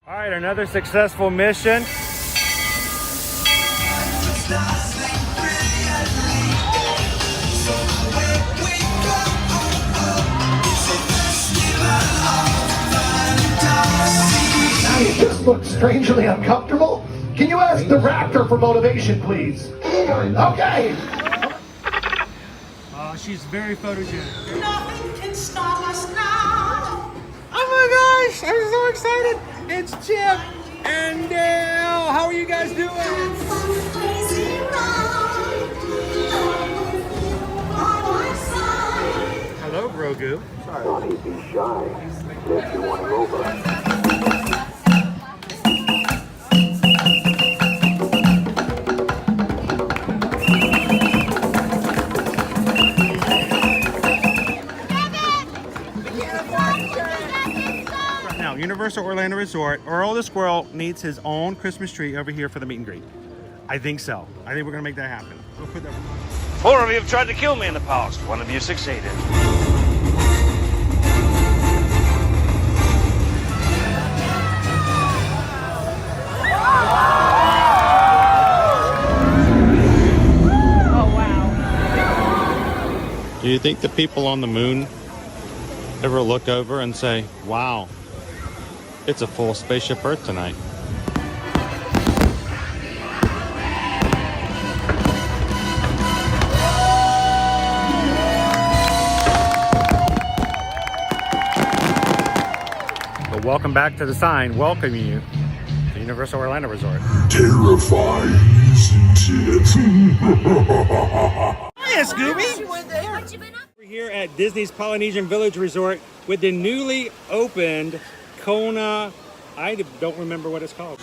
All right, another successful mission. You just look strangely uncomfortable. Can you ask the raptor for motivation, please? Okay. She's very photogenic. Nothing can stop us now. Oh my gosh, I'm so excited. It's Chip and Dale. How are you guys doing? Hello, Grogu. Sorry. He'd be shy. If you want him over. Universal Orlando Resort, Earl the Squirrel needs his own Christmas tree over here for the meet and greet. I think so. I think we're gonna make that happen. We'll put that. 4 of you have tried to kill me in the past. 1 of you succeeded. Oh, wow. Do you think the people on the moon ever look over and say, wow, it's a full spaceship Earth tonight? But welcome back to the sign welcoming you to Universal Orlando Resort. Terrifying, isn't it? Hiya, Scooby! We're here at Disney's Polynesian Village Resort with the newly opened Kona, I don't remember what it's called.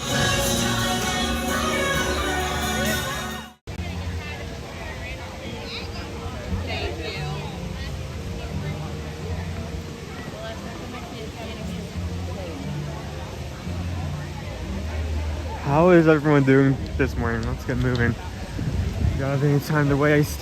How is everyone doing this morning? Let's get moving. Don't have any time to waste.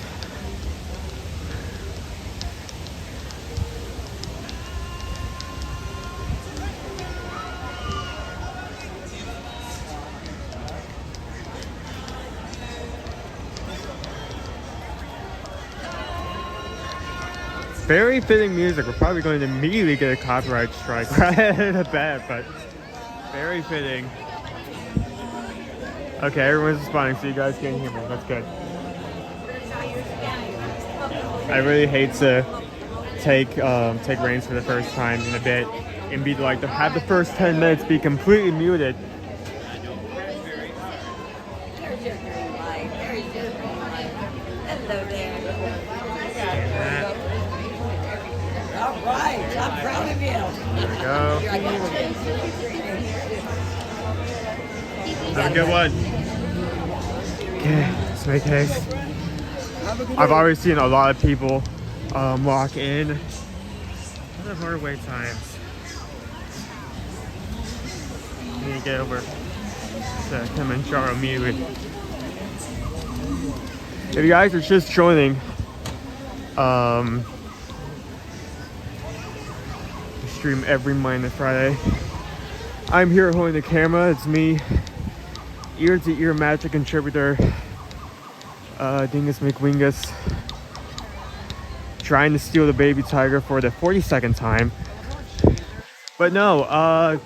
Very fitting music. We're probably going to immediately get a copyright strike right at the bat, but very fitting. Okay, everyone's responding, so you guys can hear me. That's good. I really hate to take reins for the first time in a bit and be like to have the first 10 minutes be completely muted. Hello there. All right, I'm proud of you. There we go. Have a good one. Okay, let's make haste. I've already seen a lot of people walk in. What are hard wait times? I need to get over to Kilimanjaro immediately. If you guys are just joining, we stream every Monday and Friday. I'm here holding the camera. It's me, ear-to-ear magic contributor, Dingus McWingus, trying to steal the baby tiger for the 42nd time. But no,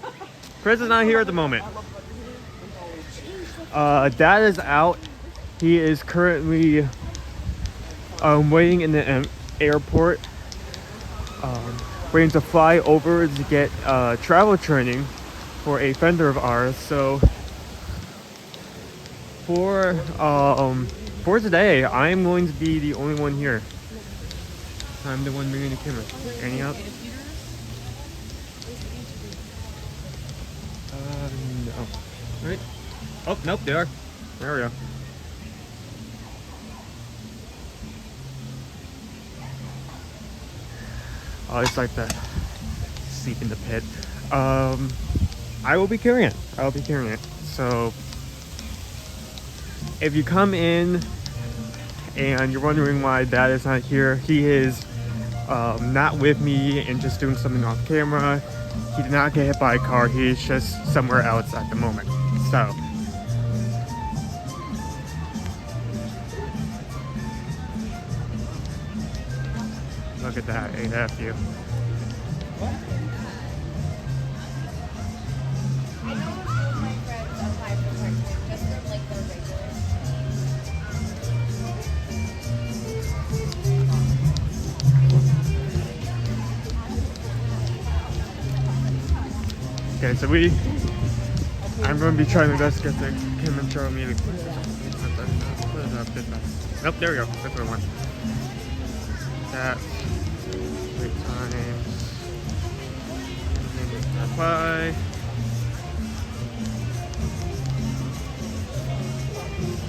Chris is not here at the moment. Dad is out. He is currently waiting in the airport, waiting to fly over to get travel training for a vendor of ours. So for today, I'm going to be the only one here. I'm the one moving the camera. Any up? No. Right? Oh, nope, they are. There we go. I always like to sleep in the pit. I will be carrying it. I will be carrying it. So if you come in and you're wondering why Dad is not here, he is not with me and just doing something off camera. He did not get hit by a car. He's just somewhere else at the moment. So look at that, ain't that view. Okay, so I'm going to be trying my best to get the Kilimanjaro meeting. Nope, there we go. That's what I want. That. Wait times. Apply.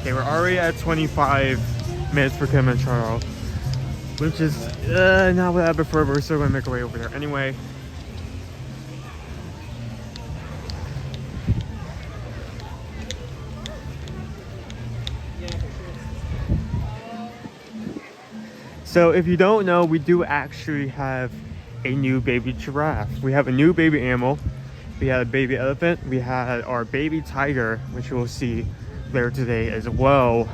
Okay, we're already at 25 minutes for Kilimanjaro, which is not what I prefer, but we're still going to make our way over there anyway. So if you don't know, we do actually have a new baby giraffe. We have a new baby animal. We had a baby elephant. We had our baby tiger, which we'll see later today as well.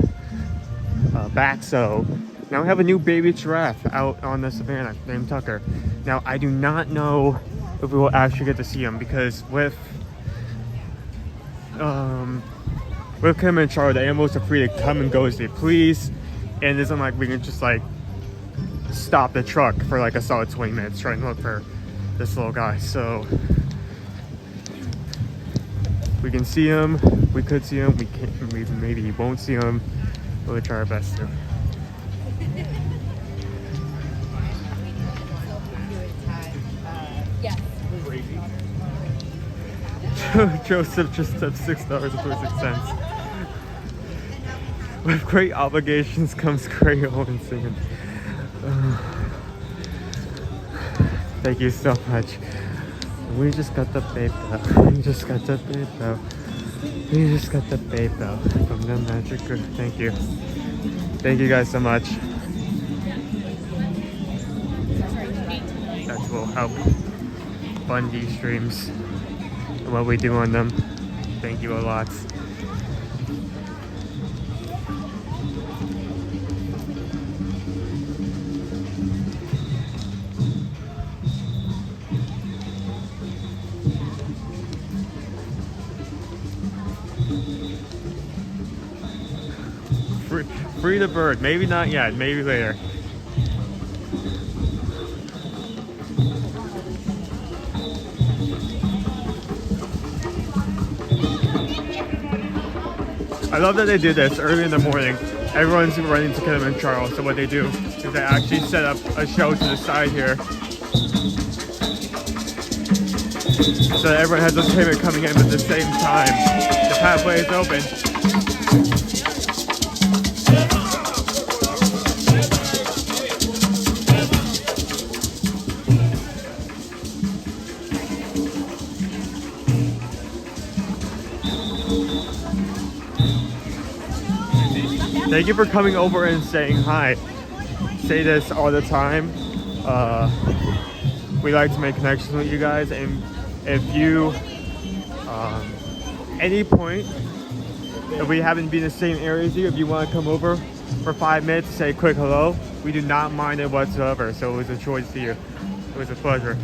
Baxo. Now we have a new baby giraffe out on the savannah named Tucker. Now I do not know if we will actually get to see him because with Kilimanjaro, the animals are free to come and go as they please, and it isn't like we can just like stop the truck for like a solid 20 minutes trying to look for this little guy. So we can see him, we could see him, we can't, maybe won't see him, but we'll try our best to. Joseph just tipped $6.46. With great obligations comes great Owen singing. Thank you so much. We just got the PayPal. We just got the PayPal. We just got the PayPal from the Magic Group. Thank you. Thank you guys so much. That will help fund these streams and what we do on them. Thank you a lot. Free the bird. Maybe not yet. Maybe later. I love that they do this early in the morning. Everyone's running to Kilimanjaro, so what they do is they actually set up a show to the side here, so that everyone has this payment coming in at the same time. The pathway is open. Thank you for coming over and saying hi. Say this all the time. We like to make connections with you guys, and if you, any point, if we haven't been in the same area as you, if you want to come over for 5 minutes to say a quick hello, we do not mind it whatsoever. So it was a choice to you. It was a pleasure.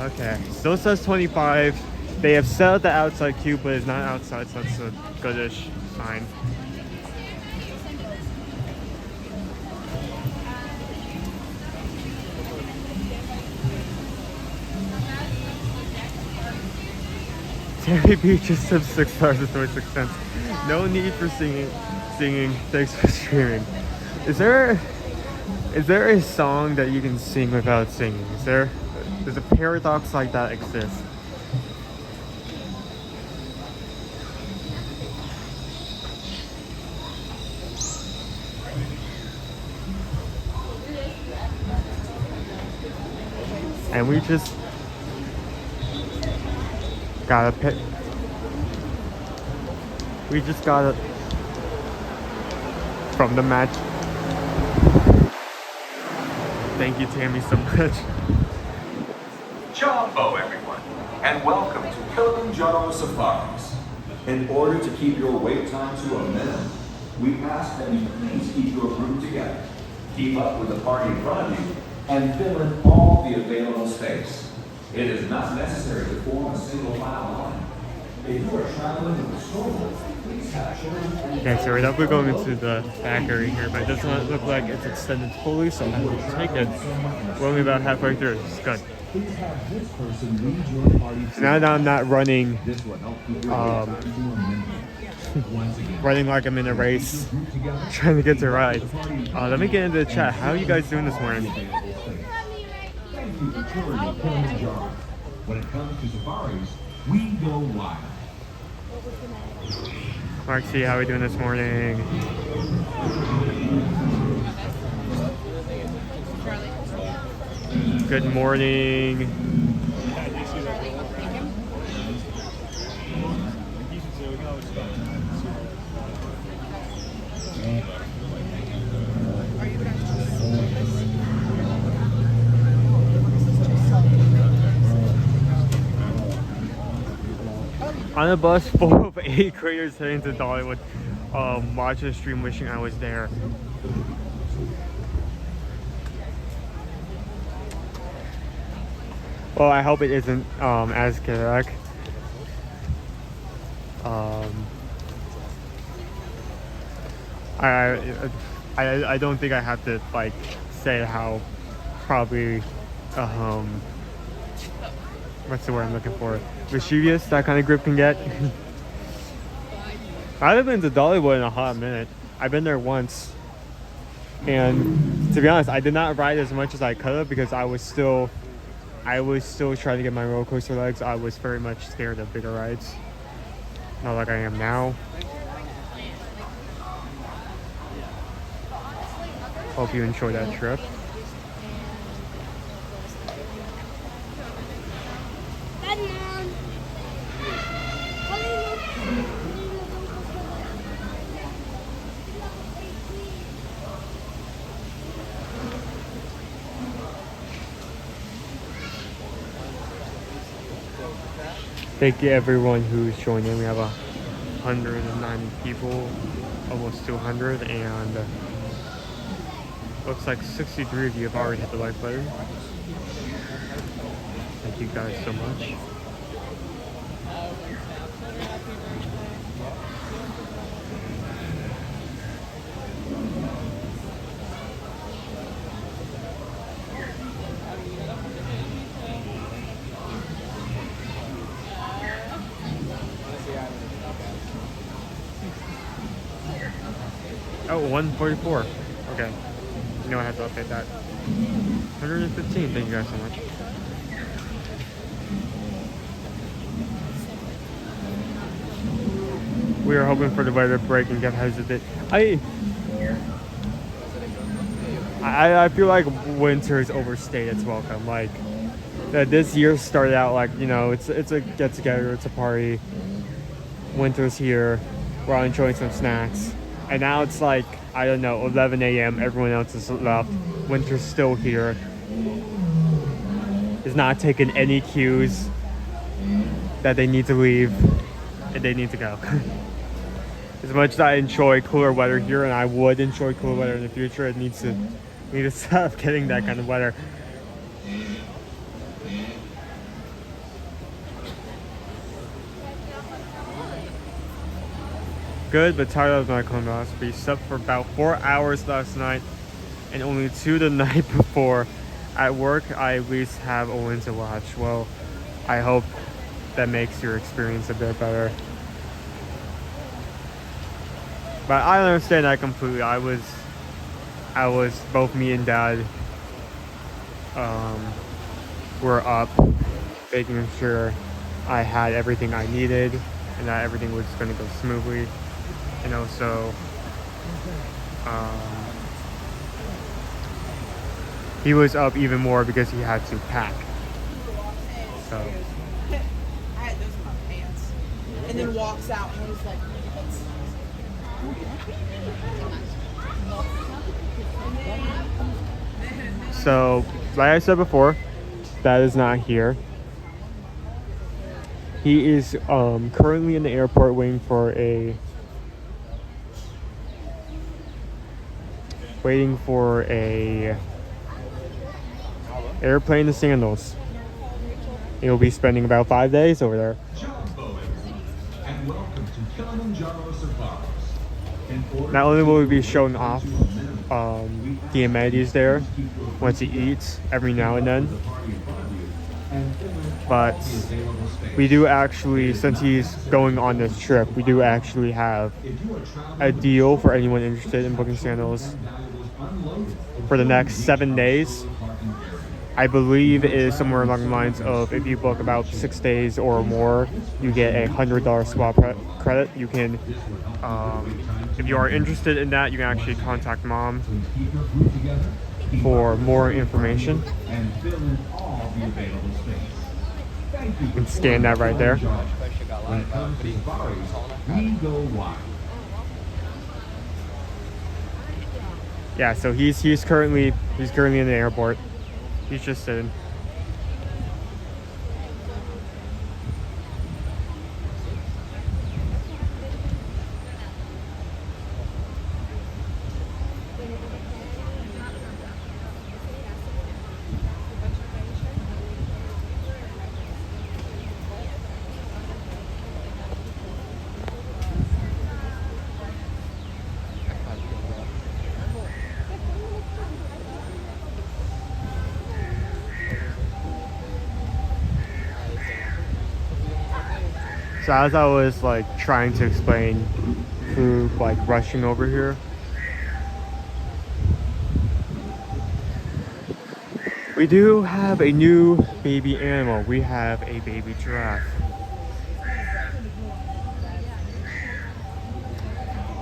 Okay, still says 25. They have set up the outside queue, but it's not outside, so that's a goodish sign. Terry Beach just tipped $6.36. No need for singing. Thanks for streaming. Is there a song that you can sing without singing? Does a paradox like that exist? And we just got it. We just got it from the match. Thank you, Tammy, so much. Jumbo, everyone, and welcome to Kilimanjaro Safaris. In order to keep your wait time to a minimum, we ask that you please keep your group together, keep up with the party in front of you, and fill in all the available space. It is not necessary to form a single file line. If you are traveling with a stroller, please have children. Okay, so we're definitely going into the back area here, but it does not look like it's extended fully, so I'm going to take it. We're only about halfway through. It's good. So now that I'm not running, running like I'm in a race, trying to get to ride. Let me get into the chat. How are you guys doing this morning? When it comes to safaris, we go wild. Mark C, how are we doing this morning? Good morning. On a bus full of 8 creators heading to Dollywood, watching the stream, wishing I was there. Well, I hope it isn't as chaotic. I don't think I have to like say how probably what's the word I'm looking for? Mischievous that kind of group can get. I haven't been to Dollywood in a hot minute. I've been there once, and to be honest, I did not ride as much as I could have because I was still trying to get my roller coaster legs. I was very much scared of bigger rides, not like I am now. Hope you enjoy that trip. Thank you everyone who's joined in. We have 190 people, almost 200, and looks like 63 of you have already hit the like button. Thank you guys so much. Oh, 144. Okay. You know I have to update that. 115. Thank you guys so much. We are hoping for the weather break and get hesitant. I feel like winter is overstated its welcome. Like this year started out like, you know, it's a get together, it's a party. Winter's here. We're all enjoying some snacks. And now it's like, I don't know, 11 a.m. Everyone else is left. Winter's still here. Is not taking any cues that they need to leave and they need to go. As much as I enjoy cooler weather here, and I would enjoy cooler weather in the future, it needs to stop getting that kind of weather. Good, but tired of my colonoscopy. Slept for about 4 hours last night and only 2 the night before. At work, I at least have Owen to watch. Well, I hope that makes your experience a bit better. But I understand that completely. I was both me and Dad were up making sure I had everything I needed and that everything was going to go smoothly. You know, so he was up even more because he had to pack. So I had those in my pants. And then walks out and was like, So, like I said before, that is not here. He is currently in the airport waiting for a airplane to Sandals. He'll be spending about 5 days over there. And welcome to Kilimanjaro Safaris. Not only will we be showing off the amenities there once he eats every now and then, but we do actually, since he's going on this trip, we do actually have a deal for anyone interested in booking Sandals for the next 7 days. I believe it is somewhere along the lines of if you book about 6 days or more, you get a $100 swap credit. You can, if you are interested in that, you can actually contact Mom for more information. You can scan that right there. Yeah, so he's currently in the airport. He's just sitting. So as I was like trying to explain through like rushing over here, we do have a new baby animal. We have a baby giraffe.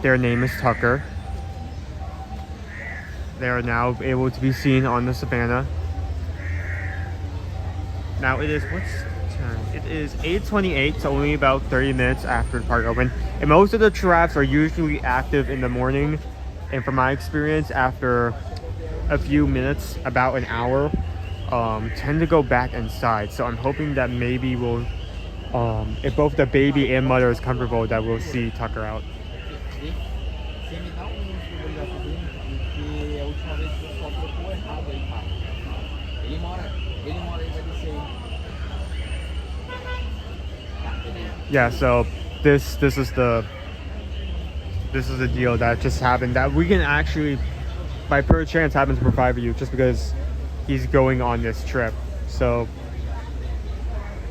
Their name is Tucker. They are now able to be seen on the savannah. Now it is, it is 8:28, so only about 30 minutes after the park opened. And most of the giraffes are usually active in the morning. And from my experience, after a few minutes, about an hour, tend to go back inside. So I'm hoping that maybe we'll, if both the baby and mother is comfortable, that we'll see Tucker out. Yeah, so this is the deal that just happened, that we can actually, by pure chance, happen to provide for you just because he's going on this trip. So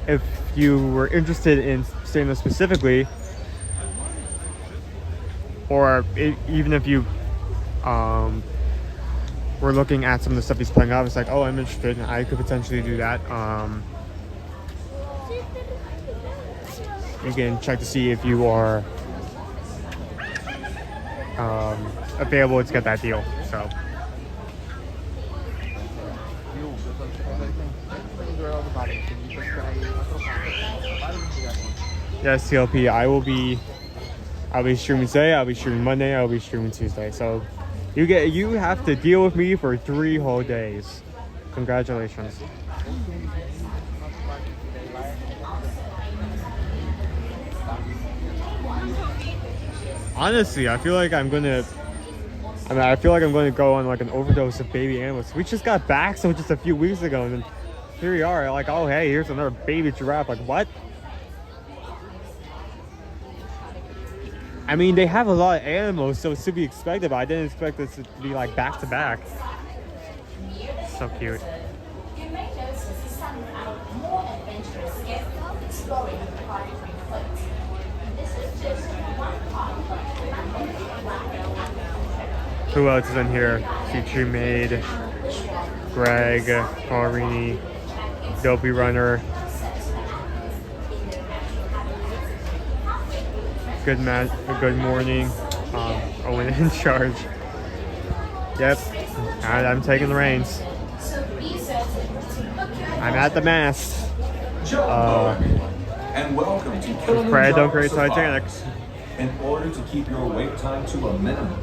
if you were interested in staying there specifically, or even if you were looking at some of the stuff he's playing up, it's like, oh, I'm interested, I could potentially do that. You can check to see if you are available to get that deal. So yes, TLP, I'll be streaming today, I'll be streaming Monday, I'll be streaming Tuesday. So you have to deal with me for 3 whole days. Congratulations. Honestly, I feel like I'm gonna go on like an overdose of baby animals. We just got back so just a few weeks ago, and then here we are, like, oh hey, here's another baby giraffe. Like, what? I mean, they have a lot of animals, so it's to be expected, but I didn't expect this to be like back to back. So cute. You may notice some more adventurous guests exploring the park foot. This is just one part. Who else is in here? Future Maid, Greg, Pauline, Dopey Runner, Good morning, Owen in charge. Yep, I'm taking the reins. I'm at the mast. And welcome to Fred, don't create Kilimanjaro Titanic. Safaris. In order to keep your wait time to a minimum,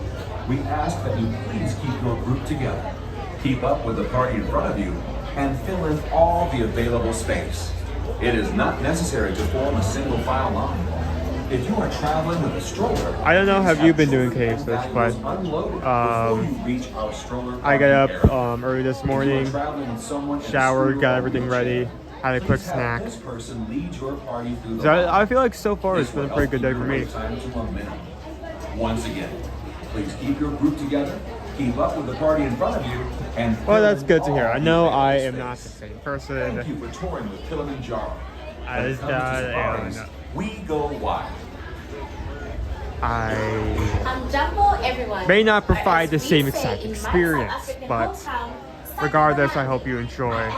we ask that you please keep your group together. Keep up with the party in front of you and fill in all the available space. It is not necessary to form a single file line. If you are traveling with a stroller, I don't know how you been doing cave switch, but I got up early this morning, showered, got everything ready, had a quick snack. So I feel like so far it's been a pretty good day for me. Once again, please keep your group together, keep up with the party in front of you, and well, that's good to hear. I know I am not the same person thank you for touring with Kilimanjaro. as We go wide. I Jumbo, everyone. may not provide the As we same say exact in my experience, South African but hometown, regardless, I hope you enjoy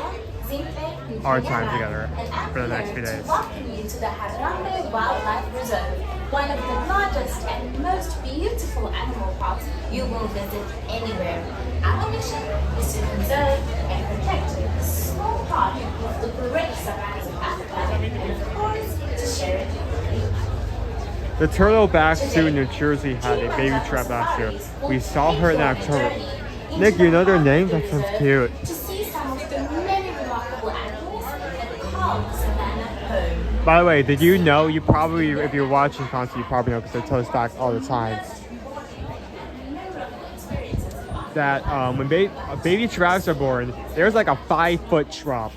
Zimpe our time Mpumalanga, together and I'm for the next here few to days. welcome you to the Harambe Wildlife Reserve, one of the largest and most beautiful animal parks you will visit anywhere. Our mission is to conserve and protect this small part of the great savannas of Africa, and of course, to share it with you. The turtleback zoo in New Jersey had a baby trap last year. We saw her in October. Nick, you know their name? That sounds cute. To see some of the many remarkable animals that call the savannah home. By the way, did you know, you probably, if you're watching constantly, you probably know because they tell us back all the time, that when baby giraffes are born, there's like a 5-foot drop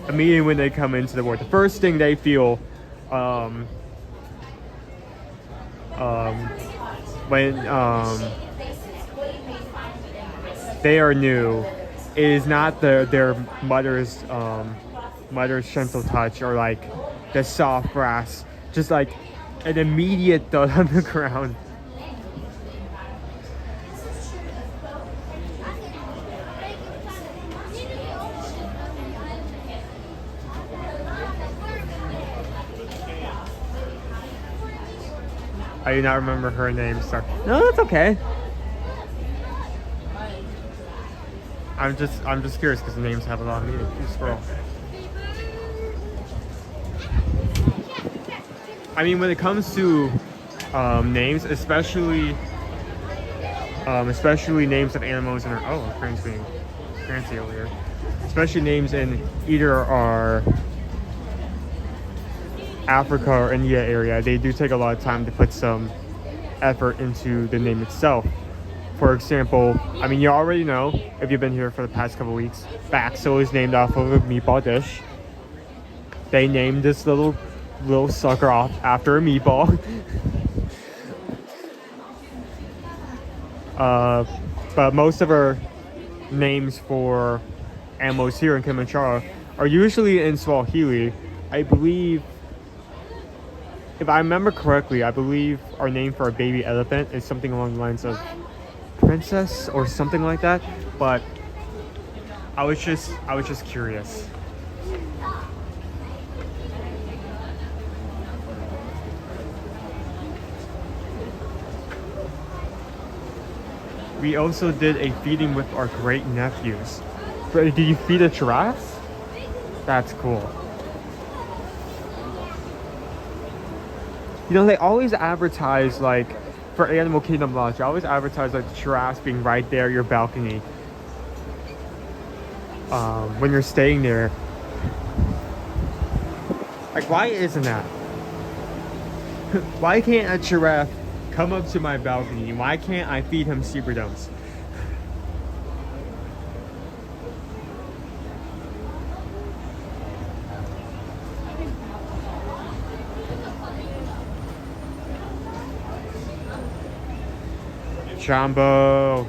immediately when they come into the world. The first thing they feel when they are new is not their mother's gentle touch or like the soft grass, just like an immediate thud on the ground. I do not remember her name, so no, that's okay. I'm just curious because the names have a lot of meaning. You scroll. I mean, when it comes to names, especially names of animals in our crane's being fancy over here. Especially names in either our Africa or India area, they do take a lot of time to put some effort into the name itself. For example, I mean, you already know, if you've been here for the past couple weeks, Baxo is named off of a meatball dish. They named this little sucker off after a meatball. But most of our names for animals here in Kilimanjaro are usually in Swahili. I believe, if I remember correctly, I believe our name for a baby elephant is something along the lines of princess or something like that. But I was just curious. We also did a feeding with our great nephews. Did you feed a giraffe? That's cool. You know, they always advertise, like, for Animal Kingdom Lodge, they always advertise, like, the giraffes being right there, your balcony. When you're staying there. Like, why isn't that? Why can't a giraffe come up to my balcony? Why can't I feed him Superdomes? Jumbo.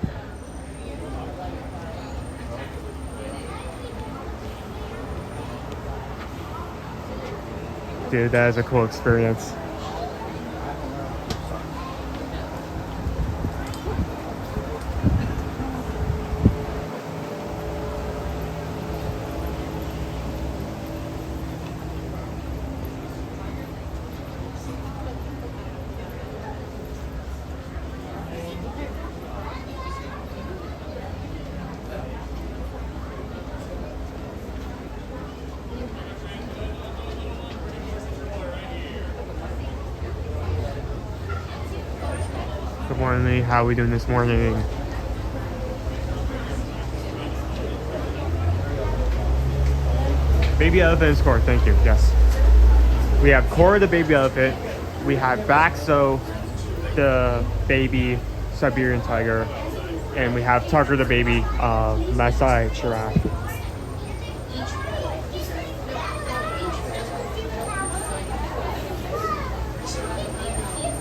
Dude, that is a cool experience. Good morning, how are we doing this morning? Baby elephant is Cora, thank you, yes. We have Cora the baby elephant. We have Baxo the baby Siberian tiger. And we have Tucker the baby Maasai giraffe.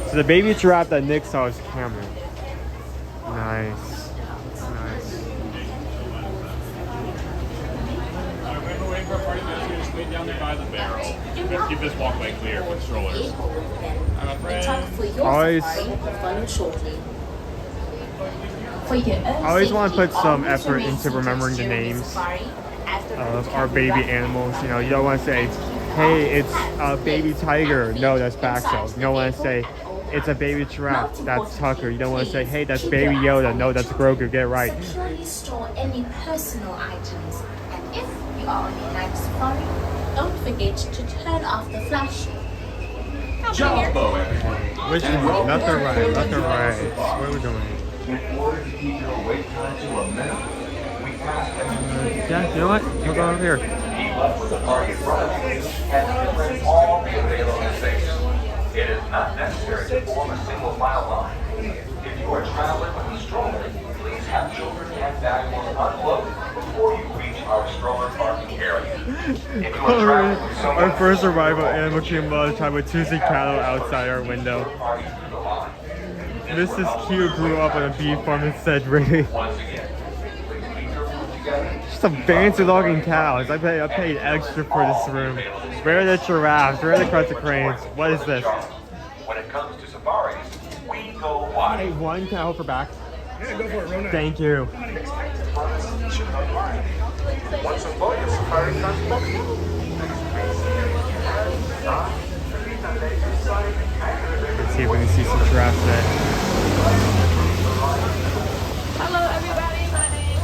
So the baby giraffe that Nick saw is Cameron. Nice. Nice. We're waiting for a party manager to wait down there by the barrel. Let's keep this walkway clear for the strollers. I'm afraid. Always. I always want to put some effort into remembering the names of our baby animals. You know, you don't want to say, hey, it's a baby tiger. No, that's Baxo. You don't want to say, it's a baby giraffe. That's Tucker. You don't want to say, hey, that's baby Yoda. No, that's Grogu. Get it right. Securely store any personal items. And if you are on your night safari, don't forget to turn off the flash. Jumbo, everyone. Which one? Left or right? Left or right? Where are we going? In order to keep your wait time to a minimum, we ask that you Yeah, you know what? We'll go over here. keep up with the target run and fill all the available space. It is not necessary to form a single file line. If you are traveling with a stroller, please have children and valuables unloaded before you reach our stroller parking area. If you are traveling with someone Our first arrival animal came a lot of time with Tuesday cattle outside our window. Mrs. Q grew up on a beef farm and said, really? Just some fancy looking cows. I paid extra for this room. Where are the giraffes? Where are the crescent cranes? What is this? When it comes to safaris, we go wide. Hey, one, can I hold for back? Yeah, go for it, Rona. Thank you. Once aboard your safari transport, Let's see if we can see some giraffes today. Hello, everybody. My name is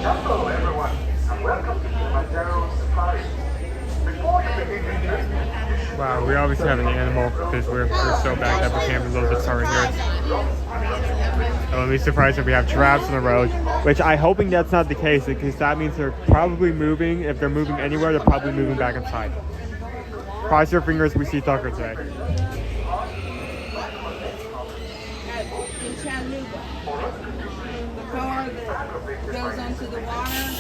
Hello, everyone, and welcome to Kilimanjaro Safari. Before you begin your trip, Wow, we obviously have an animal because we're so backed up. We can't be a little bit sorry here. I wouldn't be surprised if we have giraffes on the road, which I'm hoping that's not the case because that means they're probably moving. If they're moving anywhere, they're probably moving back inside. Cross your fingers, we see Tucker today. In Chattanooga. The car that goes onto the water.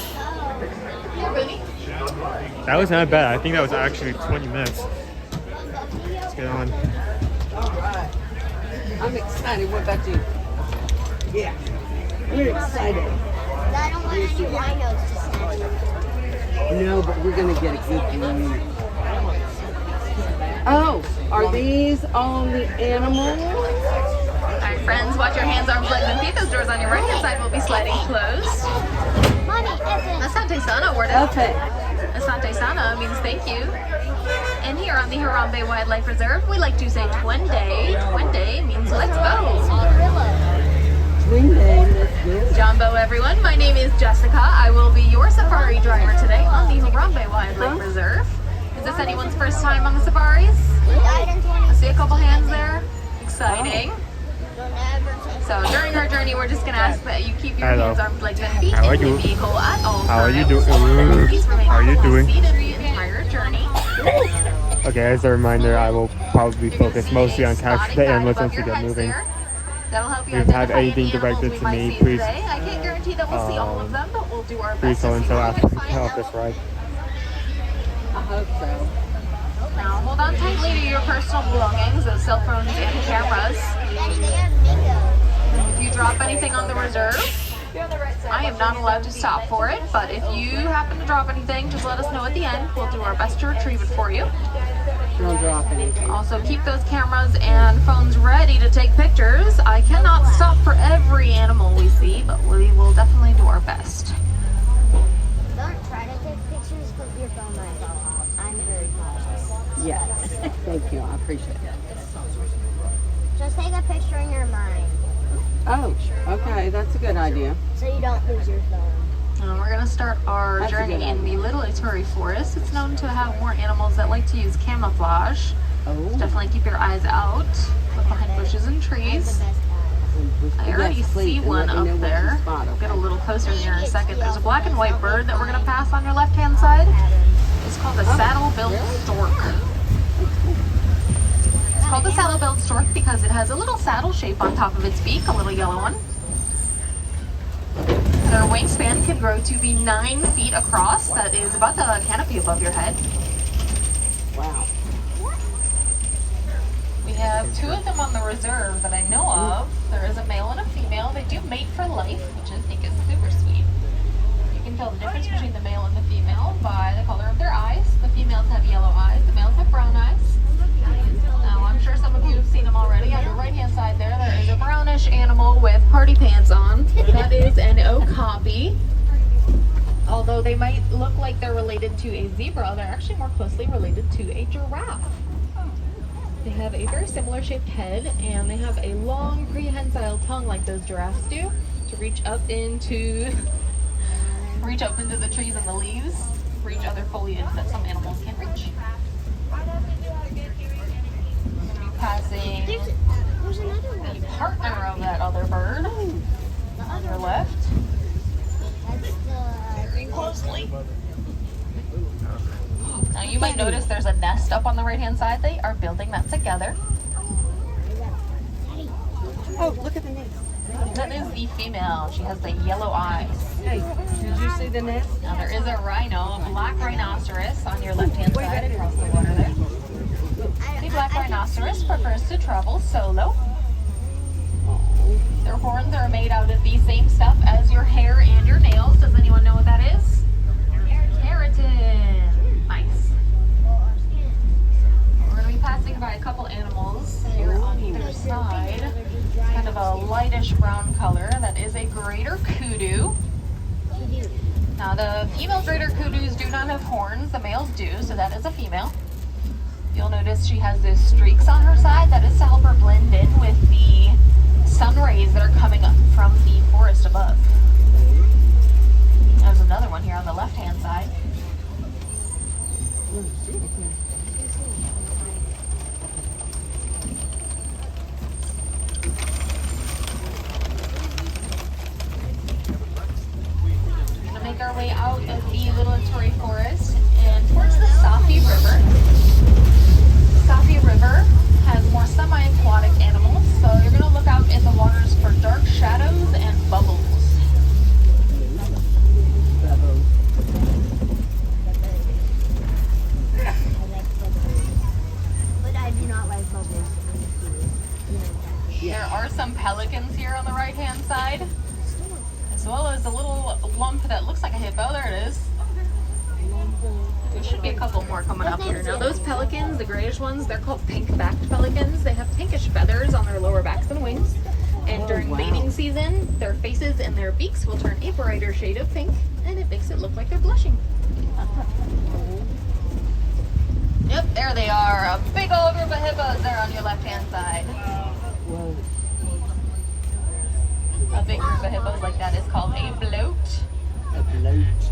That was not bad. I think that was actually 20 minutes. Let's get on. All right. I'm excited. What about you? Yeah. We're excited. I don't want any rhinos to stand. No, but we're going to get a good view. Oh, are these all the animals? Alright, friends, watch your hands, arms, legs, and feet. Those doors on your right hand side will be sliding closed. Mommy, Evan. Asante Sana, word it. Okay. Asante Sana means thank you. And here on the Harambe Wildlife Reserve, we like to say Twende. Twende means let's go. Swing day, let's go. Jumbo, everyone. My name is Jessica. I will be your safari driver today on the Harambe Wildlife Reserve. Is this anyone's first time on the safaris? I see a couple hands there. Exciting. So during our journey, we're just gonna ask that you keep your hands, arms, legs, and feet How are in the you? vehicle at all times. How are you doing? Please remain How are you doing? seated the entire journey. Okay, as a reminder, I will probably focus mostly on capturing the animals once we get moving. That'll help you If you have identify anything the animals directed we to might me, see please, today. I can't guarantee that we'll see all of them, but we'll do our Please best. so to until see what after we we can get find off them. this ride. I hope so. Now hold on tightly to your personal belongings, those cell phones and cameras. If you drop anything on the reserve, I am not allowed to stop for it, but if you happen to drop anything, just let us know at the end. We'll do our best to retrieve it for you. Don't drop anything. Also, keep those cameras and phones ready to take pictures. I cannot stop for every animal we see, but we will definitely do our best. Don't try to take pictures, but your phone might fall out. I'm very cautious. Yes. Thank you. I appreciate it. Just take a picture in your mind. Oh, okay. Okay, that's a good idea. So you don't lose your phone. We're going to start our That's a journey good in the idea. Little Ituri Forest. It's known to have more animals that like to use camouflage. Oh. So definitely keep your eyes out. Look behind bushes and trees. I already see one up there. We'll get a little closer here in a second. There's a black and white bird that we're going to pass on your left-hand side. It's called a saddle-billed stork. It's called the saddle-billed stork because it has a little saddle shape on top of its beak, a little yellow one. Their wingspan can grow to be 9 feet across. That is about the canopy above your head. Wow. We have 2 of them on the reserve that I know of. There is a male and a female. They do mate for life, which I think is super sweet. You can tell the difference between the male and the female by the color of their eyes. The females have yellow eyes, the males have brown eyes. Now, I'm sure some of you have seen them already. On your right-hand side there is a brownish animal with party pants on. That is an okapi. Although they might look like they're related to a zebra, they're actually more closely related to a giraffe. They have a very similar shaped head, and they have a long prehensile tongue like those giraffes do to reach up into the trees and the leaves, reach other foliage that some animals can't reach. Passing the partner of that other bird on your left. Very closely. Now you might notice there's a nest up on the right hand side. They are building that together. Oh, look at the nest. That is the female. She has the yellow eyes. Hey, did you see the nest? Now there is a rhino, a black rhinoceros on your left hand side across the water there. The black rhinoceros prefers to travel solo. Their horns are made out of the same stuff as your hair and your nails. Does anyone know what that is? Keratin. Nice. We're going to be passing by a couple animals here on either side. It's kind of a lightish brown color. That is a greater kudu. Now the female greater kudus do not have horns. The males do, so that is a female. You'll notice she has those streaks on her side. That is to help her blend in with the sun rays that are coming up from the forest above. There's another one here on the left-hand side. We're going to make our way out of the Little Ituri Forest and towards the Safi River. Safi River has more semi-aquatic animals, so you're going to look out in the waters for dark shadows and bubbles. But I do not like bubbles. There are some pelicans here on the right-hand side, as well as a little lump that looks like a hippo. There it is. There should be a couple more coming up here. Now those pelicans, the grayish ones, they're called pink-backed pelicans. They have pinkish feathers on their lower backs and wings. And during mating season, their faces and their beaks will turn a brighter shade of pink, and it makes it look like they're blushing. Yep, there they are. A big old group of hippos there on your left-hand side. A big group of hippos like that is called a bloat. A bloat.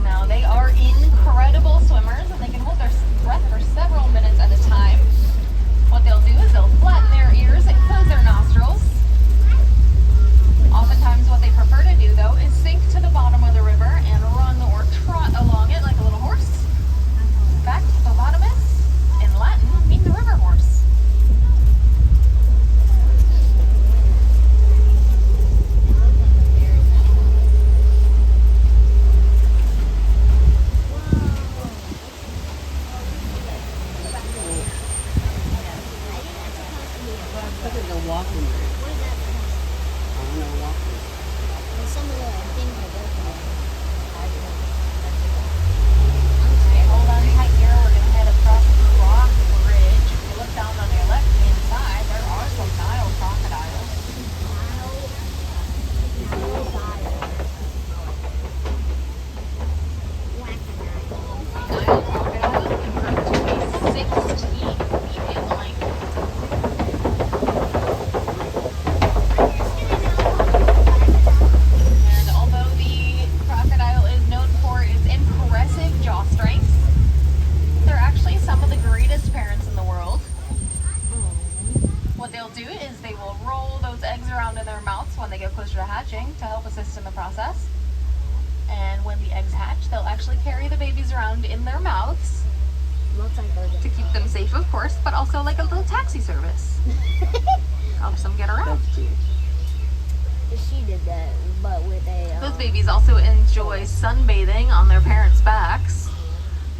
Now they are incredible swimmers and they can hold their breath for several minutes at a time. What they'll do is they'll flatten their ears and close their nostrils. Oftentimes what they prefer to do though is sink to the bottom of the river and run or trot along it like a little horse. In fact, hippopotamus in Latin means the river horse. Hold on tight here. We're going to head across the rock bridge. If you look down on your left-hand side, there are some Nile crocodiles. Nile crocodiles can grow to be 16 feet in length. they'll do is they will roll those eggs around in their mouths when they get closer to hatching to help assist in the process. And when the eggs hatch, they'll actually carry the babies around in their mouths to keep them safe, of course, but also like a little taxi service. Helps them get around. She did that, but with a... Those babies also enjoy sunbathing on their parents' backs,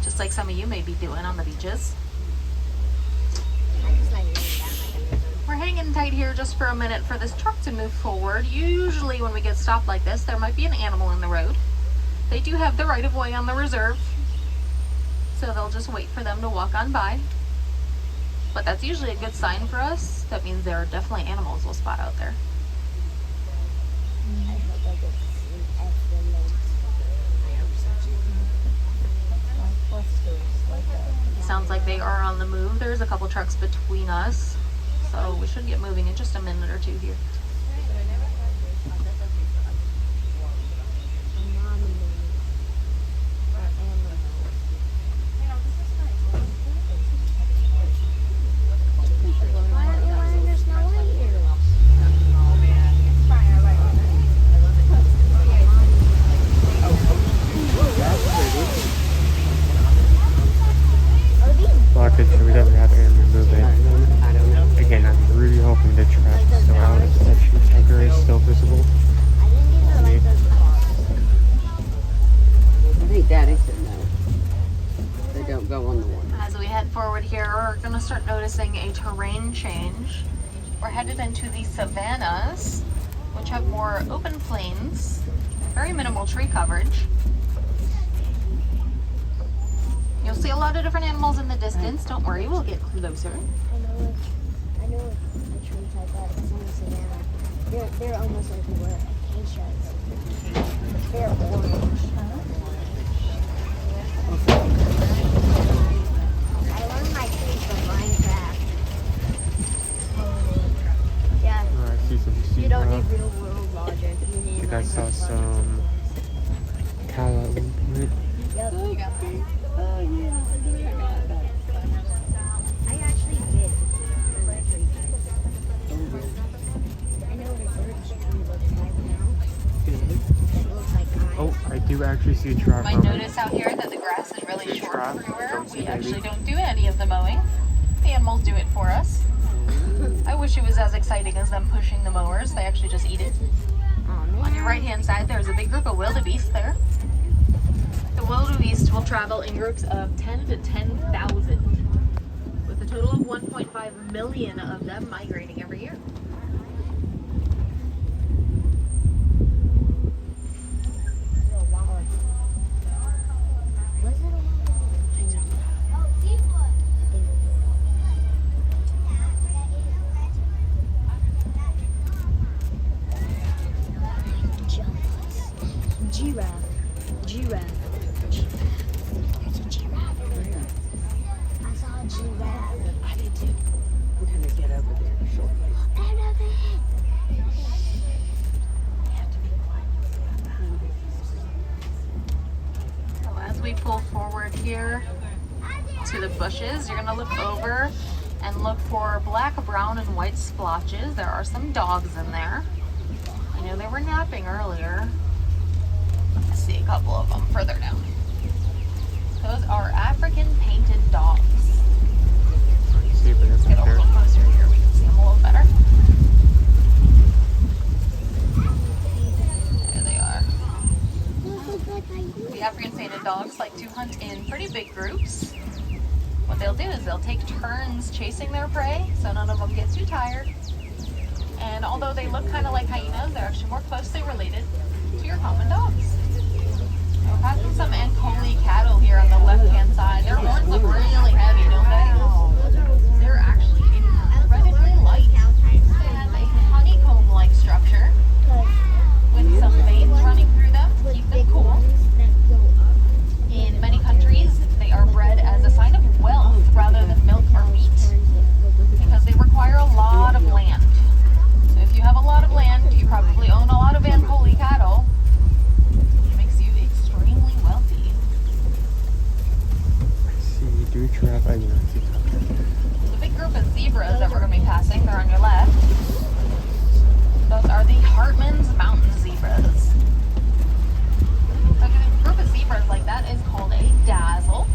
just like some of you may be doing on the beaches. We're hanging tight here just for a minute for this truck to move forward. Usually when we get stopped like this, there might be an animal in the road. They do have the right of way on the reserve, so they'll just wait for them to walk on by. But that's usually a good sign for us. That means there are definitely animals we'll spot out there. Sounds like they are on the move. There's a couple trucks between us, so we should get moving in just a minute or two here. Should we ever have air moving? Again, I'm really hoping the track still out. That tree tiger is still visible. I think Daddy said no. They don't go on the one. As we head forward here, we're going to start noticing a terrain change. We're headed into the savannas, which have more open plains, very minimal tree coverage. You'll see a lot of different animals in the distance. Don't worry, we'll get closer. I know a tree type that is in the savannah. They're almost everywhere. Acacias. They're orange. I learned my trees from Minecraft. Yeah. I see some sea You don't rock. need real world logic. You I need think I saw Minecraft some cow at one point. Yep. Oh, yeah. I actually did. I know what a bird's tree looks like now. It looks like Oh, I do actually see a giraffe. You might notice out here that the grass is really short everywhere. We actually don't do any of the mowing. The animals do it for us. I wish it was as exciting as them pushing the mowers. They actually just eat it. On your right hand side, there's a big group of wildebeest there. The wildebeest will travel in groups of 10 to 10,000, with a total of 1.5 million of them migrating every year. Giraffe. There's a giraffe. I saw a giraffe. I did too. We're going to get over there shortly. Out of it. We have to be quiet. So as we pull forward here to the bushes, you're going to look over and look for black, brown, and white splotches. There are some dogs in there. You know, they were napping earlier. Let's see a couple of them further down. Those are African painted dogs. Let's see if it is Get a there. little closer here, we can see them a little better. There they are. The African painted dogs like to hunt in pretty big groups. What they'll do is they'll take turns chasing their prey, so none of them get too tired. And although they look kind of like hyenas, they're actually more closely related to your common dogs. We're passing some Ankole cattle here on the left-hand side. Their horns look really heavy, don't they? They're actually incredibly light. They have a honeycomb-like structure with some veins running through them to keep them cool. In many countries, they are bred as a sign of wealth rather than milk or meat because they require a lot of land. So if you have a lot of land, you probably own a lot of Ankole cattle. It makes you extremely wealthy. I see giraffe. I see something. that we're going to be passing. They're on your left. Those are the Hartman's Mountain Zebras. A group of zebras like that is called a dazzle.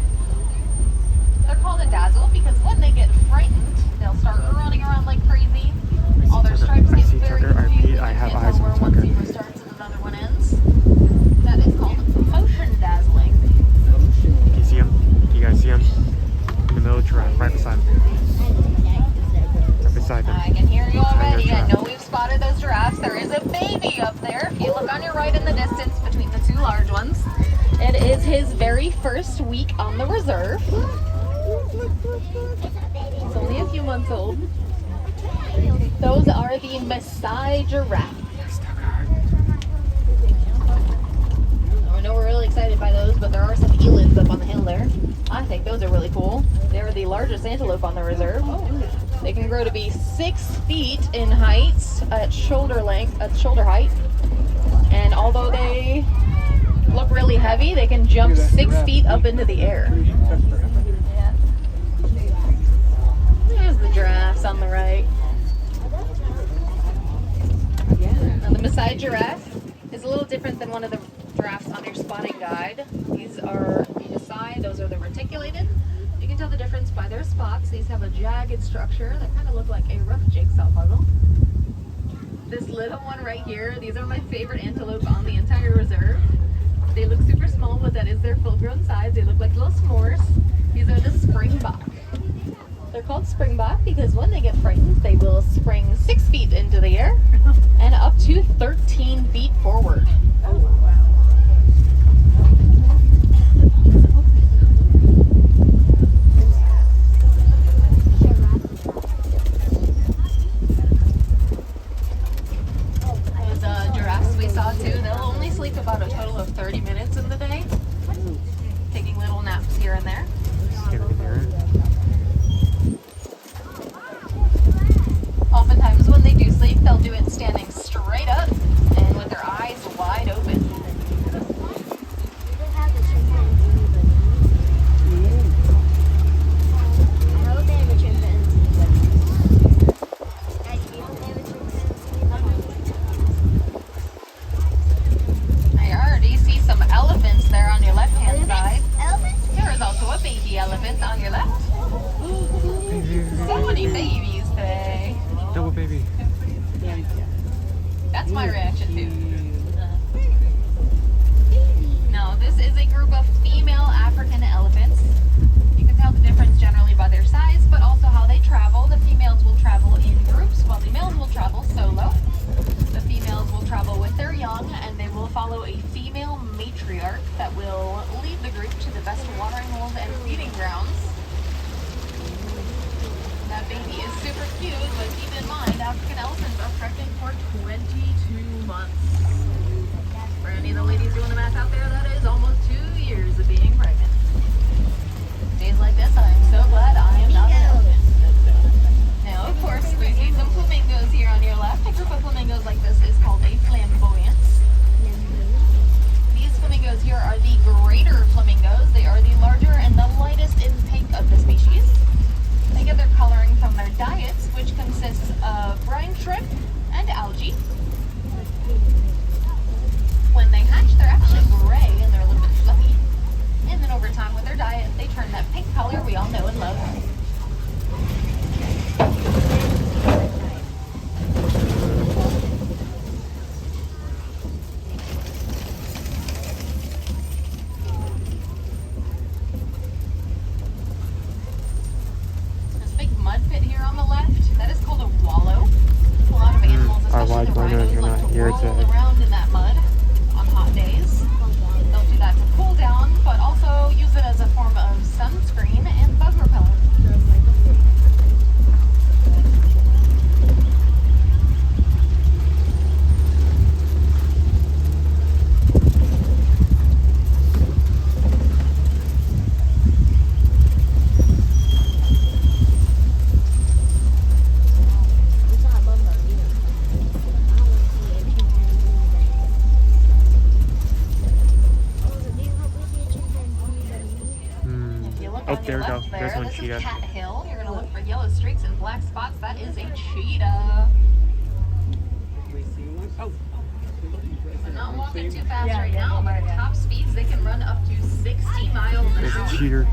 They're called a dazzle because when they get frightened, they'll start running around like crazy. All their stripes get very confusing. I have You can't eyes tell on where one Tucker. zebra starts and another one ends. That is called motion dazzling. Can you see him? Can you guys see him? In the middle of the giraffe, right beside him. Right beside them. I can hear you already. I know we've spotted those giraffes. There is a baby up there. If you look on your right in the distance between the two large ones, it is his very first week on the reserve. He's only a few months old. Those are the Maasai giraffe. I know we're really excited by those, but there are some elands up on the hill there. I think those are really cool. They're the largest antelope on the reserve. They can grow to be 6 feet in height at shoulder height. And although they look really heavy, they can jump 6 feet up into the air. There's the giraffes on the right. Now the Maasai giraffe is a little different than one of the giraffes on your spotting guide. These are the Maasai, those are the reticulated. You can tell the difference by their spots. These have a jagged structure that kind of look like a rough jigsaw puzzle. This little one right here, these are my favorite antelope on the entire reserve. They look super small, but that is their full-grown size. They look like little s'mores. These are the springbok. They're called springbok because when they get frightened, they will spring 6 feet into the air and up to 13 feet forward. Sleep about a total of 30 minutes in the day, taking little naps here and there. Oftentimes when they do sleep, they'll do it standing straight up and with their eyes wide open. Elephants on your left. So many babies today. Double baby. That's my reaction too. Now this is a group of female African elephants. You can tell the difference generally by their size, but also how they travel. The females will travel in groups while the males will travel solo. The females will travel with their young and they will follow a female matriarch that will lead the group to the best watering holes and feeding grounds. That baby is super cute, but keep in mind, African elephants are pregnant for 22 months. For any of the ladies doing the math out there, that is almost 2 years of being pregnant. Days like this, I am so glad I am not an elephant. Now, of course, we see some flamingos here on your left. A group of flamingos like this is called a flamboyance. These flamingos here are the greater flamingos. They are the larger and the lightest in pink of the species. They get their coloring from their diets, which consists of brine shrimp and algae. When they hatch, they're actually gray and they're a little bit fluffy. And then over time with their diet, they turn that pink color we all know and love. Around in that mud on hot days. They'll do that to cool down, but also use it as a form of sunscreen and bug repellent. Oh, there we go. There's one cheetah. Cat Hill. You're going to look for have yellow streaks and black spots. That is a cheetah. I'm not walking too fast right now, but at top speeds they can run up to 60 miles an hour. Cheater.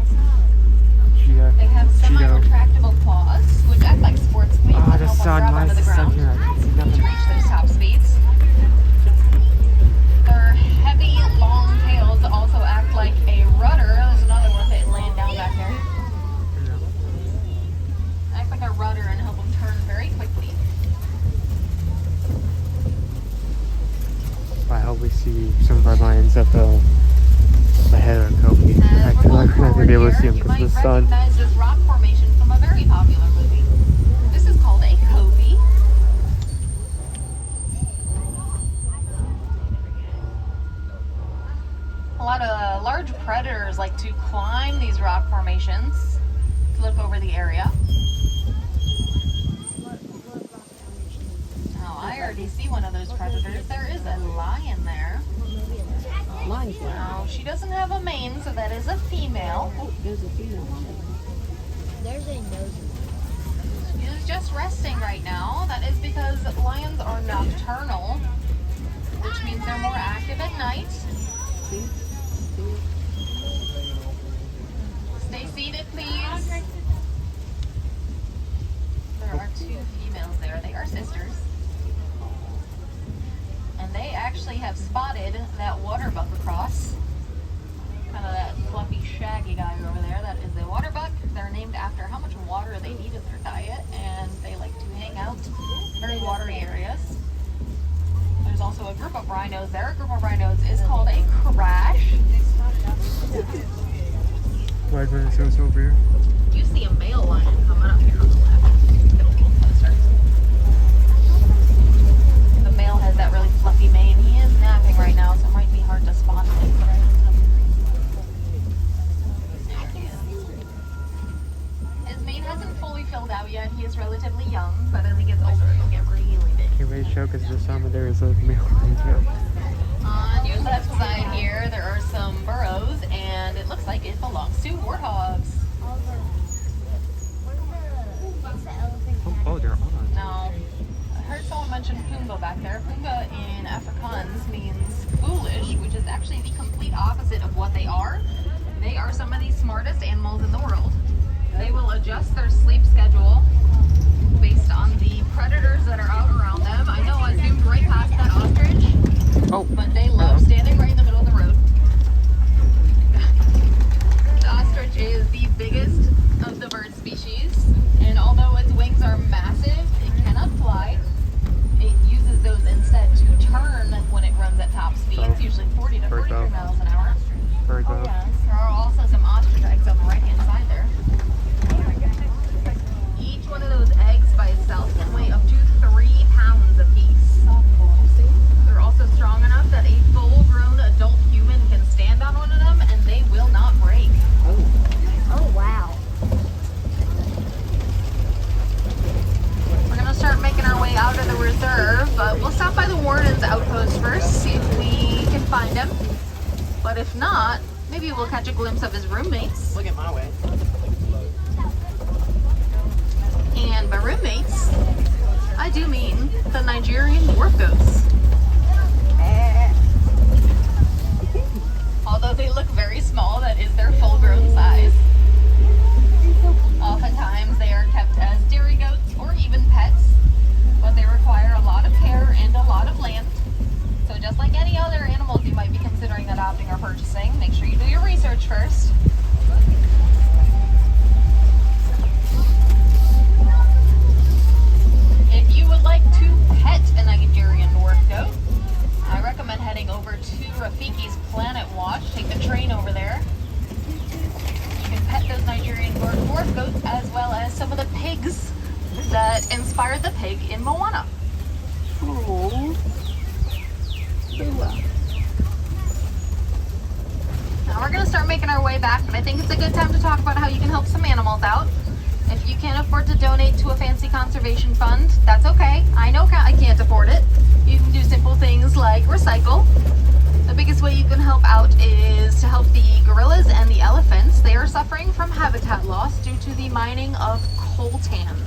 They have semi-retractable claws, which act like sports cleats and the help them sun, grab why onto is the the sun ground here? I can see to nothing. reach those top speeds. Their heavy, long tails also act like a rudder. There's another one that laying down back there. Act like a rudder and help them turn very quickly. I hope we see some of our lions at the head of Kobe. I feel like we're not going to be able to see them You because might of the sun. recognize this rock formation from a very popular movie. This is called a covey. A lot of large predators like to climb these rock formations to look over the area. Oh, I already see one of those predators. There is a lion there. No, she doesn't have a mane, so that is a female. Oh, there's a female. There's a nose. She is just resting right now. That is because lions are nocturnal, which means they're more active at night. Stay seated, please. There are two females there. They are sisters. And they actually have spotted that water buck across. Kind of that fluffy, shaggy guy over there. That is a water buck. They're named after how much water they need in their diet, and they like to hang out in very watery areas. There's also a group of rhinos there. A group of rhinos is called a crash. Why is it over here? You see a male lion coming up here on the left. Get a little closer. The male has that really fluffy mane. He is napping right now, so it might be hard to spot him. There he is. His mane hasn't fully filled out yet. He is relatively young, but as he gets older, he'll get really big. Can't wait to show because the sun, but there is a male lion too. On your left side here, there are some burrows, and it looks like it belongs to warthogs. Oh, they're on. Now, I heard someone mention Pumbaa back there. Pumbaa in Afrikaans means foolish, which is actually the complete opposite of what they are. They are some of the smartest animals in the world. They will adjust their sleep schedule based on the predators that are out around them. I know I zoomed right past that ostrich, but they love standing right in the middle of the road. The ostrich is the biggest of the bird species, and although its wings are massive, it cannot fly. It uses those instead to turn when it runs at top speeds, usually 40 to 43 miles an hour. Bird dog. There are also some ostrich eggs on the right-hand side there. Each one of those eggs by itself can weigh up to 3 pounds apiece. They're also strong enough that a full-grown adult human can stand on one of them and they will not break. Oh, wow. We're gonna start making our way out of the reserve, but we'll stop by the warden's outpost first, see if we can find him. But if not, maybe we'll catch a glimpse of his roommates. Look at my way. And by roommates, I do mean the Nigerian dwarf goats. Although they look very small, that is their full-grown size. Oftentimes they are kept as dairy goats or even pets, but they require a lot of care and a lot of land. So just like any other animals you might be considering adopting or purchasing, make sure you do your research first. If you would like to pet a Nigerian dwarf goat, I recommend heading over to Rafiki's Planet Watch. Take the train over there. You can pet those Nigerian dwarf goats as well as some of the pigs that inspired the pig in Moana. Oh. Now we're going to start making our way back, but I think it's a good time to talk about how you can help some animals out. If you can't afford to donate to a fancy conservation fund, that's okay. I know I can't afford it. You can do simple things like recycle. The biggest way you can help out is to help the gorillas and the elephants. They are suffering from habitat loss due to the mining of coltan.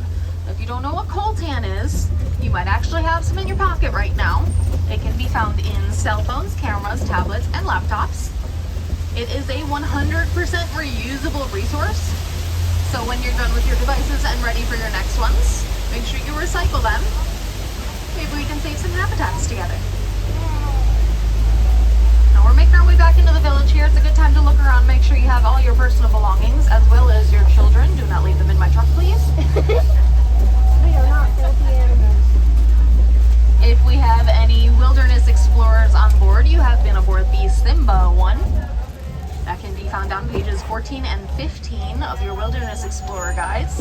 If you don't know what coltan is, you might actually have some in your pocket right now. It can be found in cell phones, cameras, tablets, and laptops. It is a 100% reusable resource. So when you're done with your devices and ready for your next ones, make sure you recycle them. Maybe we can save some habitats together. Now we're making our way back into the village here. It's a good time to look around, make sure you have all your personal belongings as well as your children. Do not leave them in my truck, please. We are not filthy animals. If we have any wilderness explorers on board, you have been aboard the Simba one. That can be found on pages 14 and 15 of your Wilderness Explorer guides.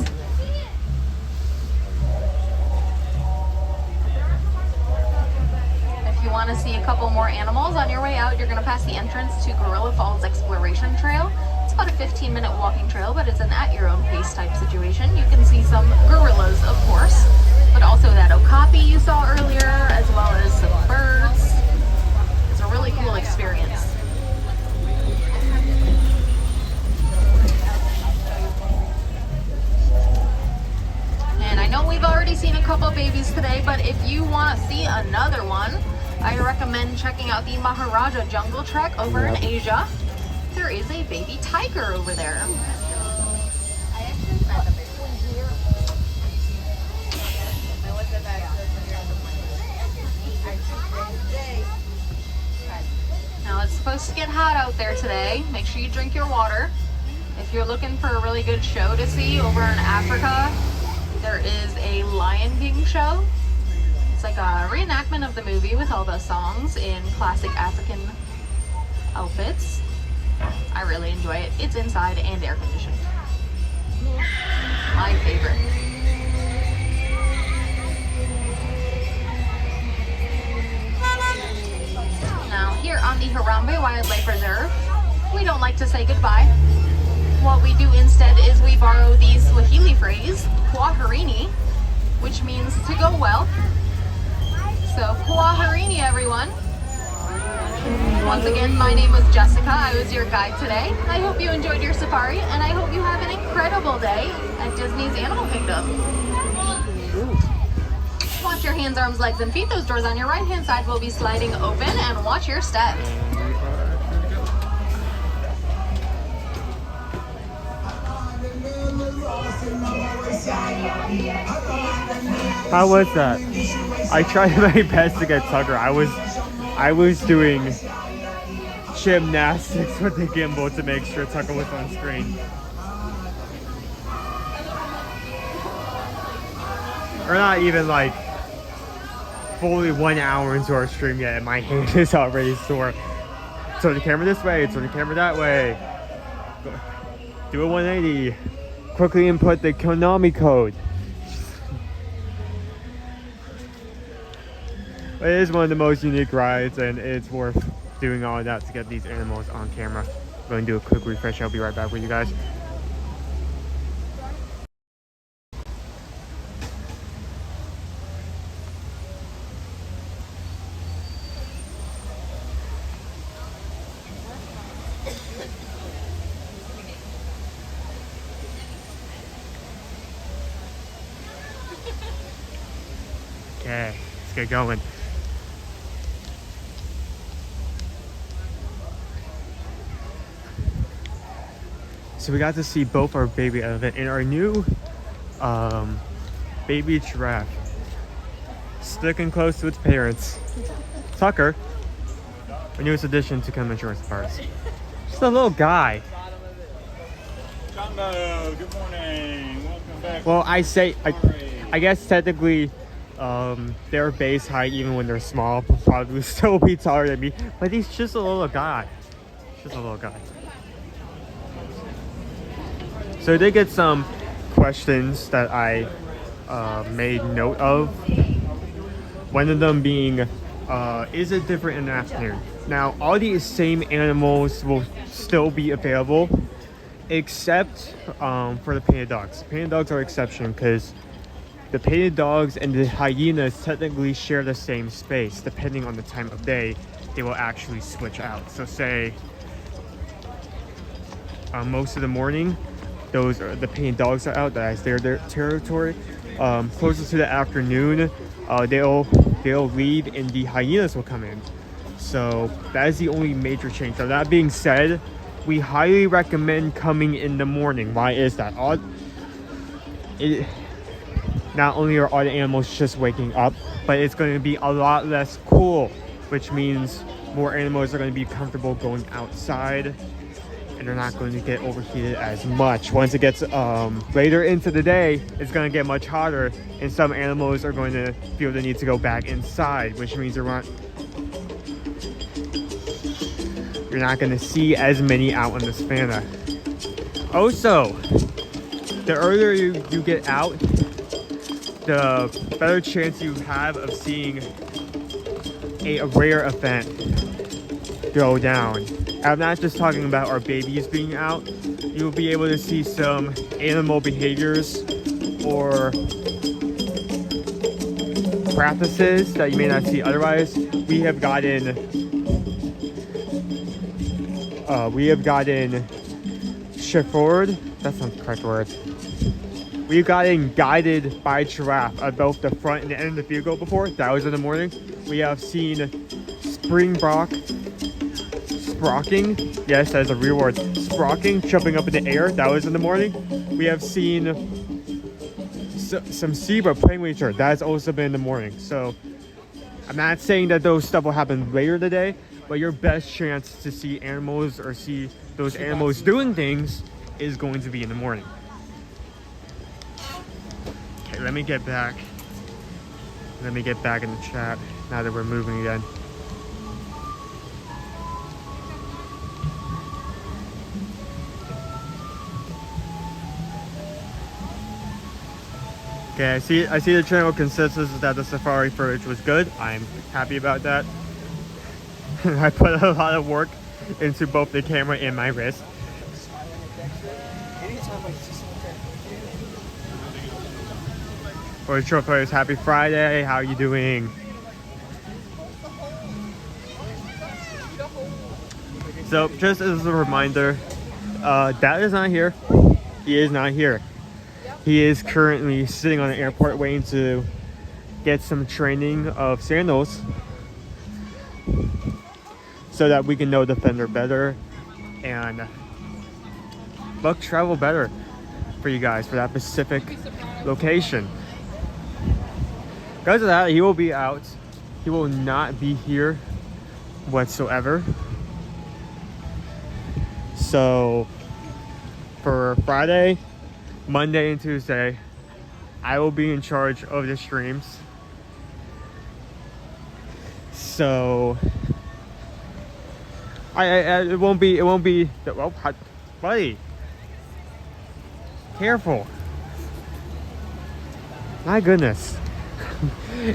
If you want to see a couple more animals on your way out, you're going to pass the entrance to Gorilla Falls Exploration Trail. It's about a 15-minute walking trail, but it's an at-your-own-pace type situation. You can see some gorillas, of course, but also that okapi you saw earlier, as well as some birds. It's a really cool experience. And I know we've already seen a couple babies today, but if you want to see another one, I recommend checking out the Maharaja Jungle Trek over in Asia. There is a baby tiger over there. Now it's supposed to get hot out there today. Make sure you drink your water. If you're looking for a really good show to see over in Africa, there is a Lion King show. It's like a reenactment of the movie with all the songs in classic African outfits. I really enjoy it. It's inside and air conditioned. My favorite. Now here on the Harambe Wildlife Reserve, we don't like to say goodbye. What we do instead is we borrow the Swahili phrase, kwaherini, which means to go well. So kwaherini, everyone. Once again, my name was Jessica. I was your guide today. I hope you enjoyed your safari, and I hope you have an incredible day at Disney's Animal Kingdom. Watch your hands, arms, legs, and feet. Those doors on your right-hand side will be sliding open, and watch your step. How was that? I tried my best to get Tucker. I was doing gymnastics with the gimbal to make sure Tucker was on screen. We're not even like fully 1 hour into our stream yet, and my hand is already sore. Turn the camera this way, turn the camera that way. Do a 180. Quickly input the Konami code. It is one of the most unique rides, and it's worth doing all of that to get these animals on camera. I'm going to do a quick refresh. I'll be right back with you guys. Okay, let's get going. So we got to see both our baby elephant and our new baby giraffe sticking close to its parents. Tucker, our newest addition to Come Insurance Parts. Just a little guy. Jumbo, good morning. Welcome back. Well, I guess technically their base height, even when they're small, will probably still be taller than me. But he's just a little guy. Just a little guy. So I did get some questions that I made note of. One of them being, is it different in the afternoon? Now, all these same animals will still be available, except for the painted dogs. Painted dogs are an exception because the painted dogs and the hyenas technically share the same space. Depending on the time of day, they will actually switch out. So say most of the morning, those are the painted dogs are out. That's their territory. Closer to the afternoon, they'll leave and the hyenas will come in. So that is the only major change. So that being said, we highly recommend coming in the morning. Why is that? Not only are all the animals just waking up, but it's going to be a lot less cool, which means more animals are going to be comfortable going outside, and they're not going to get overheated as much. Once it gets later into the day, it's going to get much hotter, and some animals are going to feel the need to go back inside, which means you're not going to see as many out on the savanna. Also, the earlier you get out, the better chance you have of seeing a rare event go down. I'm not just talking about our babies being out. You'll be able to see some animal behaviors or practices that you may not see otherwise. We have gotten chauffeured. That's not the correct word. We've gotten guided by giraffe at both the front and the end of the vehicle before. That was in the morning. We have seen springbok sprocking. Yes, that is a real word. Sprocking, jumping up in the air. That was in the morning. We have seen some zebra playing with each other. That has also been in the morning. So I'm not saying that those stuff will happen later in the day, but your best chance to see animals or see those animals doing things is going to be in the morning. Okay, let me get back in the chat now that we're moving again. Okay, I see the general consensus is that the safari footage was good. I'm happy about that. I put a lot of work into both the camera and my wrist. For the short players, happy Friday. How are you doing? So just as a reminder, Dad is not here. He is not here. He is currently sitting on an airport waiting to get some training of sandals so that we can know the fender better and book travel better for you guys for that specific location. Because of that, he will be out. He will not be here whatsoever. So for Friday, Monday, and Tuesday, I will be in charge of the streams. So it won't be well, buddy, careful. My goodness.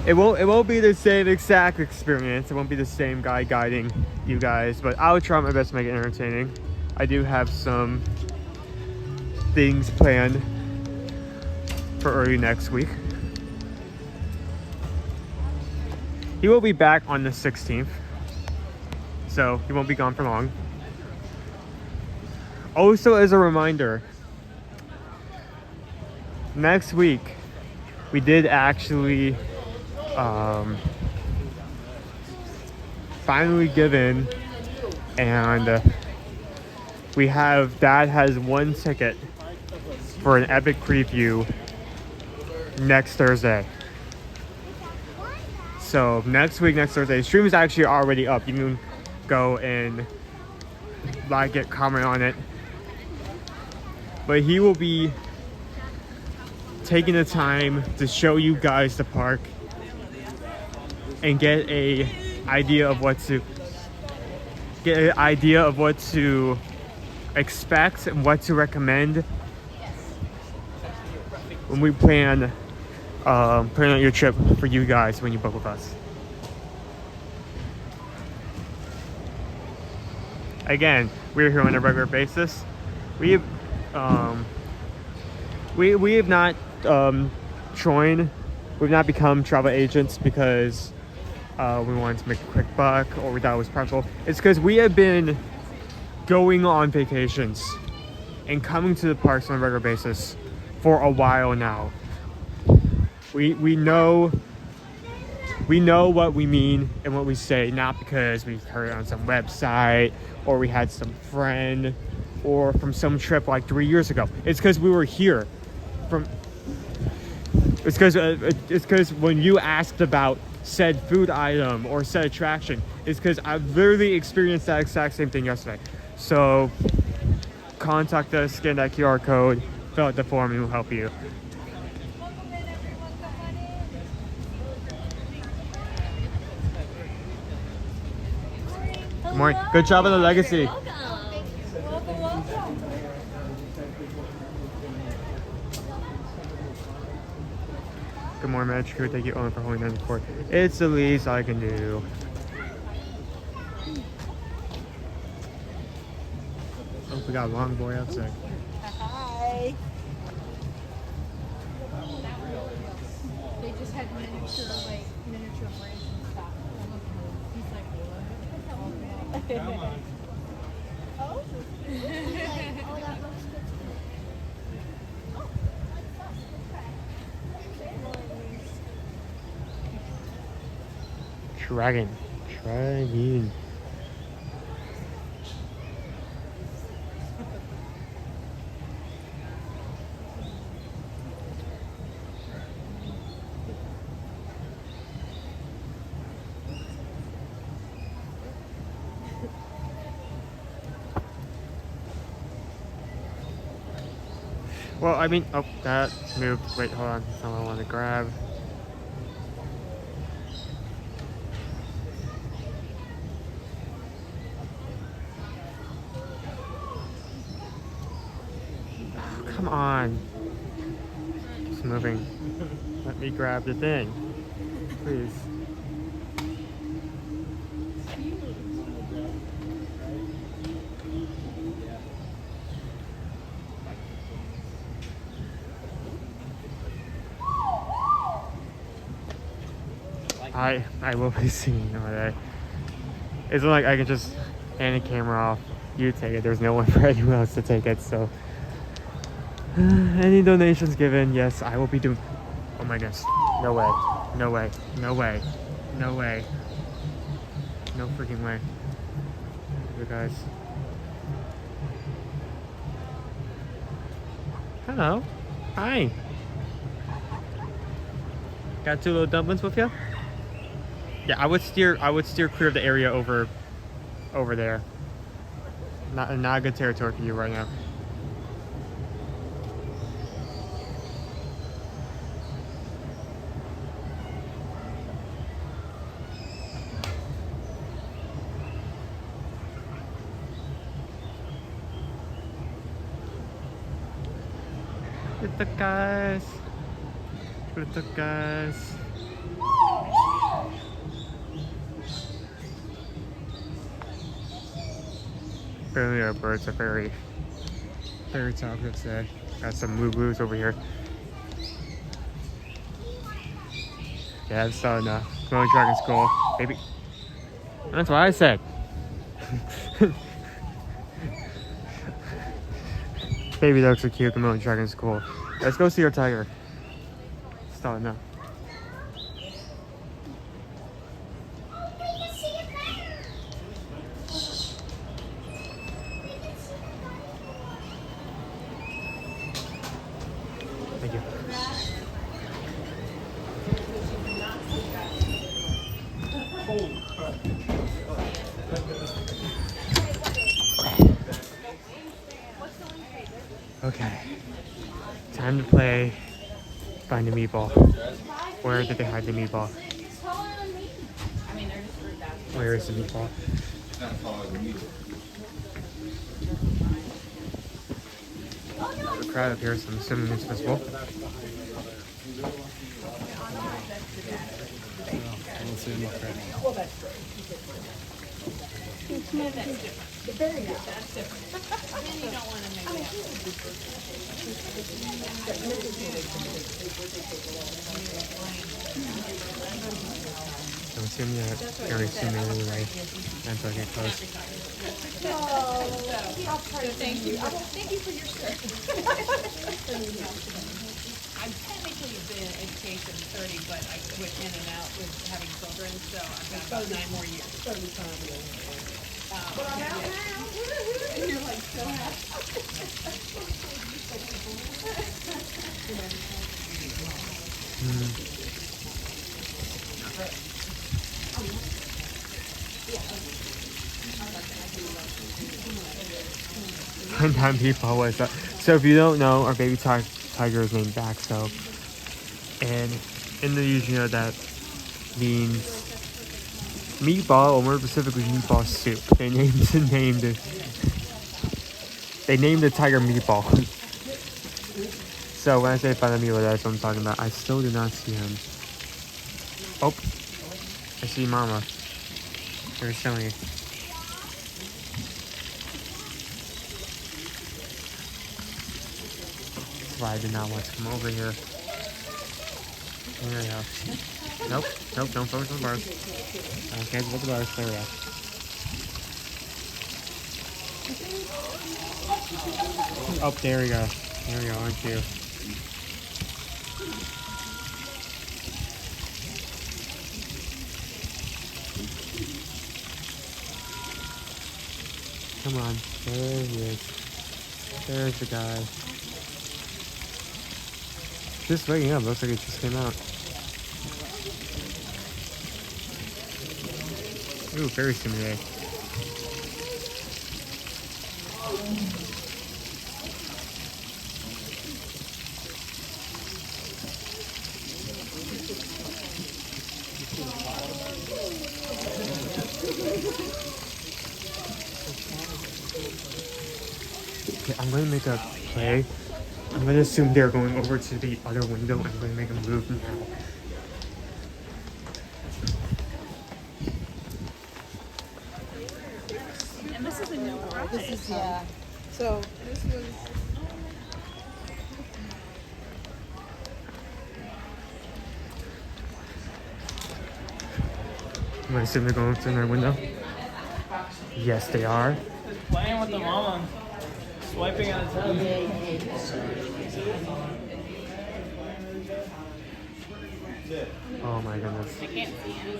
It won't be the same exact experience. It won't be the same guy guiding you guys, but I'll try my best to make it entertaining. I do have some things planned for early next week. He will be back on the 16th, so he won't be gone for long. Also, as a reminder, next week we did actually finally give in, and Dad has one ticket for an epic preview next Thursday. So next Thursday, the stream is actually already up. You can go and like it, comment on it. But he will be taking the time to show you guys the park and get an idea of what to expect and what to recommend when we plan out your trip for you guys when you book with us. Again, we're here on a regular basis. We have not joined. We've not become travel agents because we wanted to make a quick buck or we thought it was practical. It's because we have been going on vacations and coming to the parks on a regular basis for a while now. We know what we mean and what we say, not because we heard it on some website or we had some friend or from some trip like 3 years ago. It's because we were here. It's because when you asked about said food item or said attraction, it's because I literally experienced that exact same thing yesterday. So contact us, scan that QR code, fill out the form, and we'll help you. Good morning. Good job on the legacy. Good morning, Magic Crew. Thank you, Owen, for holding down the fort. It's the least I can do. Oh, we got a long boy outside. Hi. They just had miniature branch and stuff. He's like, what? Come on. Oh? He's like, oh, that looks good to me. Dragon. Well, I mean, oh, that moved. Wait, hold on. That's not what I want to grab. Come on. It's moving. Let me grab the thing. Please. I will be singing all day. It's not like I can just hand the camera off. You take it. There's no one for anyone else to take it, so. Any donations given, yes, I will be doing. Oh my goodness. No way. No way. No way. No way. No freaking way. You guys. Hello. Hi. Got two little dumplings with you? Yeah, I would steer clear of the area over there. Not a good territory for you right now. Little guys. Little guys. Apparently our birds are very talkative today. Got some blue blues over here. Yeah, that's not enough. Glowing dragon skull. Baby. That's what I said. Baby dogs are cute. The glowing dragon's cool. Let's go see our tiger. It's not enough. Thank you. Okay. Time to play Find the Meatball. Where did they hide the meatball? Where is the meatball? There's a crowd up here, so I'm assuming it's visible. I'm assuming that you're assuming anyway until I get close. Thank you. Thank you for your shirt. I've technically been in education 30, but I went in and out with having children, so I've got about 9 more years. But I'm out now. And you're like so happy. One time people was so if you don't know, our baby tiger is named Baxo, and in the you know that means meatball, or more specifically meatball soup. They named the tiger Meatball. So when I say find a meal, that's what I'm talking about. I still do not see him. Oh, I see Mama. They're showing it. That's why I did not want to come over here. There we go. Nope, don't focus on the bars. Okay, look at the bars. There we go. Oh, there we go. There we go, aren't you? Come on, there he is. There's the guy. Just waking up, looks like it just came out. Ooh, very simulated. Okay, I'm going to make a play. I'm going to assume they're going over to the other window. I'm going to make them move now. And this is a new ride. This is, yeah. So This was. I'm going to assume they're going to their window. Yes, they are. Playing with the mama. Swiping on his head. Oh my goodness. I can't see him.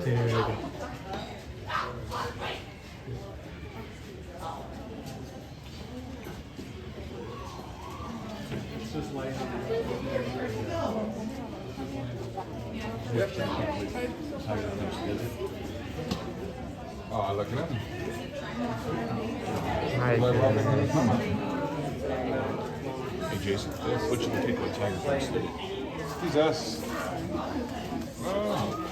Dude. Oh, look at him. Hi. Hey, Jason, what should we take the tiger first? He's us. Oh.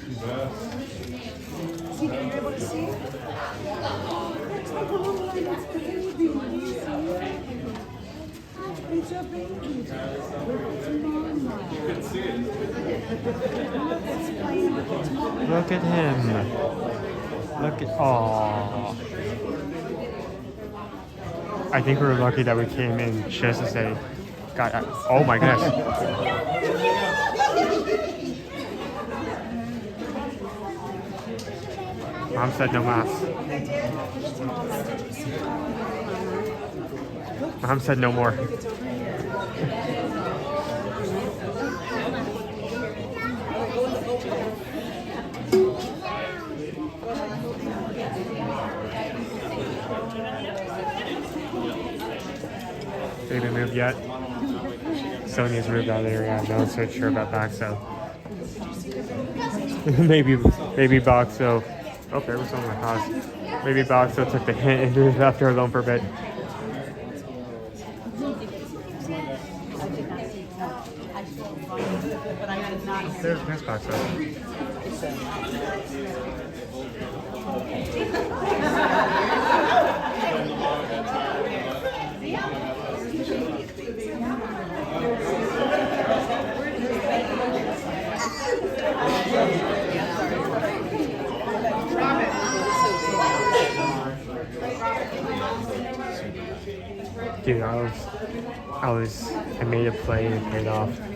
He's us. see, are you able to see? That's like a little baby. It's a baby. You can see it. Look at him. Look at. Aww. I think we were lucky that we came in just to say, God, oh my goodness. Mom said no mask. Mom said no more. They haven't moved yet. Sonia's moved out of the area. I'm not so sure about Boxo. maybe Boxo. Oh, there was someone in my house. Maybe Boxo took the hint and left her alone for a bit. There's Boxo. I made a play and it paid off. Start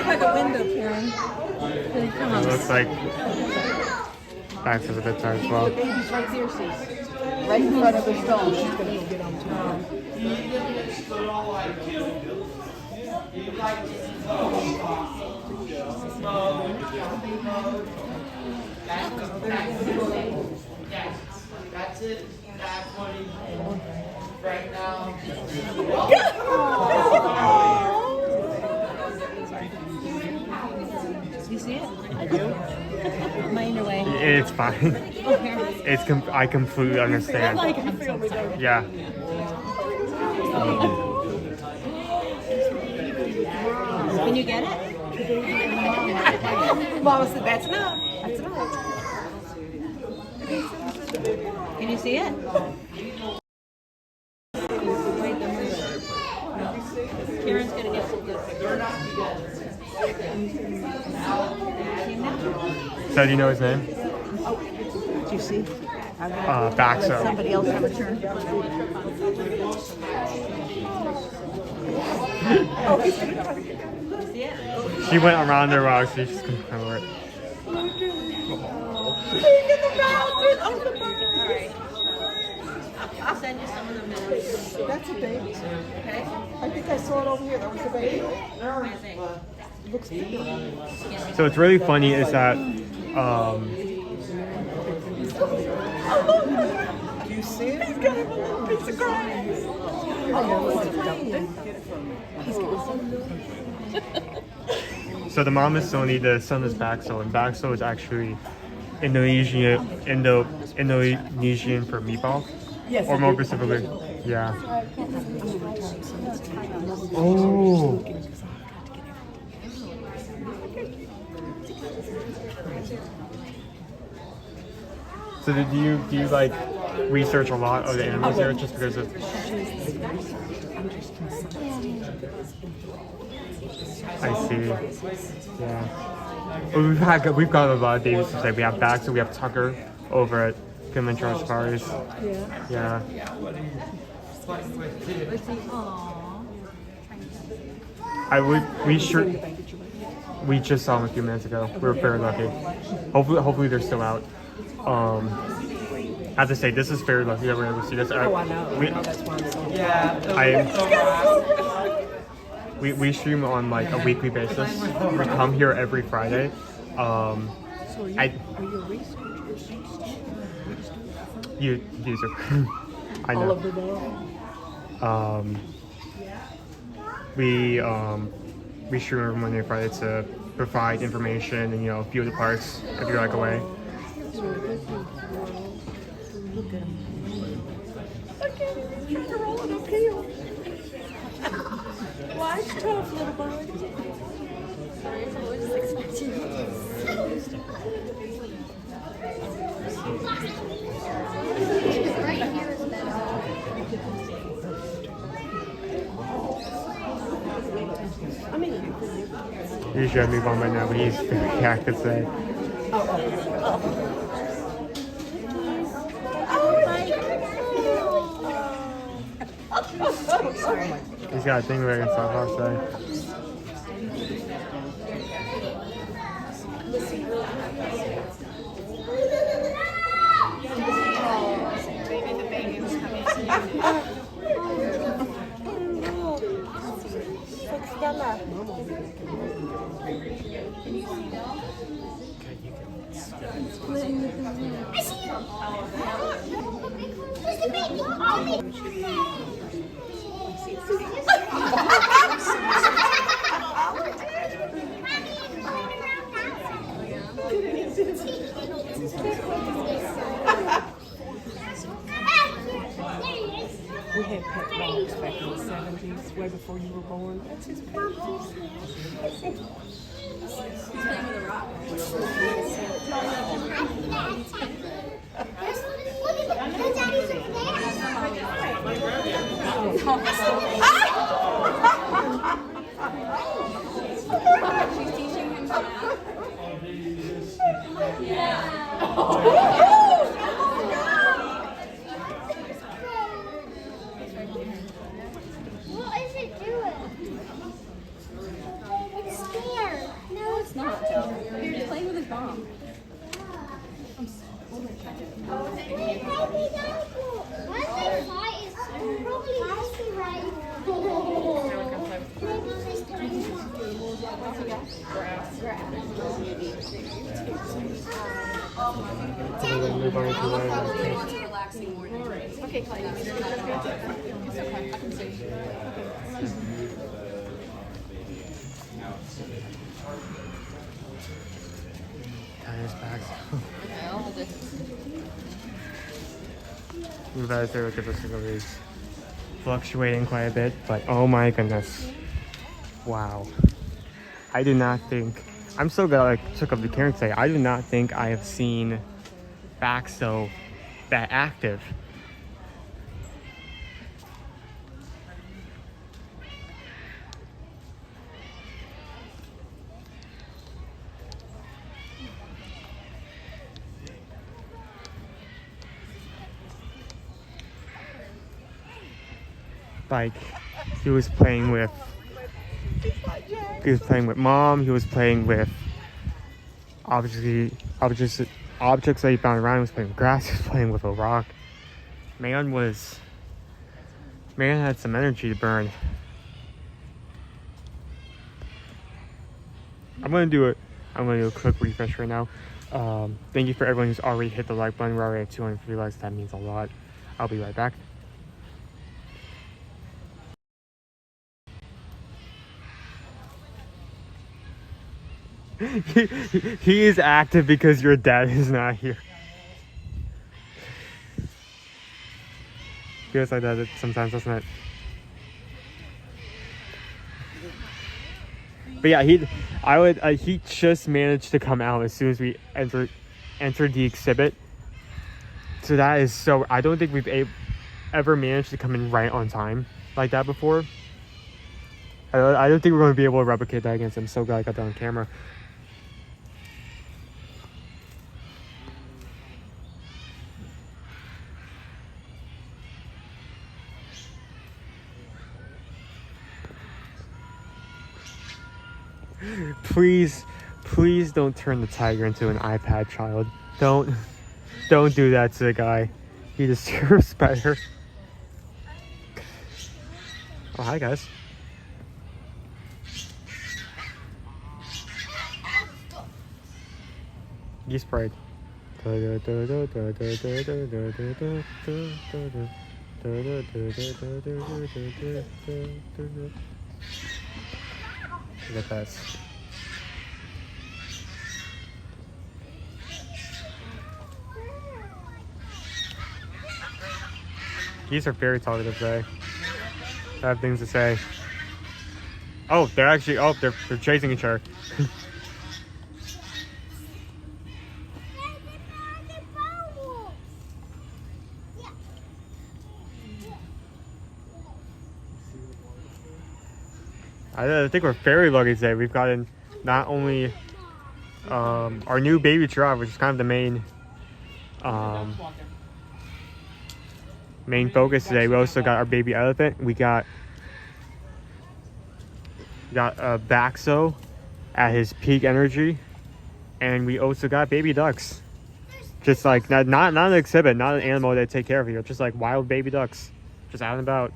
by the window, Karen. Here he comes. It looks like Max has a bit tired as well. The baby's right there, sis. Right in front of the stone. She's going to get on top. That's it. That's what he's doing right now. You see it? I do. Am I in your way? It's fine. I completely understand. Yeah. Can you get it? Mama said that's enough. That's enough. Can you see it? Karen's gonna get some good pictures. So do you know his name? Do you see? Baxo. Somebody else have a turn. Oh, he's gonna try. You see it? She went around the rocks, so she's gonna cover it. I'll send you some of them. That's a baby. Okay. I think I saw it over here. That was the baby. It looks bigger. So what's really funny is that Do you see it? He's got him a little piece of grass. Oh, so the mom is Sony, the son is Baxo, and Baxo is actually Indonesian for meatball. Yes, or more specifically, yeah. Oh. So do you like research a lot of the animals there just because of? I see. Yeah. Well, we've got a lot of Davies to say. We have Baxter, we have Tucker over at Kilimanjaro Safaris. Yeah. We just saw them a few minutes ago. We were very lucky. Hopefully they're still out. As I say, this is very lucky that we're able to see this. I know. We stream on like a weekly basis. We come here every Friday. Are you a researcher? User. I know. All of the we stream every Monday and Friday to provide information and view the parks if you're like away. Look at him. I can't even try to roll it uphill. Life's tough, little boy. Sorry, I was just expecting it. Right here is better. Usually I'd move on by now, but he's very active today. He's got a thing where he can stop outside. I see you! There's the baby! Oh, We had pet dogs back in the 70s, way before you were born. That's his purpose. He's playing with a rock. She's teaching him some math. Mom. Relaxing morning. Okay, Clyde. It's okay. I can see. Tiger's back. Okay, I'll hold it. You guys are with the discoveries fluctuating quite a bit, but oh my goodness. Wow. I do not think, I'm so glad I took up the camera today. I do not think I have seen back so that active. Like, he was playing with mom, he was playing with objects that he found around, he was playing with grass, he was playing with a rock. Man had some energy to burn. I'm gonna do a quick refresh right now. Thank you for everyone who's already hit the like button. We're already at 250 likes, that means a lot. I'll be right back. He is active because your dad is not here. Feels like that sometimes, doesn't it? But yeah, he just managed to come out as soon as we entered the exhibit. So that is so, I don't think we've ever managed to come in right on time like that before. I don't think we're going to be able to replicate that against him. So glad I got that on camera. Please don't turn the tiger into an iPad child. Don't do that to the guy. He deserves better. Oh, hi guys. You sprayed. Look at this. Geese are very talkative today. They have things to say. Oh, they're chasing each other. I think we're very lucky today. We've gotten not only our new baby giraffe, which is kind of the main focus today. We also got our baby elephant. We got Baxo at his peak energy, and we also got baby ducks. Just like not an exhibit, not an animal they take care of here. Just like wild baby ducks, just out and about.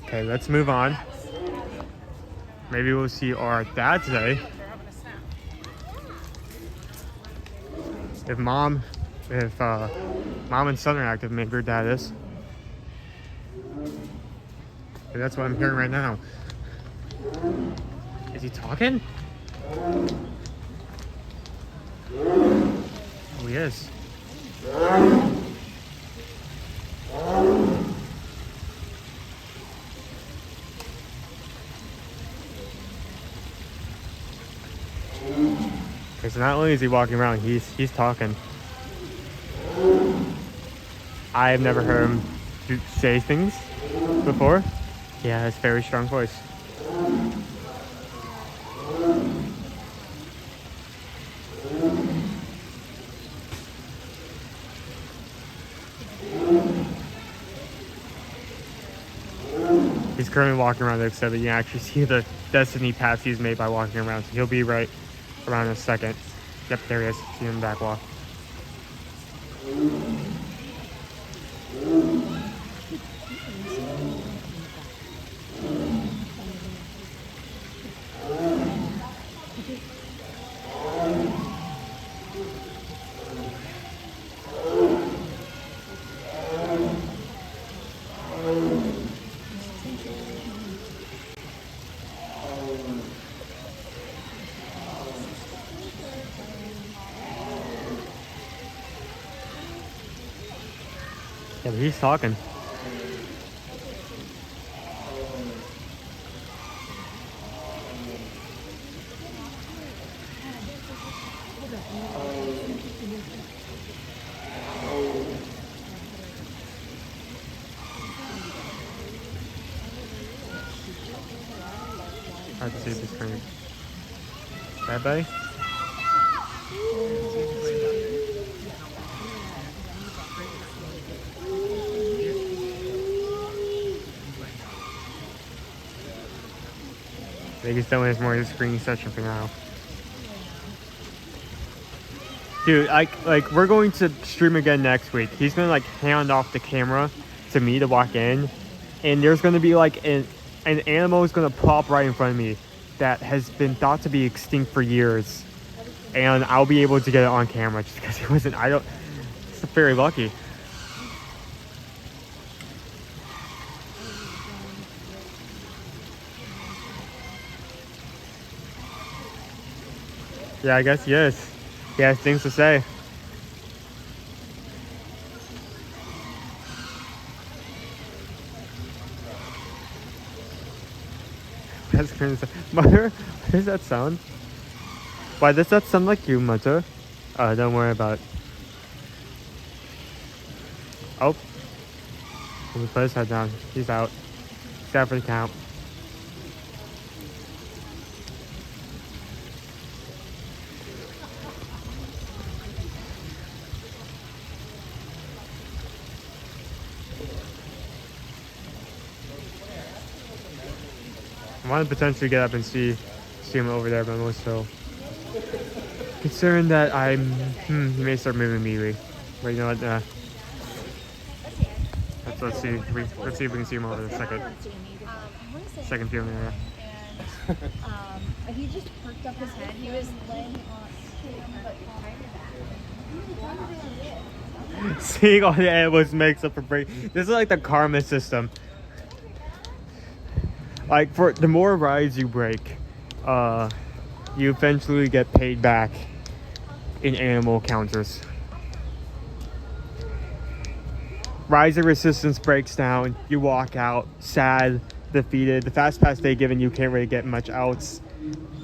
Okay, let's move on. Maybe we'll see our dad today. If mom and son are active, maybe your dad is. Okay, that's what I'm hearing right now. Is he talking? Oh, he is. Okay, so not only is he walking around, he's talking. I have never heard him say things before. He has very strong voice. He's currently walking around the exhibit. You can actually see the destiny paths he's made by walking around. So he'll be right around in a second. Yep, there he is. See him back walk. Yeah, but he's talking. Hard to see the screen. Bye bye. I think he's done with more of the screening session for now. Dude, like we're going to stream again next week. He's gonna like hand off the camera to me to walk in, and there's gonna be like an animal is gonna pop right in front of me that has been thought to be extinct for years, and I'll be able to get it on camera just because it wasn't. It's very lucky. Yeah, I guess he is. He has things to say. That's crazy. Mother, what does that sound? Why does that sound like you, Mother? Don't worry about it. Oh. Let me put his head down. He's out. He's out for the count. I want to potentially get up and see him over there, but I'm also concerned that he may start moving immediately. But you know what? Let's see. Let's see if we can see him over the second viewing area. He just perked up his head. He was laying on. Seeing all the animals makes up for break. This is like the karma system. Like for the more rides you break, you eventually get paid back in animal counters. Rise of Resistance breaks down, you walk out sad, defeated. The fast pass they given you can't really get much else.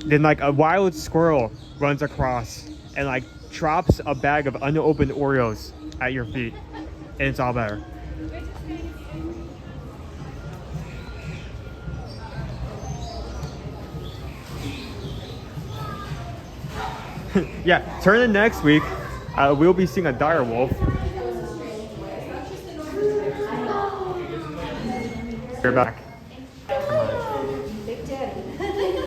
Then like a wild squirrel runs across and like drops a bag of unopened Oreos at your feet, and it's all better. Yeah, turn in next week. We'll be seeing a dire wolf. You're back. Big Daddy.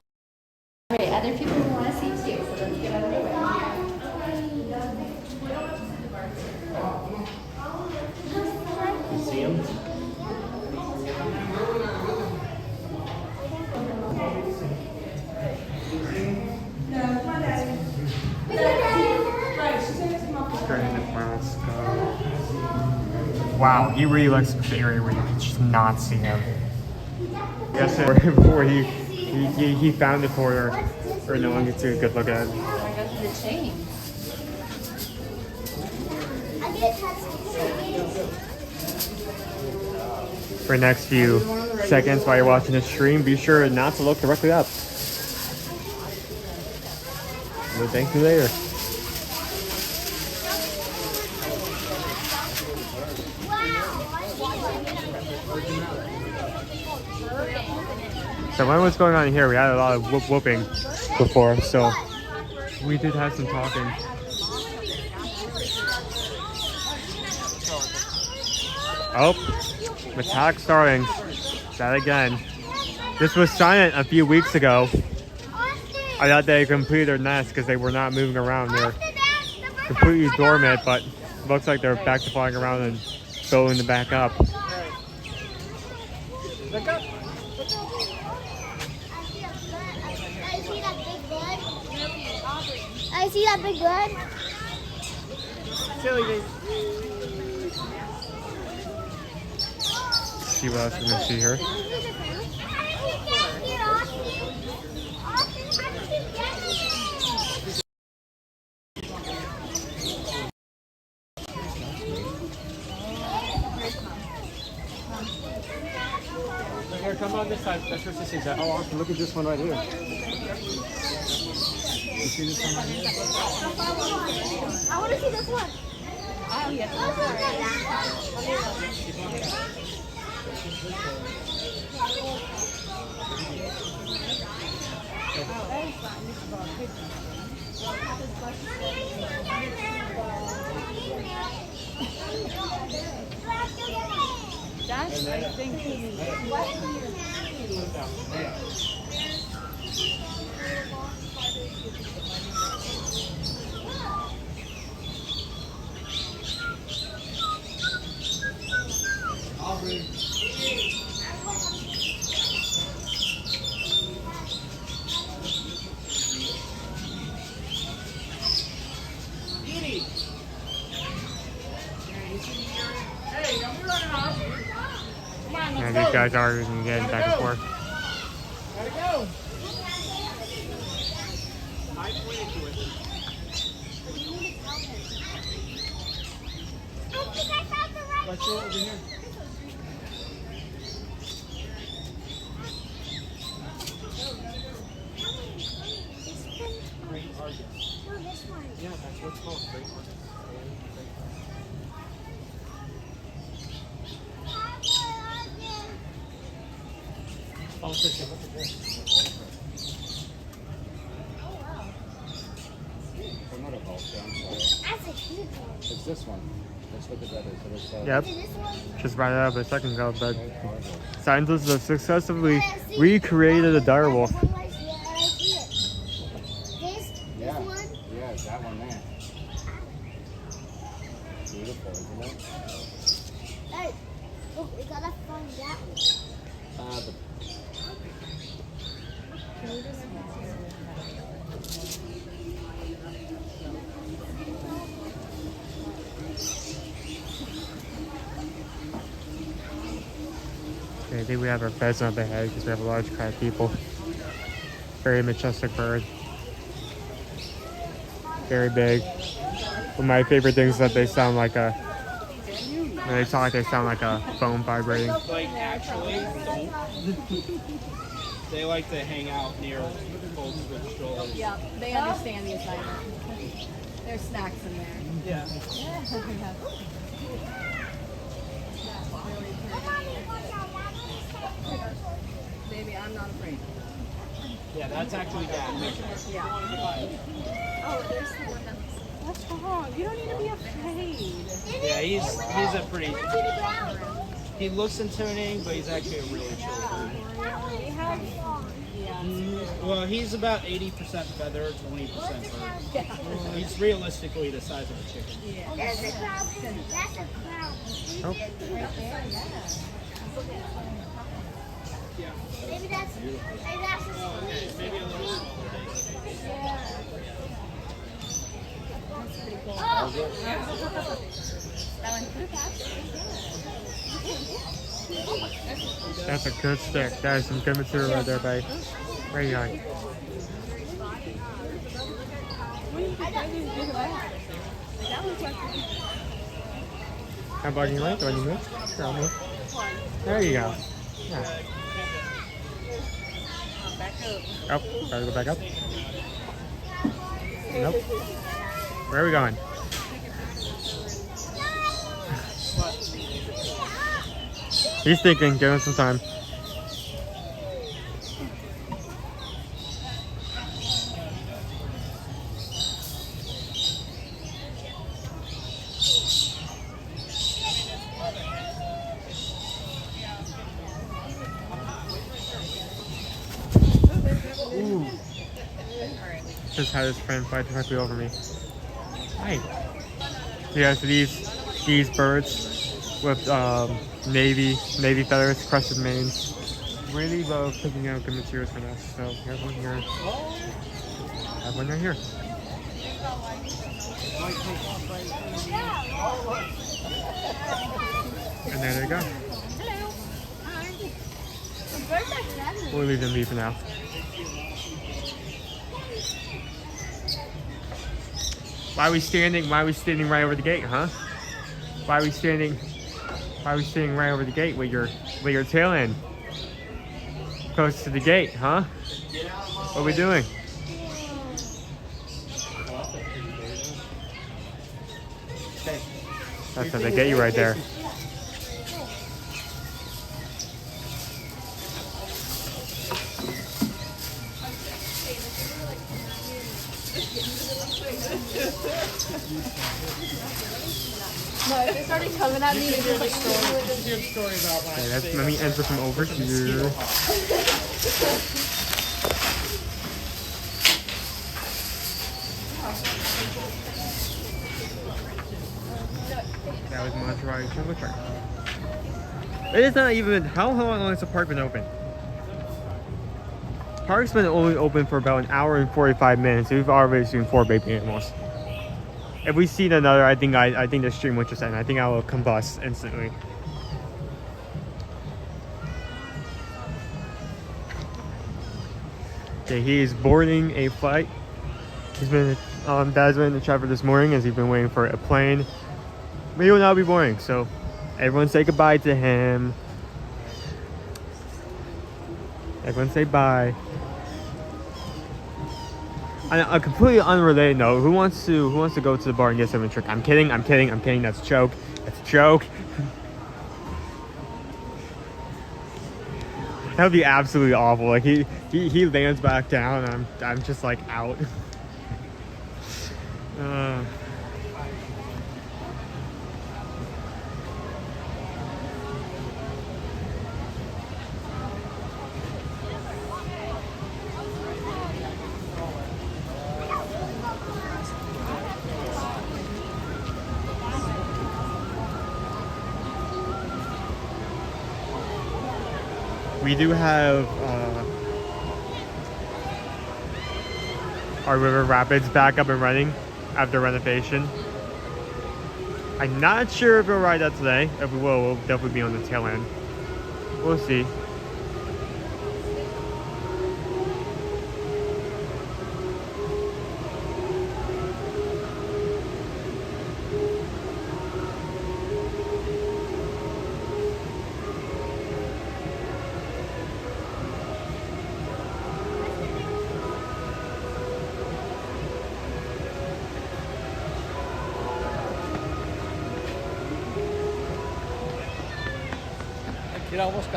Alright, other people want to see too, so let's get out of the way. You see him? Wow, he really likes the area where you can just not see him. Yes, before he found the corner where no one gets a good look at it. Oh my gosh, the chain. For the next few seconds while you're watching the stream, be sure not to look directly up. We'll thank you later. Wow. So when what's going on here, we had a lot of whooping before, so we did have some talking. Oh, metallic starlings. That again. This was silent a few weeks ago. I thought they completed their nest because they were not moving around. They're completely dormant, but looks like they're back to flying around and building them back up. Look up. I see that big bird. Silly baby. See what else we're gonna see here. Here, come on this side. That's where Sissy's at. Oh, awesome. Look at this one right here. You see this one right here? I want to see this one. Oh, yes. That's, I think, And these guys are getting back and forth. Gotta go. Let's go over here. Great Argus. No, this one. Yeah, that's what it's called. Great Argus. Oh, Sissy, look at this. I'm not a vulture, I'm sorry. That's a huge one. It's this one. Let's look at that. It's, Yep, just right up a second ago, but scientists have successfully recreated a direwolf. Yeah, yeah, that one there. Beautiful, isn't it? Hey, look, we gotta find that one. Okay, I think we have our pheasant up ahead because we have a large crowd of people. Very majestic bird. Very big. One of my favorite things is that they sound like a, when they talk, they sound like a phone vibrating. Like, actually, don't. They like to hang out near folks with strollers. yeah, they understand the assignment. There's snacks in there. Yeah. Baby, I'm not afraid. Yeah, that's actually bad. Yeah. Oh, there's the one that's... What's wrong? You don't need to be afraid. Yeah, he's a pretty... He looks intimidating, but he's actually a really chill bird. Well, he's about 80% feather, 20% bird. He's realistically the size of a chicken. Oh, there's a crowd. That's a crowd. Oh. Maybe that's a squeeze. Maybe a little That's a good stick. That is some good material right there, babe. Where are you going? How about you, right? Do you move? Sure, I'll move. There you go. Yeah. Oh, gotta go back up. Nope. Where are we going? He's thinking, give him some time. just had his friend fly directly over me. Hi. Yeah, so these birds with navy feathers, crested manes, really love picking out good materials for nests. So here's one here. I have one right here. And there they go. We'll leave them be for now. Why are we standing right over the gate, huh? Why are we standing right over the gate with your tail end? Close to the gate, huh? What are we doing? That's how they get you right there. No, if they started coming at me, it's like story about last Let me enter from over here. That was Monterey Trailer Park. It is not even. How long has the park been open? Park's been only open for about an hour and 45 minutes. We've already seen 4 baby animals. If we see another, I think the stream will just end. I think I will combust instantly. Okay, he is boarding a flight. He's been Dad's been in the traffic this morning as he's been waiting for a plane. But he will not be boarding, so everyone say goodbye to him. Everyone say bye. On a completely unrelated note, who wants to go to the bar and get something to drink? I'm kidding. That's a joke. That's a joke. That would be absolutely awful. Like he lands back down and I'm just like out. We do have our river rapids back up and running after renovation. I'm not sure if we'll ride that today. If we will, we'll definitely be on the tail end. We'll see.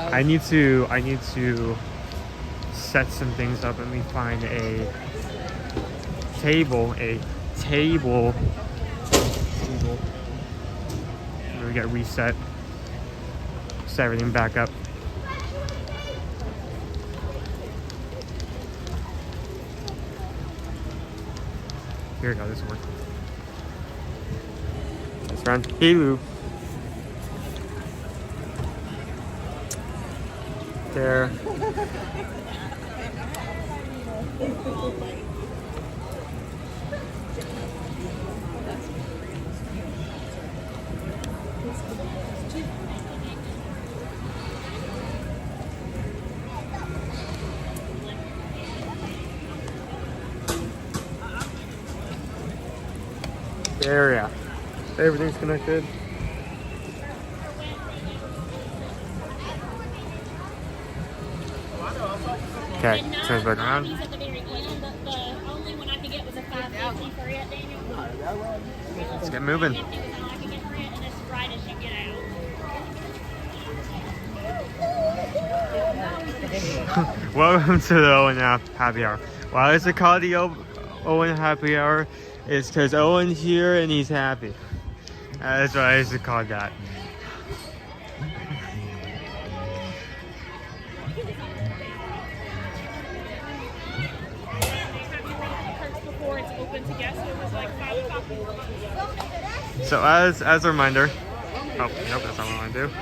I need to set some things up. Let me find a table. Let me get reset. Set everything back up. Here we go. This will work. Let's run. Hello. There. There, yeah. Everything's connected. Okay, turns back around. Let's get moving. Welcome to the Owen Happy Hour. Why is it called the Owen Happy Hour? It's because Owen's here and he's happy. That's why it's called that. to guess it was like 5 o'clock in the morning. So as a reminder, oh nope, that's not what I want to do.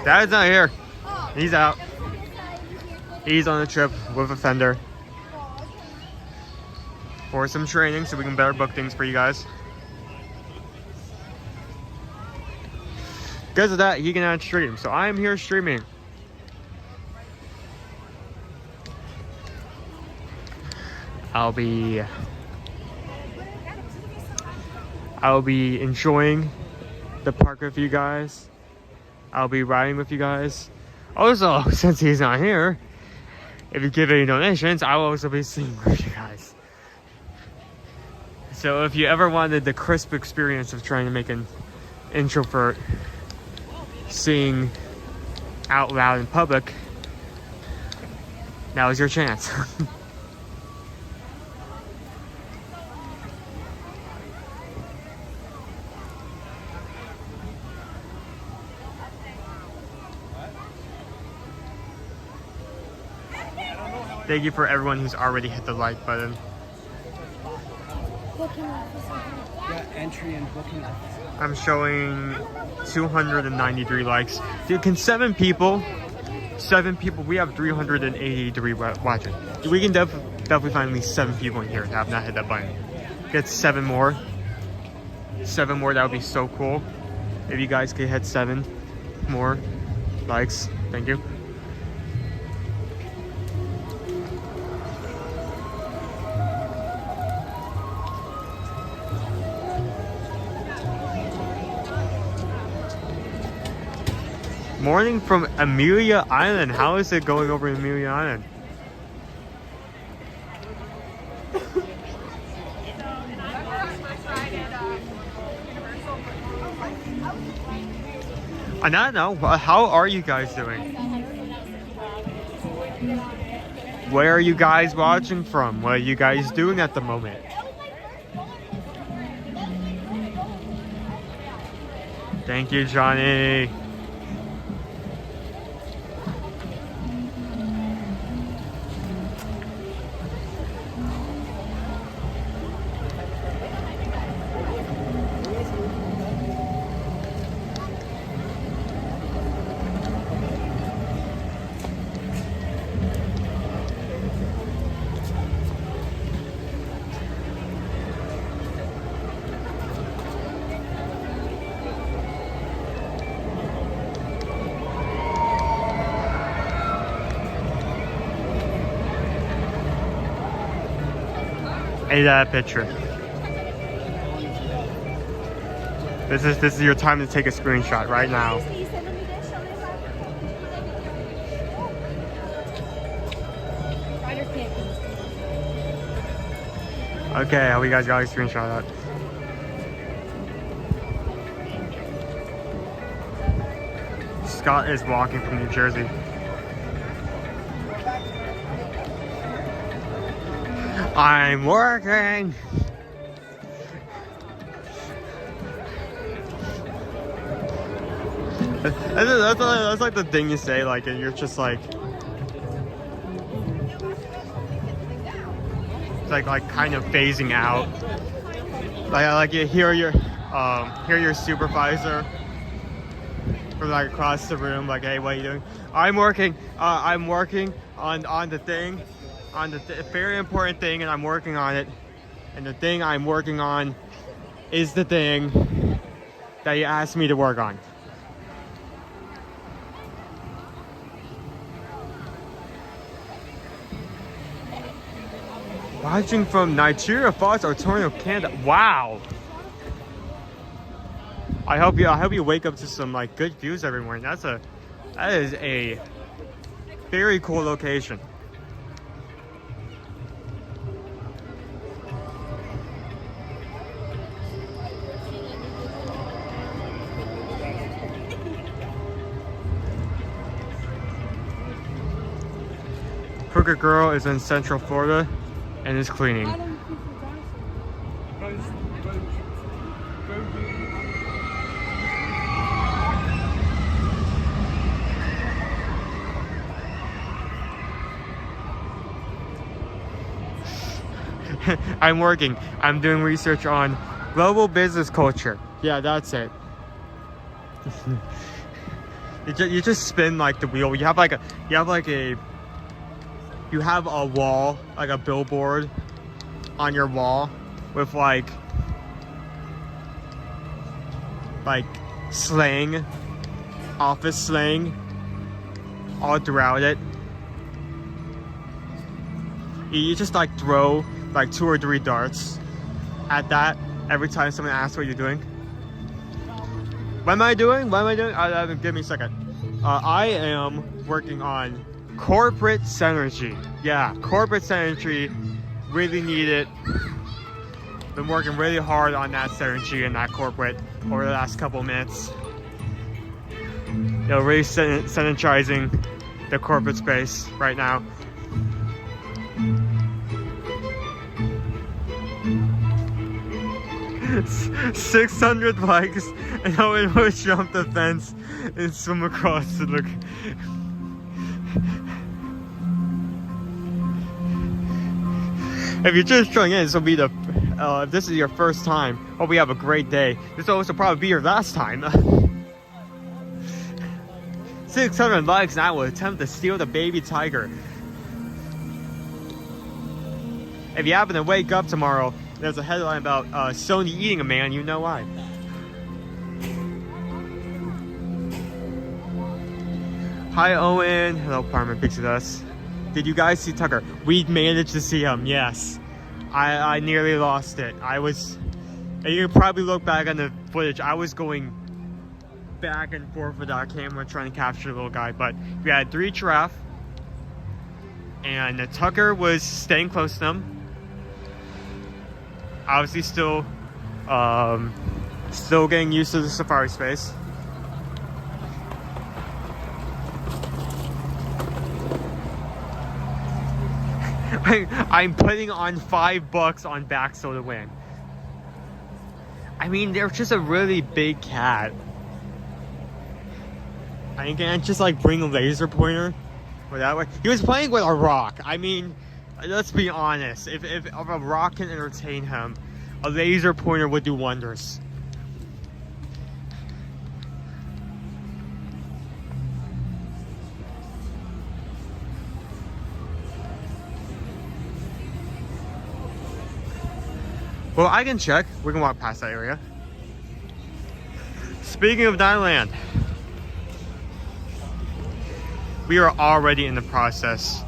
Dad's not here. He's out. He's on a trip with a fender for some training, so we can better book things for you guys. Because of that, he cannot stream, so I am here streaming. I'll be enjoying the park with you guys. I'll be riding with you guys. Also, since he's not here, if you give any donations, I will also be singing with you guys. So if you ever wanted the crisp experience of trying to make an introvert sing out loud in public, now is your chance. Thank you for everyone who's already hit the like button. Got entry and booking officer. I'm showing 293 likes. Dude, can 7 people, we have 383 watching. We can definitely find at least 7 people in here that have not hit that button. Get 7 more. 7 more, that would be so cool. If you guys could hit 7 more likes, thank you. Morning from Amelia Island. How is it going over in Amelia Island? I don't know. How are you guys doing? Where are you guys watching from? What are you guys doing at the moment? Thank you, Johnny. Hey, that picture. This is your time to take a screenshot right now. Okay, how you guys got a screenshot of that? Scott is walking from New Jersey. I'm working. That's like the thing you say, like, and you're just like, it's like kind of phasing out. Like you hear your supervisor from like across the room, like, hey, what are you doing? I'm working on the thing. On the very important thing, and I'm working on it, and the thing I'm working on is the thing that you asked me to work on. Watching from Nigeria Falls, Ontario, Canada. Wow. I hope you wake up to some like good views every morning. That is a very cool location. Crooked Girl is in Central Florida and is cleaning. I'm working. I'm doing research on global business culture. Yeah, that's it. You just spin like the wheel. You have a wall, like a billboard on your wall with like slang, office slang all throughout it. You just like throw like 2 or 3 darts at that every time someone asks what you're doing. What am I doing? Give me a second. I am working on corporate synergy. Yeah, corporate synergy. Really need it. Been working really hard on that synergy and that corporate over the last couple of minutes. You know, really synergizing the corporate space right now. It's 600 likes, and Owen will jump the fence and swim across to look. If you're just joining in, this will be the. If this is your first time, hope you have a great day. This will also probably be your last time. 600 likes, and I will attempt to steal the baby tiger. If you happen to wake up tomorrow, there's a headline about Sony eating a man, you know why. Hi Owen. Hello Parma Pixie Us. Did you guys see Tucker? We managed to see him, yes. I nearly lost it. You can probably look back on the footage. I was going back and forth with our camera trying to capture the little guy, but we had 3 giraffe, and Tucker was staying close to them. Obviously still getting used to the safari space. I'm putting on $5 on Baxo to win. I mean, they're just a really big cat. I can't just like bring a laser pointer or that way. He was playing with a rock. I mean, let's be honest. If a rock can entertain him, a laser pointer would do wonders. Well, I can check. We can walk past that area. Speaking of Thailand, we are already in the process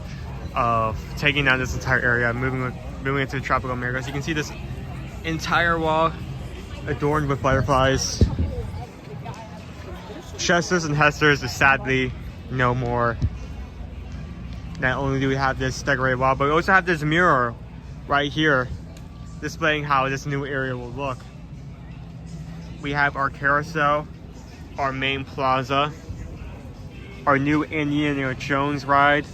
of taking down this entire area, moving into the tropical Americas. You can see this entire wall adorned with butterflies. Chester's and Hester's is sadly no more. Not only do we have this decorated wall, but we also have this mirror right here displaying how this new area will look. We have our carousel, our main plaza, our new Indiana Jones ride,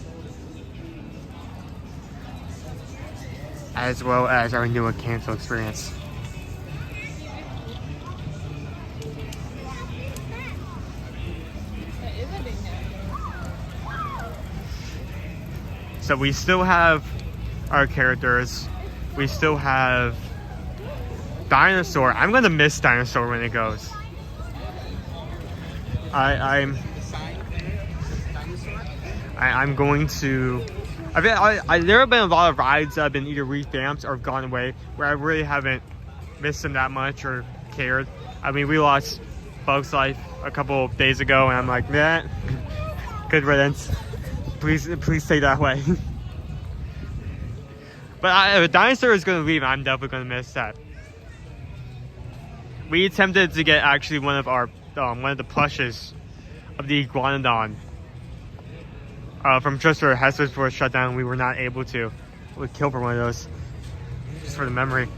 as well as our new Encanto experience. So we still have our characters. We still have Dinosaur. I'm gonna miss Dinosaur when it goes. I'm going to. There have been a lot of rides that have been either revamped or gone away where I really haven't missed them that much or cared. I mean, we lost Bugs Life a couple of days ago, and I'm like, man, good riddance. Please stay that way. But if Dinosaur is going to leave, I'm definitely going to miss that. We attempted to get actually one of the plushes of the Iguanodon from just for Hester's before it shut down. We were not able to. We'd kill for one of those, just for the memory.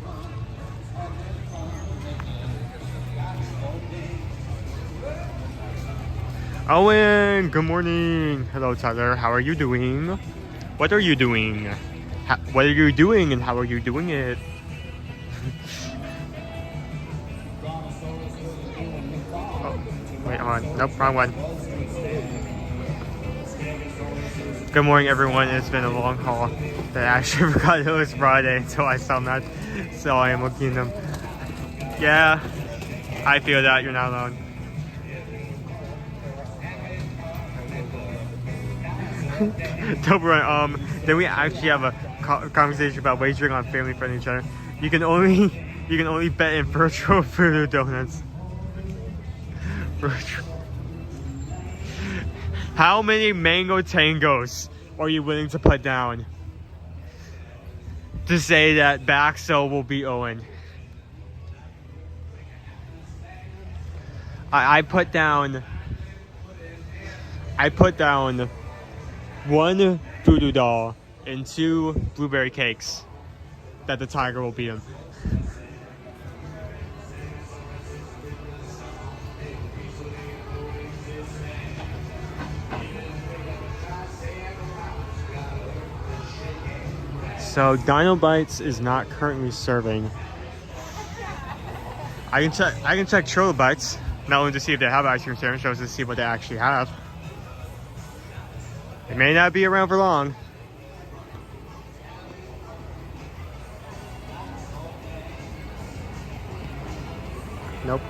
Owen, good morning. Hello, Tyler. How are you doing? What are you doing? What are you doing and how are you doing it? Oh, wait, hold on. Nope, wrong one. Good morning, everyone. It's been a long haul. I actually forgot it was Friday until I saw that. So I am looking at them. Yeah, I feel that. You're not alone. Then we actually have a conversation about wagering on family friendly each other. You can only bet in virtual voodoo donuts. How many mango tangos are you willing to put down to say that Baxo will be Owen? I put down 1 voodoo doll and 2 blueberry cakes that the tiger will beat him. So Dino Bites is not currently serving. I can check Trillo Bites, not only to see if they have ice cream sandwiches, to see what they actually have. It may not be around for long. Nope.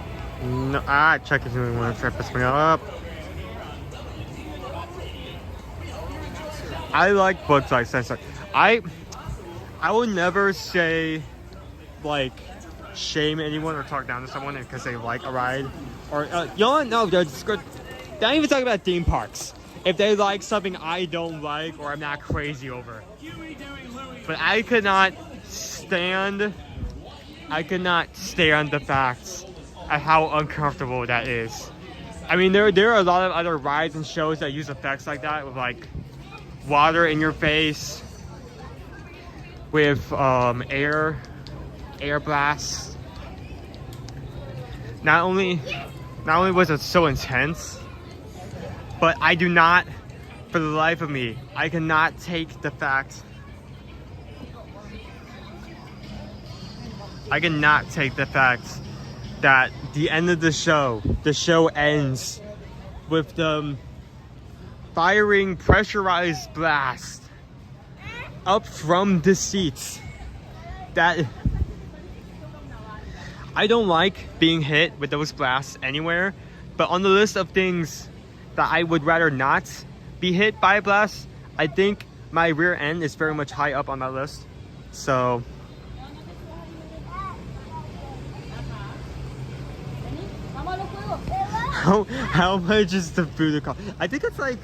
No, check if you want to try to pick me up. I like books like this. I would never say, like, shame anyone or talk down to someone because they like a ride. Or, you know what? No, don't even talk about theme parks. If they like something I don't like or I'm not crazy over. But I could not stand the facts of how uncomfortable that is. I mean, there are a lot of other rides and shows that use effects like that with, like, water in your face, with air blasts. Not only was it so intense, but I do not, for the life of me, I cannot take the fact. I cannot take the fact that the end of the show ends with them firing pressurized blast up from the seats. That I don't like being hit with those blasts anywhere, but on the list of things that I would rather not be hit by a blast, I think my rear end is very much high up on that list. So how much is the food cost? I think it's like,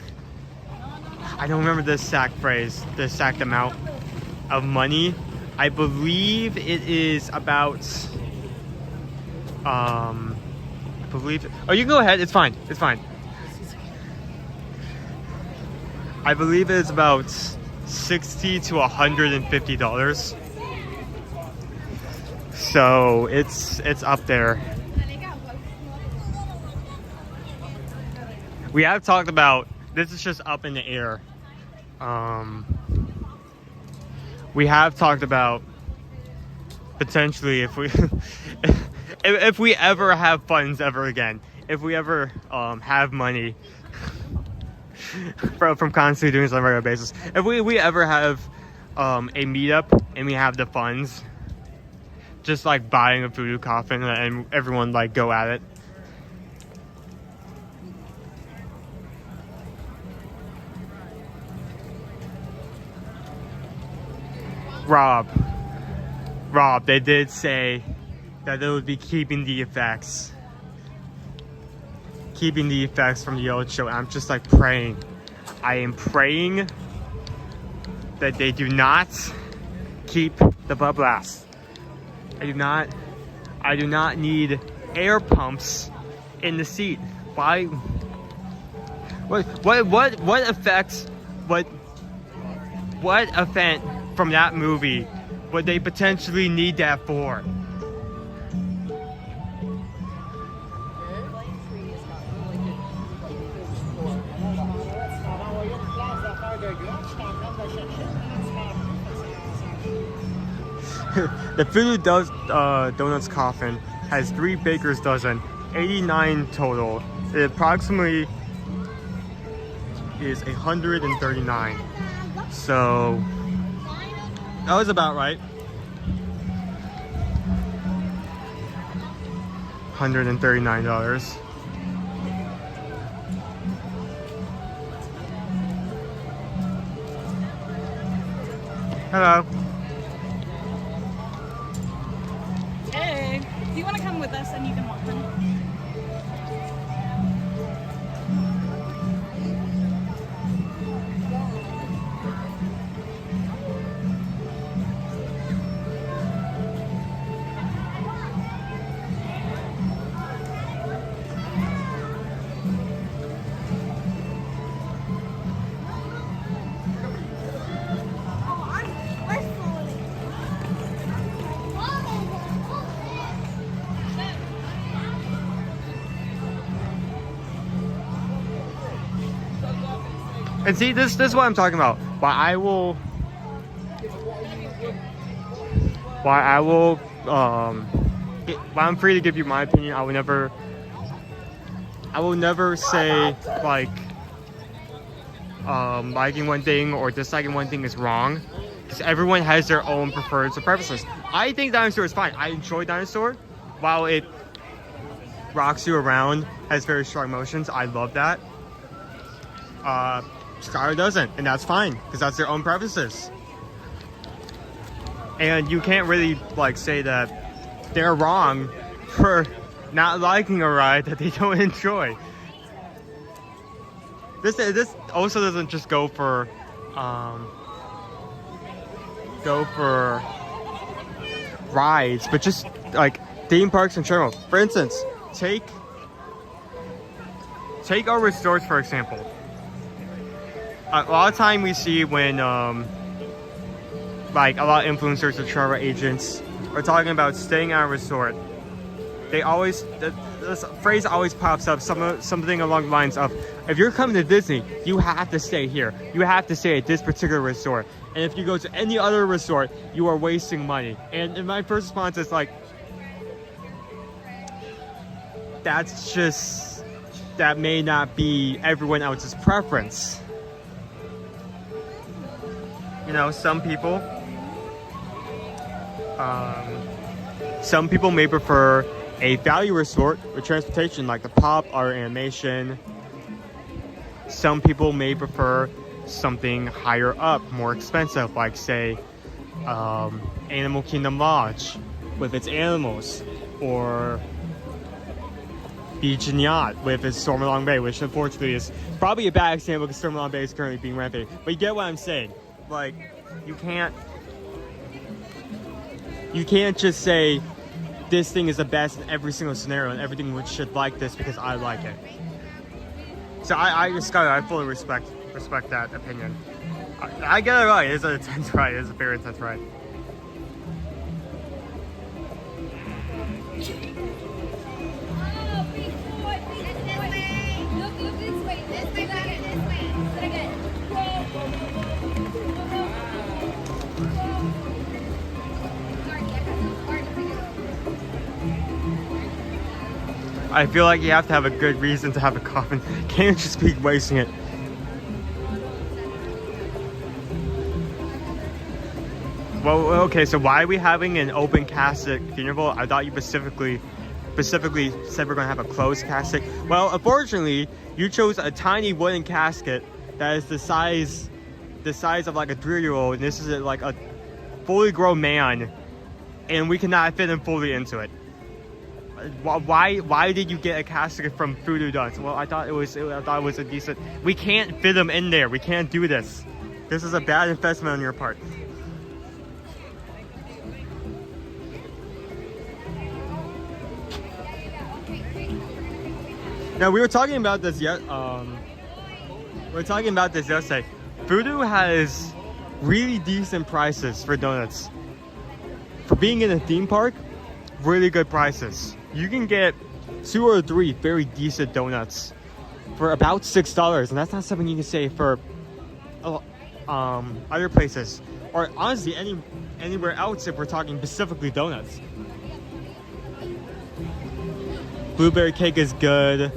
I don't remember the exact phrase, the exact amount of money. I believe it is about oh, you can go ahead, it's fine. I believe it's about $60 to $150. So it's up there. We have talked about, this is just up in the air. We have talked about potentially if we ever have funds ever again, if we ever have money from constantly doing this on a regular basis, if we ever have a meetup and we have the funds, just like buying a voodoo coffin and everyone like go at it. Rob, they did say that they would be keeping the effects from the old show. I'm just like praying. I am praying that they do not keep the butt blast. I do not need air pumps in the seat. Why? What effects? What event from that movie would they potentially need that for? The Voodoo Donuts coffin has 3 baker's dozen, 89 total. It approximately is $139. So that was about right. $139. Hello. Hey, do you want to come with us and you can walk them? And see, this is what I'm talking about. Why I'm free to give you my opinion. I will never say like liking one thing or disliking one thing is wrong, because everyone has their own preferred preferences. I think Dinosaur is fine. I enjoy Dinosaur. While it rocks you around, has very strong emotions, I love that. Skylar doesn't, and that's fine, because that's their own preferences. And you can't really like say that they're wrong for not liking a ride that they don't enjoy. This also doesn't just go for rides, but just like theme parks in general. For instance, take our resorts for example. A lot of time we see when like a lot of influencers or travel agents are talking about staying at a resort, they always, this phrase always pops up, something along the lines of, if you're coming to Disney, you have to stay here. You have to stay at this particular resort. And if you go to any other resort, you are wasting money. And my first response is like, that may not be everyone else's preference. You know, some people may prefer a value resort with transportation like the pop or animation. Some people may prefer something higher up, more expensive, like say Animal Kingdom Lodge with its animals, or Beach and Yacht with its Stormalong Bay, which unfortunately is probably a bad example because Stormalong Bay is currently being renovated. But you get what I'm saying. Like, you can't just say this thing is the best in every single scenario and everything should like this because I like it. So I fully respect that opinion. I get it right. It's an intense ride. It's a very intense ride. I feel like you have to have a good reason to have a coffin. Can't just be wasting it. Well, okay, so why are we having an open casket funeral? I thought you specifically said we're gonna have a closed casket. Well, unfortunately, you chose a tiny wooden casket that is the size of like a 3-year-old, and this is like a fully grown man, and we cannot fit him fully into it. Why did you get a casket from Voodoo Ducks? Well, I thought it was a decent. We can't fit them in there. We can't do this. This is a bad investment on your part. Now we were talking about this yesterday. Voodoo has really decent prices for donuts. For being in a theme park, really good prices. You can get 2 or 3 very decent donuts for about $6, and that's not something you can say for other places, or honestly anywhere else if we're talking specifically donuts. Blueberry cake is good.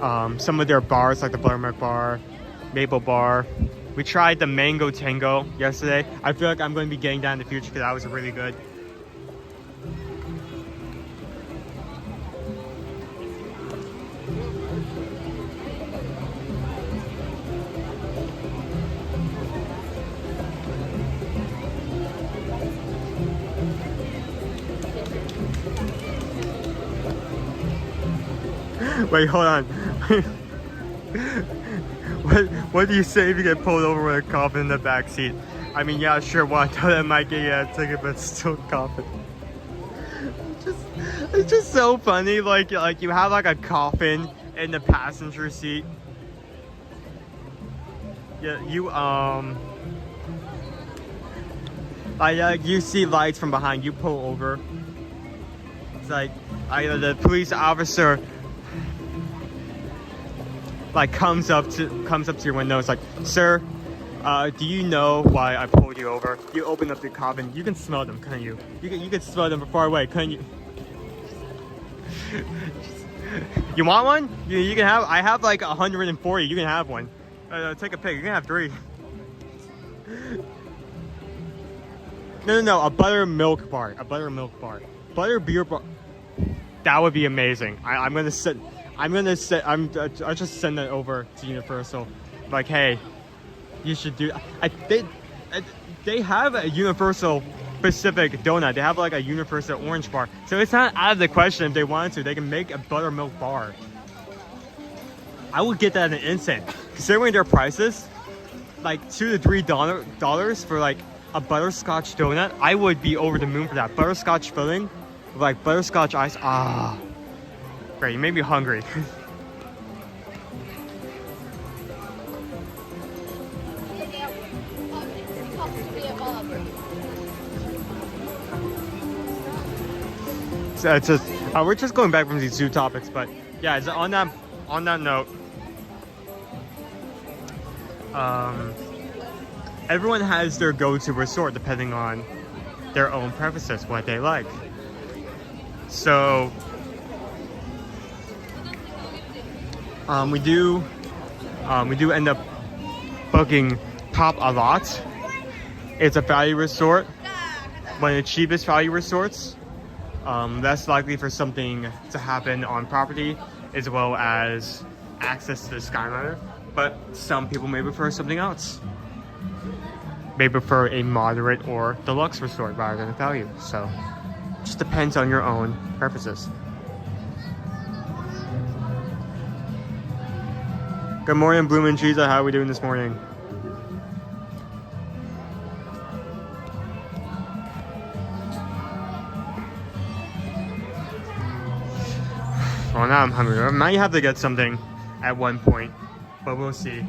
Some of their bars, like the buttermilk bar, maple bar. We tried the mango tango yesterday. I feel like I'm going to be getting that in the future because that was really good. Wait, hold on. What do you say if you get pulled over with a coffin in the back seat? I mean, yeah, sure, well, I thought that might get you a ticket, but still coffin. It's just so funny, like you have like a coffin in the passenger seat. Yeah, you see lights from behind, you pull over. It's like either the police officer like comes up to your window. It's like, sir, do you know why I pulled you over? You open up the coffin. You can smell them, can't you? You can smell them from far away, can't you? You want one? You can have. I have like 140. You can have one. Take a pic. You can have 3. No. A buttermilk bar. A buttermilk bar. Butter beer bar. That would be amazing. I'll just send that over to Universal. Like, hey, you should do. They have a Universal Pacific donut. They have like a Universal orange bar. So it's not out of the question if they wanted to. They can make a buttermilk bar. I would get that in an instant. Considering their prices, like $2 to $3 for like a butterscotch donut, I would be over the moon for that. Butterscotch filling with like butterscotch ice. Ah. Great, you made me hungry. So it's just we're just going back from these two topics, but yeah, it's on that note, everyone has their go-to resort depending on their own preferences, what they like. So we do end up booking Top a Lot. It's a value resort, one of the cheapest value resorts. That's likely for something to happen on property, as well as access to the Skyliner. But some people may prefer something else. May prefer a moderate or deluxe resort rather than a value. So, just depends on your own preferences. Good morning, Bloom and Cheese. How are we doing this morning? Well, now I'm hungry. I might have to get something at one point, but we'll see.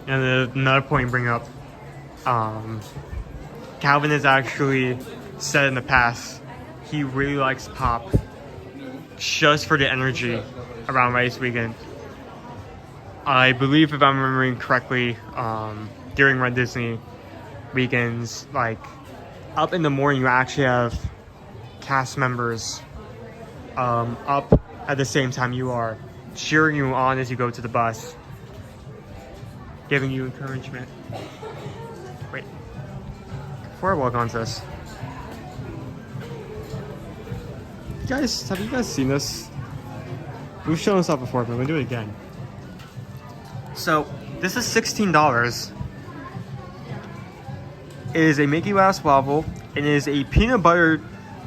And another point to bring up, Calvin has actually said in the past he really likes pop just for the energy around race weekend. I believe, if I'm remembering correctly, during Run Disney weekends, like up in the morning, you actually have cast members up at the same time you are, cheering you on as you go to the bus, giving you encouragement. Wait, before I walk on to this, have you guys seen this? We've shown this off before, but we're gonna do it again. So this is $16. It is a Mickey Mouse waffle. It is a peanut butter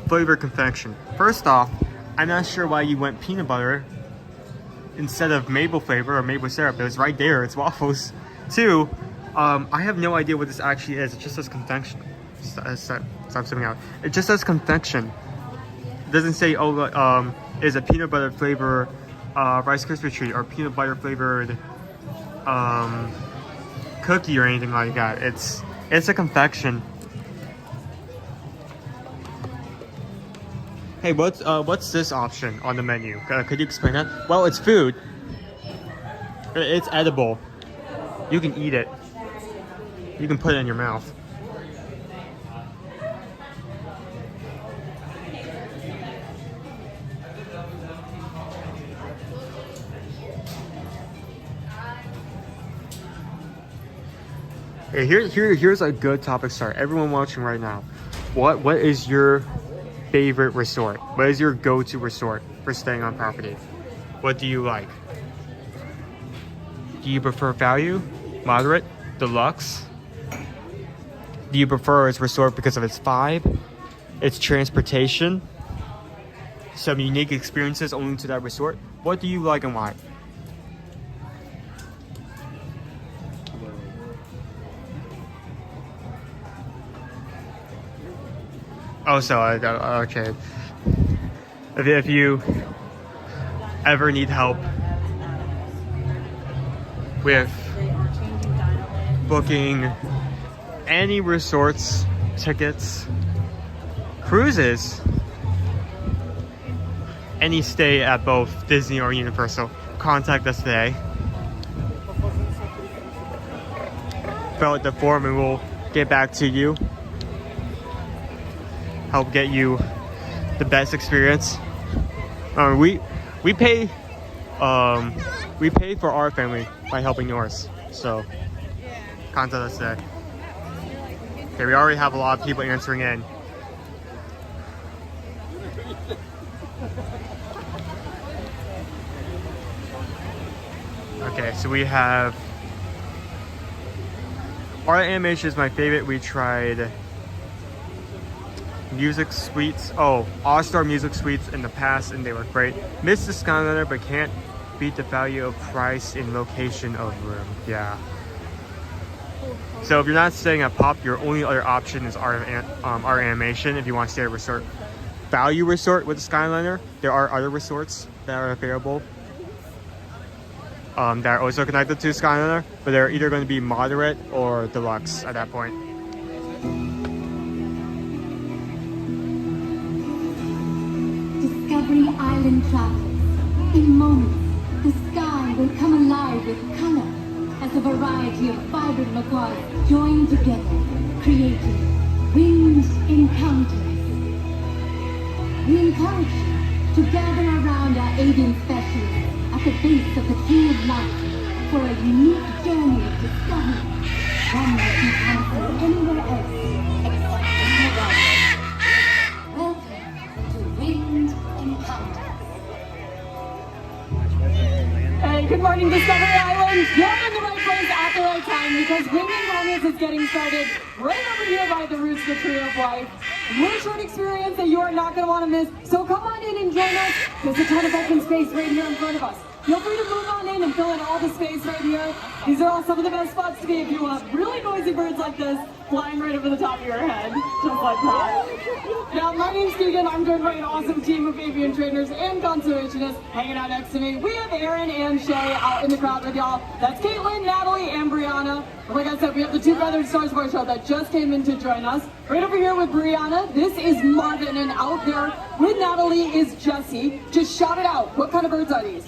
flavored confection. First off, I'm not sure why you went peanut butter instead of maple flavor or maple syrup. It was right there. It's waffles. 2, I have no idea what this actually is. It just says confection. Stop zooming out. It just says confection. It doesn't say, is a peanut butter flavor Rice Krispie treat or peanut butter flavored cookie or anything like that. It's a confection. Hey, what's this option on the menu? Could you explain that? Well, it's food. It's edible. You can eat it. You can put it in your mouth. Hey, here's a good topic start. Everyone watching right now, what is your favorite resort? What is your go-to resort for staying on property? What do you like? Do you prefer value, moderate, deluxe? Do you prefer its resort because of its vibe, its transportation, some unique experiences only to that resort? What do you like and why? Oh, so okay. If you ever need help with booking any resorts, tickets, cruises, any stay at both Disney or Universal, contact us today. Fill out the form and we'll get back to you. Help get you the best experience. We pay for our family by helping yours. So contact us today. Okay, we already have a lot of people answering in. Okay, so we have Art Animation is my favorite. We tried Music Suites. Oh, All-Star Music Suites in the past, and they were great. Missed the Skyliner, but can't beat the value of price and location of room. Yeah. So if you're not staying at Pop, your only other option is Art Animation. If you want to stay at a resort, value resort with the Skyliner, there are other resorts that are available that are also connected to Skyliner, but they're either going to be moderate or deluxe at that point. Discovery Island travels. In moments, the sky will come alive with color as a variety of vibrant macaws join together, creating winged encounters. We encourage you to gather around our avian specialists at the base of the Tree of Life for a unique journey of discovery, one that you can't see anywhere else except in Hawaii. Welcome to Winged Encounters. Hey, good morning, Discovery Island. You're in the right place at the right time because Winged Encounters is getting started right over here by the roots of the Tree of Life. We're a short experience that you are not going to want to miss, so come on in and join us. There's a ton of open space right here in front of us. Feel free to move on in and fill in all the space right here. These are all some of the best spots to be if you want really noisy birds like this flying right over the top of your head, just like that. Now, my name's Keegan. I'm joined by an awesome team of avian trainers and conservationists hanging out next to me. We have Aaron and Shay out in the crowd with y'all. That's Caitlin, Natalie, and Brianna. And like I said, we have the two feathered stars of our show that just came in to join us. Right over here with Brianna, this is Marvin, and out there with Natalie is Jessie. Just shout it out. What kind of birds are these?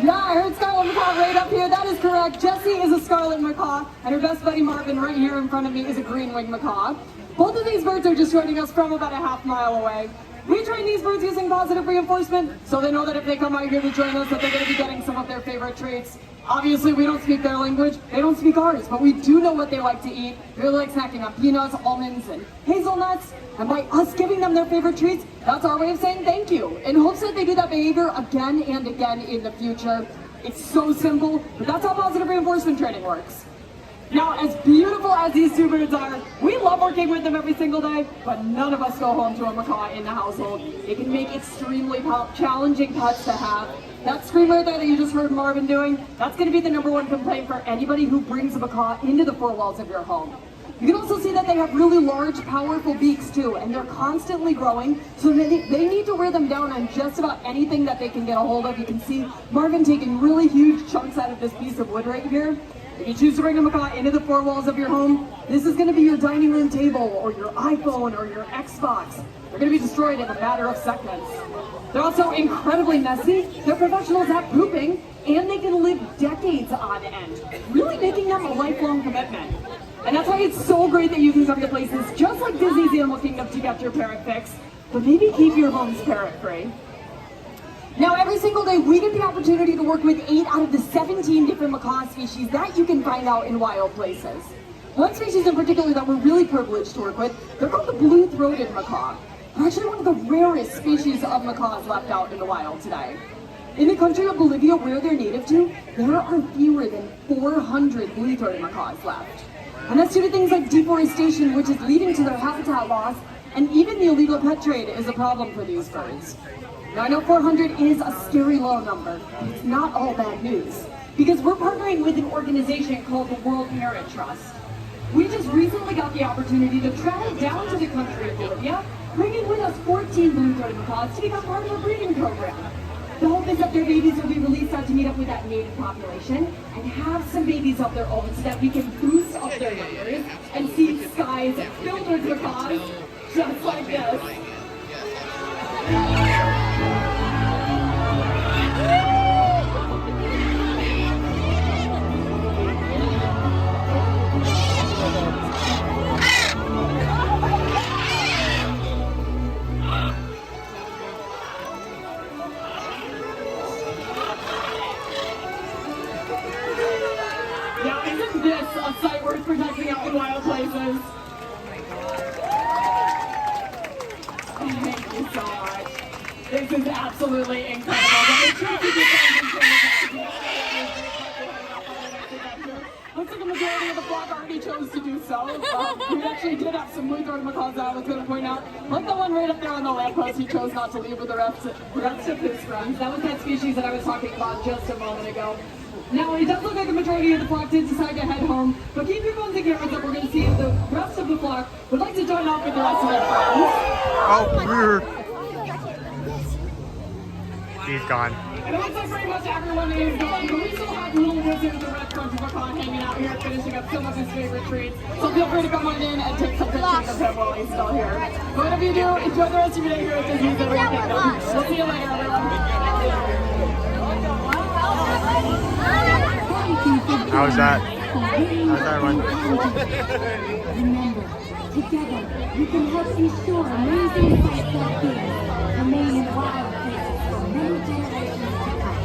Yeah, I heard Scarlet Macaw right up here. That is correct. Jessie is a Scarlet Macaw, and her best buddy Marvin right here in front of me is a green-winged macaw. Both of these birds are just joining us from about a half-mile away. We train these birds using positive reinforcement, so they know that if they come out here to join us, that they're going to be getting some of their favorite treats. Obviously, we don't speak their language, they don't speak ours, but we do know what they like to eat. They really like snacking on peanuts, almonds, and hazelnuts. And by us giving them their favorite treats, that's our way of saying thank you, in hopes that they do that behavior again and again in the future. It's so simple, but that's how positive reinforcement training works. Now, as beautiful as these two birds are, we love working with them every single day, but none of us go home to a macaw in the household. It can make extremely challenging pets to have. That scream right there that you just heard Marvin doing, that's going to be the #1 complaint for anybody who brings a macaw into the four walls of your home. You can also see that they have really large, powerful beaks too, and they're constantly growing, so they need to wear them down on just about anything that they can get a hold of. You can see Marvin taking really huge chunks out of this piece of wood right here. If you choose to bring a macaw into the four walls of your home, this is going to be your dining room table, or your iPhone, or your Xbox. They're going to be destroyed in a matter of seconds. They're also incredibly messy, they're professionals at pooping, and they can live decades on end, really making them a lifelong commitment. And that's why it's so great that you can come to places just like Disney's Animal Kingdom to get your parrot fix, but maybe keep your homes parrot free. Now, every single day, we get the opportunity to work with 8 out of the 17 different macaw species that you can find out in wild places. One species in particular that we're really privileged to work with, they're called the blue-throated macaw. They're actually one of the rarest species of macaws left out in the wild today. In the country of Bolivia, where they're native to, there are fewer than 400 blue-throated macaws left. And that's due to things like deforestation, which is leading to their habitat loss, and even the illegal pet trade is a problem for these birds. Now, I know 400 is a scary low number, but it's not all bad news, because we're partnering with an organization called the World Parrot Trust. We just recently got the opportunity to travel down to the country of Bolivia, bringing with us 14 blue-throated macaws to become part of a breeding program. The hope is that their babies will be released out to meet up with that native population and have some babies of their own so that we can boost up their numbers and see skies filled with macaws just like this. Now, isn't this a sight worth protecting out in wild places? Thank you so much. This is absolutely incredible. Looks like a majority of the flock already chose to do so. We actually did have some blue-throated macaws that I was going to point out. Like the one right up there on the lamppost, he chose not to leave with the rest of his friends. That was that species that I was talking about just a moment ago. Now, it does look like the majority of the flock did decide to head home, but keep your phones and cameras up. We're going to see if the rest of the flock would like to join off with the rest of their friends. Oh, weird. He's gone. And it looks like pretty much everyone is gone, but we still have Little Wizard, the red country macaw, hanging out here, finishing up some of his favorite treats. So feel free to come on in and take some pictures of him while he's still here. But whatever you do, enjoy the rest of your day here at Disney's Everest Kingdom. We'll see you later, everyone. How's that? How's that one? Remember, together we can help ensure amazing sights like these remain in wild places for many generations to come.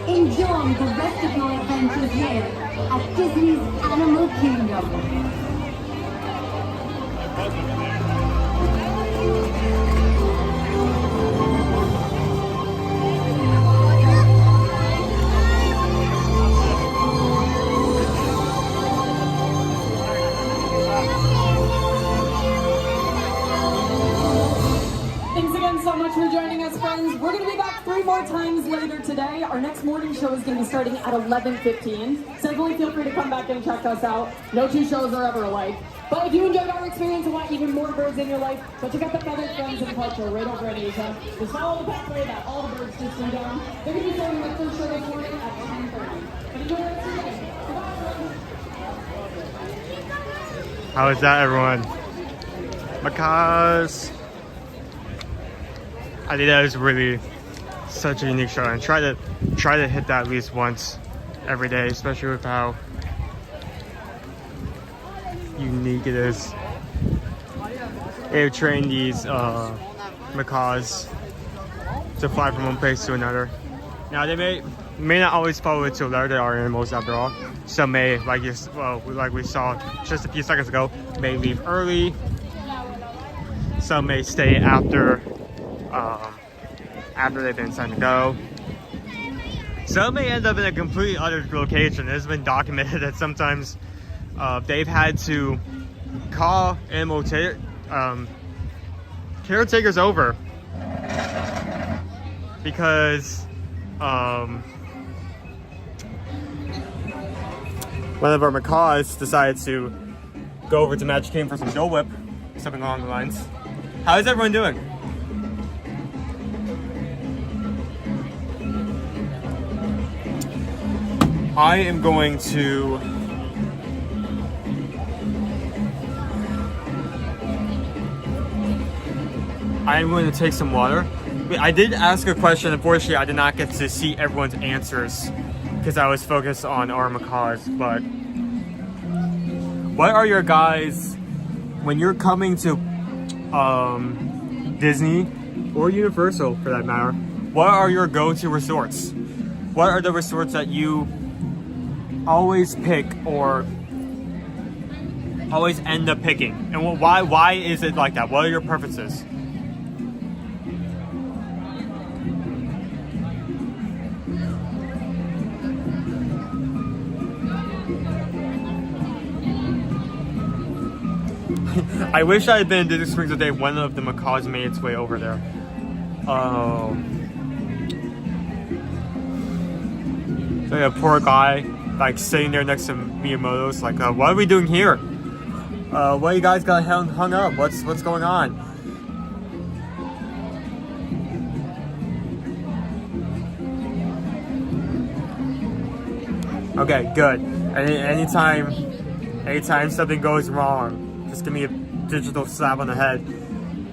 Enjoy the rest of your adventures here at Disney's Animal Kingdom. So much for joining us, friends. We're going to be back 3 more times later today. Our next morning show is going to be starting at 11:15. So definitely feel free to come back and check us out. No 2 shows are ever alike. But if you enjoyed our experience and want even more birds in your life, go check out the Feathered Friends and Culture right over in Asia. Just follow the pathway that all the birds just flew down. They're going to be starting their first show this morning at 10:30. But enjoy the rest of your day. Goodbye. How is that, everyone? Macaws. I think that was really such a unique show, and try to hit that at least once every day, especially with how unique it is. They've trained these macaws to fly from one place to another. Now they may not always follow it to the letter. They are animals after all. Some may, like we saw just a few seconds ago, may leave early. Some may stay after they've been assigned to go. Some may end up in a completely other location. It has been documented that sometimes they've had to call animal caretakers over because one of our macaws decided to go over to Magic Kingdom for some Dole Whip, something along the lines. How is everyone doing? I am going to take some water. I did ask a question. Unfortunately, I did not get to see everyone's answers because I was focused on our macaws. But what are your guys, when you're coming to Disney or Universal for that matter, what are your go-to resorts? What are the resorts that you always pick or always end up picking? And why is it like that? What are your preferences? I wish I had been in Disney Springs the day one of the macaws made its way over there. Oh. So yeah, poor guy, like sitting there next to Miyamoto's, like, what are we doing here? What you guys got hung up? What's going on? Okay, good. Anytime something goes wrong, just give me a digital slap on the head.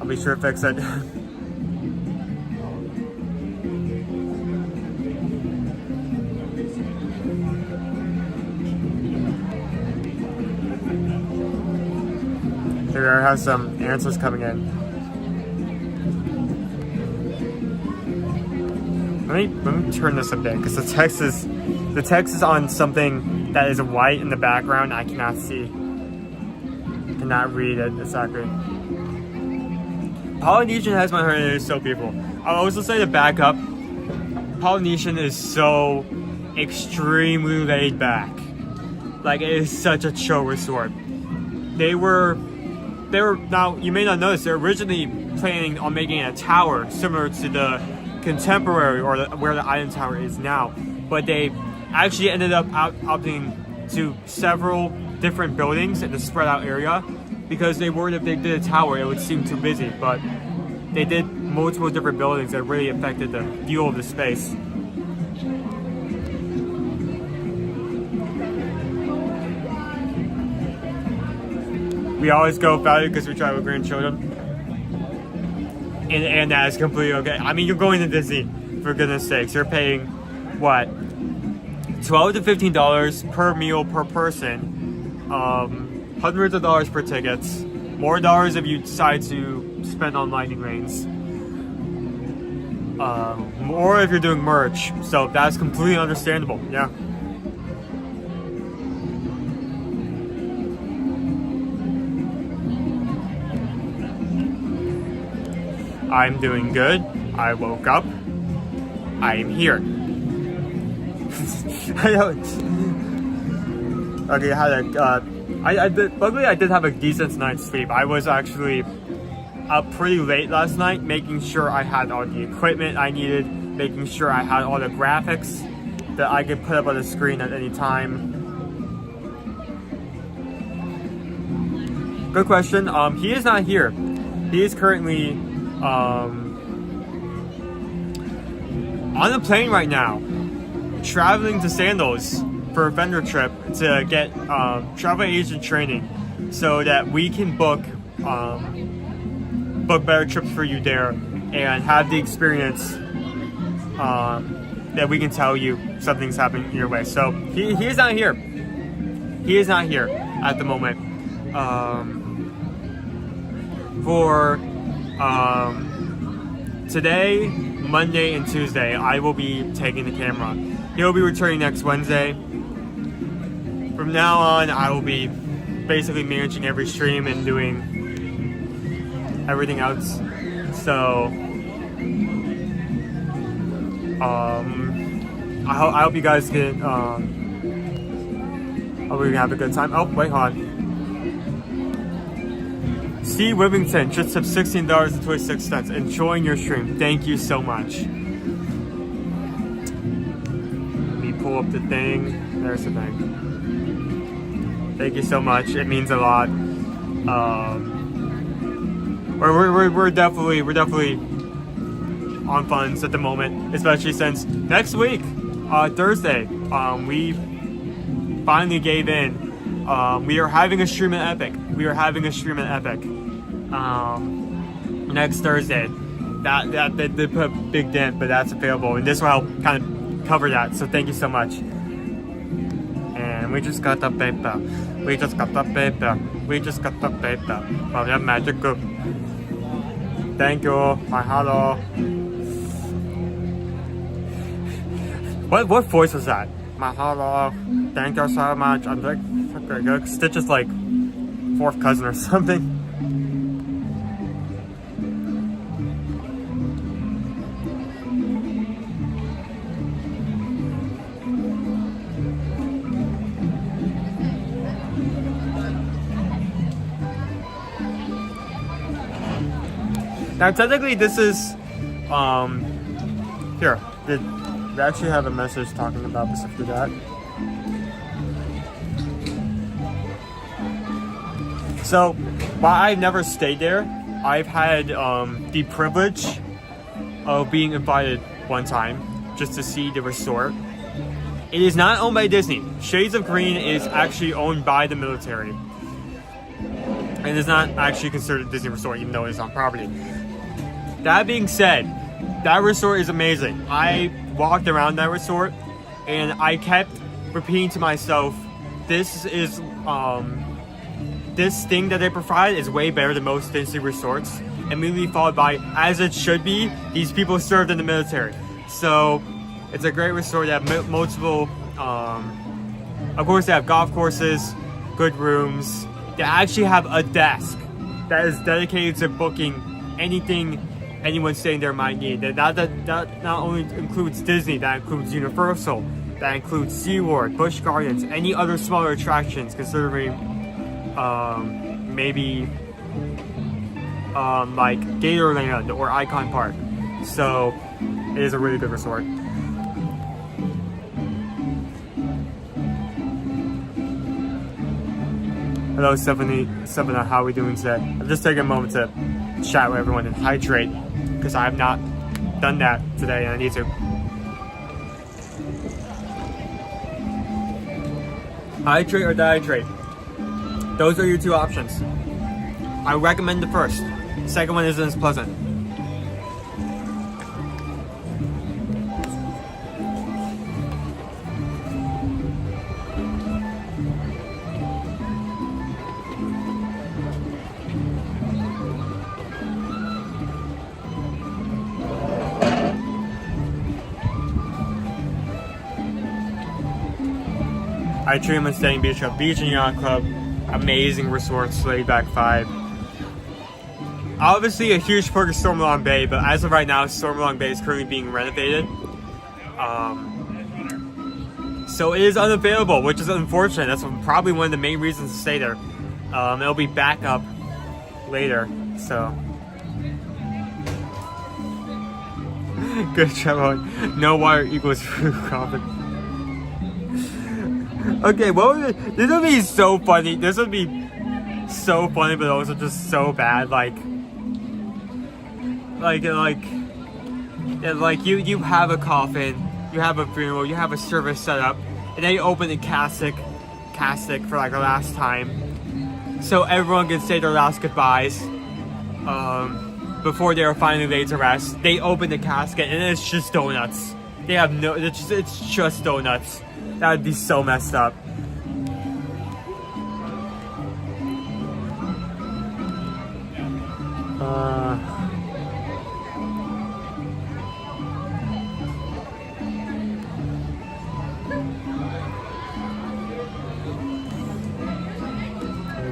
I'll be sure to fix it. Here I have some answers coming in. Let me turn this a bit because the text is on something that is white in the background. I cannot see. Cannot read it exactly. Polynesian has my heart, it is so beautiful. I'll also say to back up, Polynesian is so extremely laid back. Like, it is such a chill resort. They were now, you may not notice, they're originally planning on making a tower similar to the contemporary or where the Island Tower is now, but they actually ended up opting to several different buildings in the spread out area because they worried if they did a tower it would seem too busy, but they did multiple different buildings that really affected the view of the space. We always go value because we travel with grandchildren, and that is completely okay. I mean, you're going to Disney, for goodness sakes. You're paying what, $12 to $15 per meal per person. Hundreds of dollars per tickets, more dollars if you decide to spend on lightning lanes, or if you're doing merch, so that's completely understandable. Yeah. I'm doing good. I woke up. I am here. I don't. Okay, luckily I did have a decent night's sleep. I was actually up pretty late last night, making sure I had all the equipment I needed, making sure I had all the graphics that I could put up on the screen at any time. Good question. He is not here. He is currently on a plane right now, traveling to Sandals for a vendor trip to get travel agent training so that we can book better trips for you there and have the experience that we can tell you something's happening your way. So he is not here. He is not here at the moment. For today, Monday, and Tuesday, I will be taking the camera. He'll be returning next Wednesday. From now on, I will be basically managing every stream and doing everything else. So, I hope you guys can, hope we can have a good time. Oh, wait, hold on. C. Wivington just tipped $16.26. Enjoying your stream. Thank you so much. Let me pull up the thing. There's the thing. Thank you so much. It means a lot. We're definitely on funds at the moment, especially since next week, Thursday, we finally gave in. We are having a stream at Epic. Next Thursday. That did put a big dent, but that's available, and this will help kind of cover that. So thank you so much. And we just got the paper. From the magic group. Thank you. Mahalo. What voice was that? Mahalo. Thank you so much. I'm like, Stitch is like fourth cousin or something. Now technically this is here. They actually have a message talking about specifically that. So while I've never stayed there, I've had the privilege of being invited one time just to see the resort. It is not owned by Disney. Shades of Green is actually owned by the military. And is not actually considered a Disney resort even though it is on property. That being said, that resort is amazing. I walked around that resort and I kept repeating to myself, this is this thing that they provide is way better than most Disney resorts. Immediately followed by, as it should be, these people served in the military. So it's a great resort. They have multiple, of course they have golf courses, good rooms. They actually have a desk that is dedicated to booking anything anyone staying there might need. That not only includes Disney, that includes Universal, that includes SeaWorld, Busch Gardens, any other smaller attractions, considering maybe like Gatorland or Icon Park. So it is a really good resort. Hello, Stephanie, how are we doing today? I'm just taking a moment to chat with everyone and hydrate, because I have not done that today and I need to. Hydrate or dehydrate. Those are your two options. I recommend the first. The second one isn't as pleasant. I dream of staying beach club, beach and yacht club, amazing resorts, laid back vibe. Obviously a huge perk is Stormalong Bay, but as of right now, Stormalong Bay is currently being renovated. So it is unavailable, which is unfortunate. That's probably one of the main reasons to stay there. It'll be back up later, so. Good job, no water equals food profit. Okay, this would be so funny. This would be so funny, but also just so bad. Like you have a coffin, you have a funeral, you have a service set up, and then you open the casket for like the last time, so everyone can say their last goodbyes before they are finally laid to rest. They open the casket and it's just donuts. They have no. It's just donuts. That would be so messed up.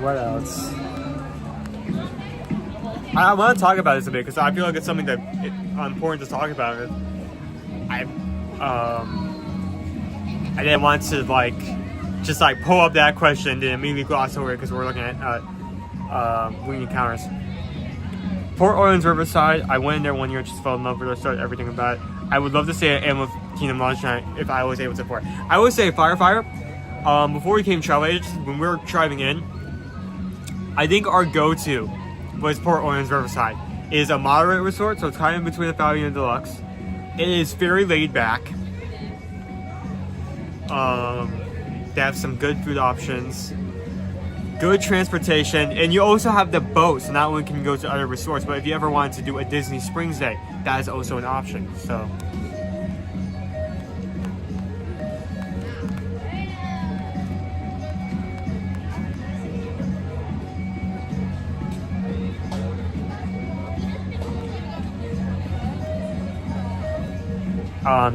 What else? I want to talk about this a bit because I feel like it's something that important to talk about. I didn't want to just pull up that question and then immediately gloss over it because we're looking at wing encounters. Port Orleans Riverside, I went in there one year, just fell in love with it, started everything about it. I would love to say Animal Kingdom launch night if I was able to afford. I would say Firefire. Before we became travel agents, when we were driving in, I think our go-to was Port Orleans Riverside. It is a moderate resort, so it's kind of between the Falcon and Deluxe. It is very laid back. They have some good food options, good transportation, and you also have the boat, so not only can you go to other resorts, but if you ever wanted to do a Disney Springs day, that is also an option. So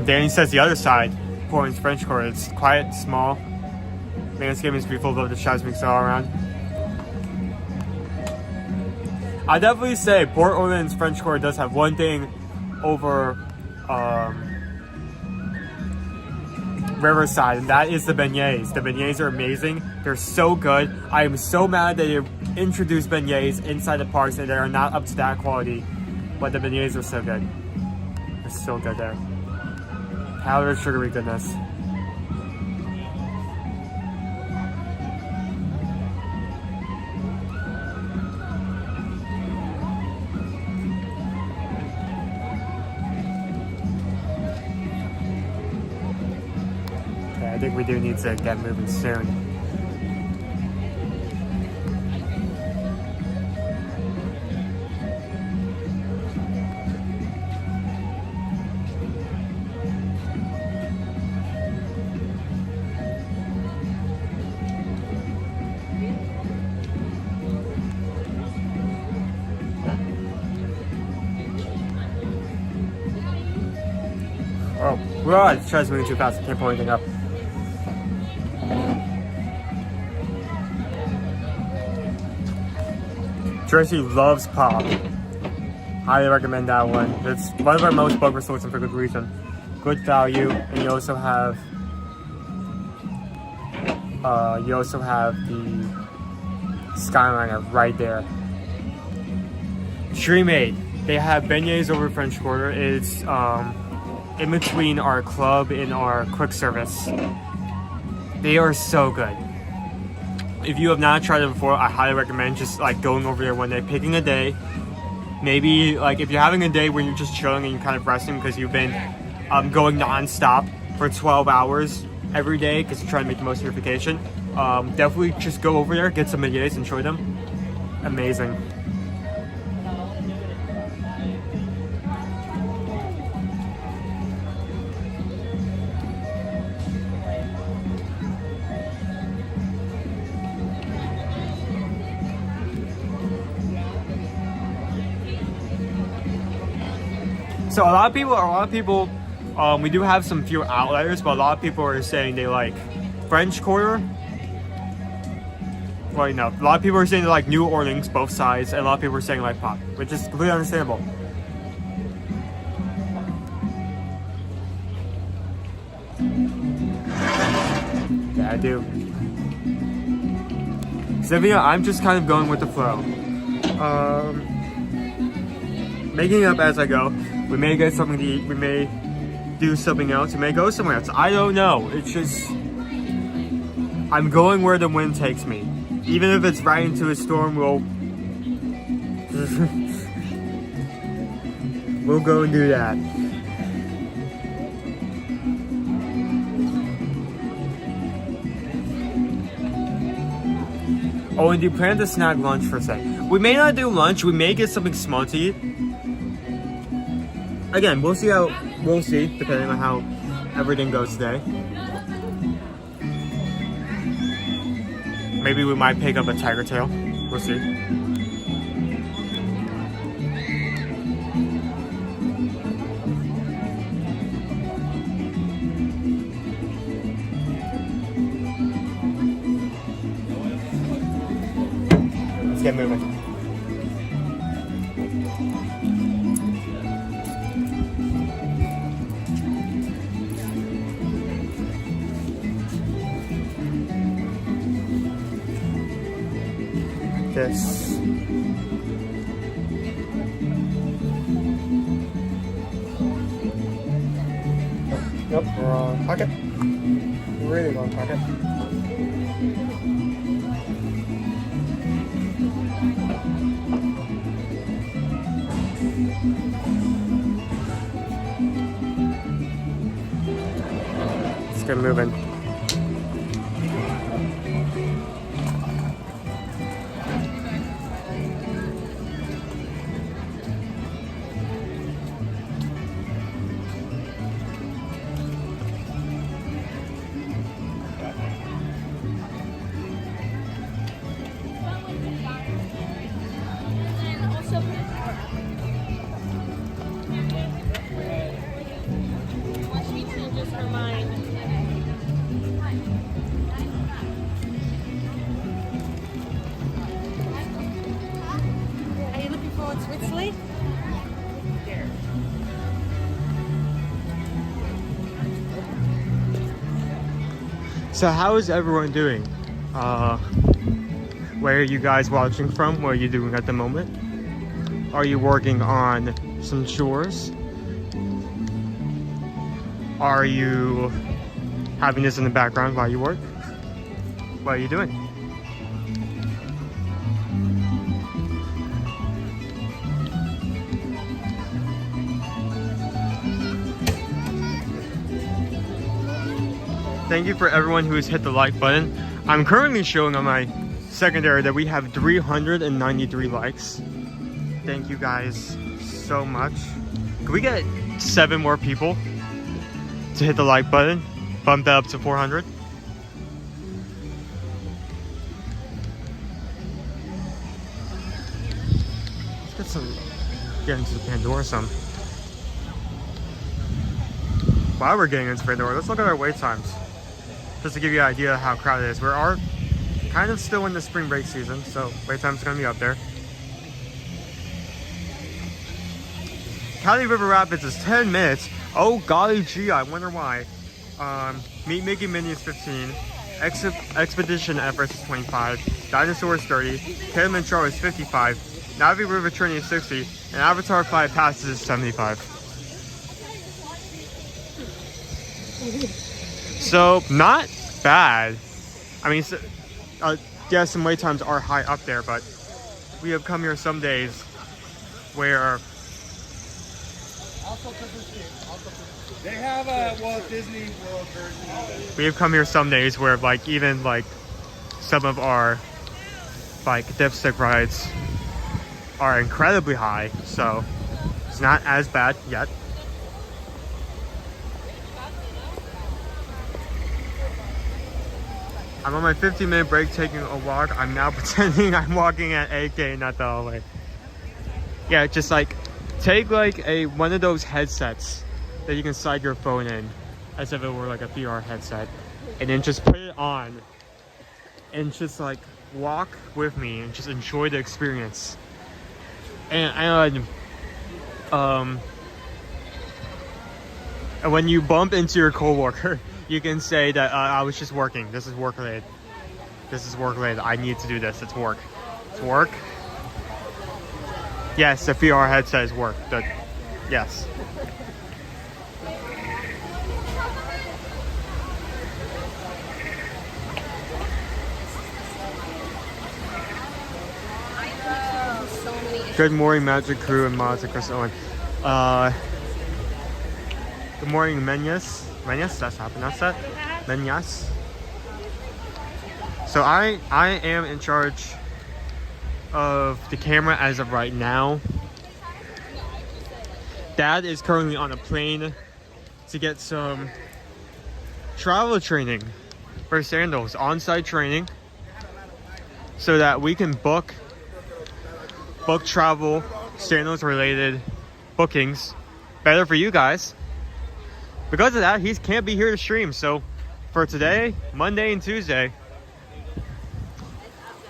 Danny says the other side. Port Orleans French Quarter. It's quiet, small. Landscape is beautiful, love the shots mixed all around. I definitely say Port Orleans French Quarter does have one thing over Riverside, and that is the beignets. The beignets are amazing. They're so good. I am so mad that they introduced beignets inside the parks and they are not up to that quality, but the beignets are so good. They're so good there. Powdered sugary goodness. I think we do need to get moving soon. Oh, well, the train's moving too fast. I can't pull anything up. Tracy loves pop. Highly recommend that one. It's one of our most booked resorts and for good reason. Good value, and you also have the Skyliner right there. Dream 8. They have beignets over French Quarter. It's in between our club and our quick service. They are so good. If you have not tried it before, I highly recommend just like going over there one day, picking a day. Maybe like if you're having a day where you're just chilling and you're kind of resting because you've been going non-stop for 12 hours every day because you're trying to make the most of your vacation. Definitely just go over there, get some beignets, enjoy them. Amazing. So a lot of people, we do have some few outliers, but a lot of people are saying they like French Quarter. Well, you know, a lot of people are saying they like New Orleans, both sides, and a lot of people are saying like pop, which is completely understandable. Yeah, I do. Sylvia, I'm just kind of going with the flow. Making it up as I go. We may get something to eat, we may do something else, we may go somewhere else. I don't know. It's just, I'm going where the wind takes me. Even if it's right into a storm, we'll go and do that. Oh, and do you plan to snack lunch for a sec? We may not do lunch, we may get something small to eat. Again, we'll see, depending on how everything goes today. Maybe we might pick up a tiger tail. We'll see. Let's get moving. This. Nope, wrong pocket. Really wrong pocket. Let's get moving. Just remind Really? So how is everyone doing? Where are you guys watching from? What are you doing at the moment? Are you working on some chores? Are you having this in the background while you work? What are you doing? Thank you for everyone who has hit the like button. I'm currently showing on my secondary that we have 393 likes. Thank you guys so much. Can we get 7 more people to hit the like button? Bump that up to 400. Let's get into the Pandora some. While we're getting into Pandora, let's look at our wait times. Just to give you an idea of how crowded it is. We are kind of still in the spring break season, so wait time's gonna be up there. Cali River Rapids is 10 minutes. Oh golly gee, I wonder why. Meet Mickey Minnie is 15. Expedition Everest is 25. Dinosaur is 30. Kilimanjaro is 55. Navi River Trinity is 60. And Avatar 5 Passes is 75. So, not bad. I mean, yeah, some wait times are high up there, but we have come here some days where They have a Walt Disney World version of it. we have come here some days where like even like some of our like dipstick rides are incredibly high, so it's not as bad yet. I'm on my 15-minute break taking a walk. I'm now pretending I'm walking at 8K, not the other way. Yeah, just like take like one of those headsets that you can slide your phone in as if it were like a VR headset, and then just put it on and just like walk with me and just enjoy the experience. And when you bump into your coworker, you can say that I was just working. This is work related. This is work related. I need to do this. It's work. It's work. Yes, the VR headset is work. Yes. Good morning, Magic Crew and mods and Chris Owen. Good morning, Menyas. Menyas, that's how I pronounce that. Menyas. So I am in charge of the camera as of right now. Dad is currently on a plane to get some travel training for sandals, on-site training, so that we can book travel sandals related bookings better for you guys. Because of that, he can't be here to stream. So for today, Monday and Tuesday,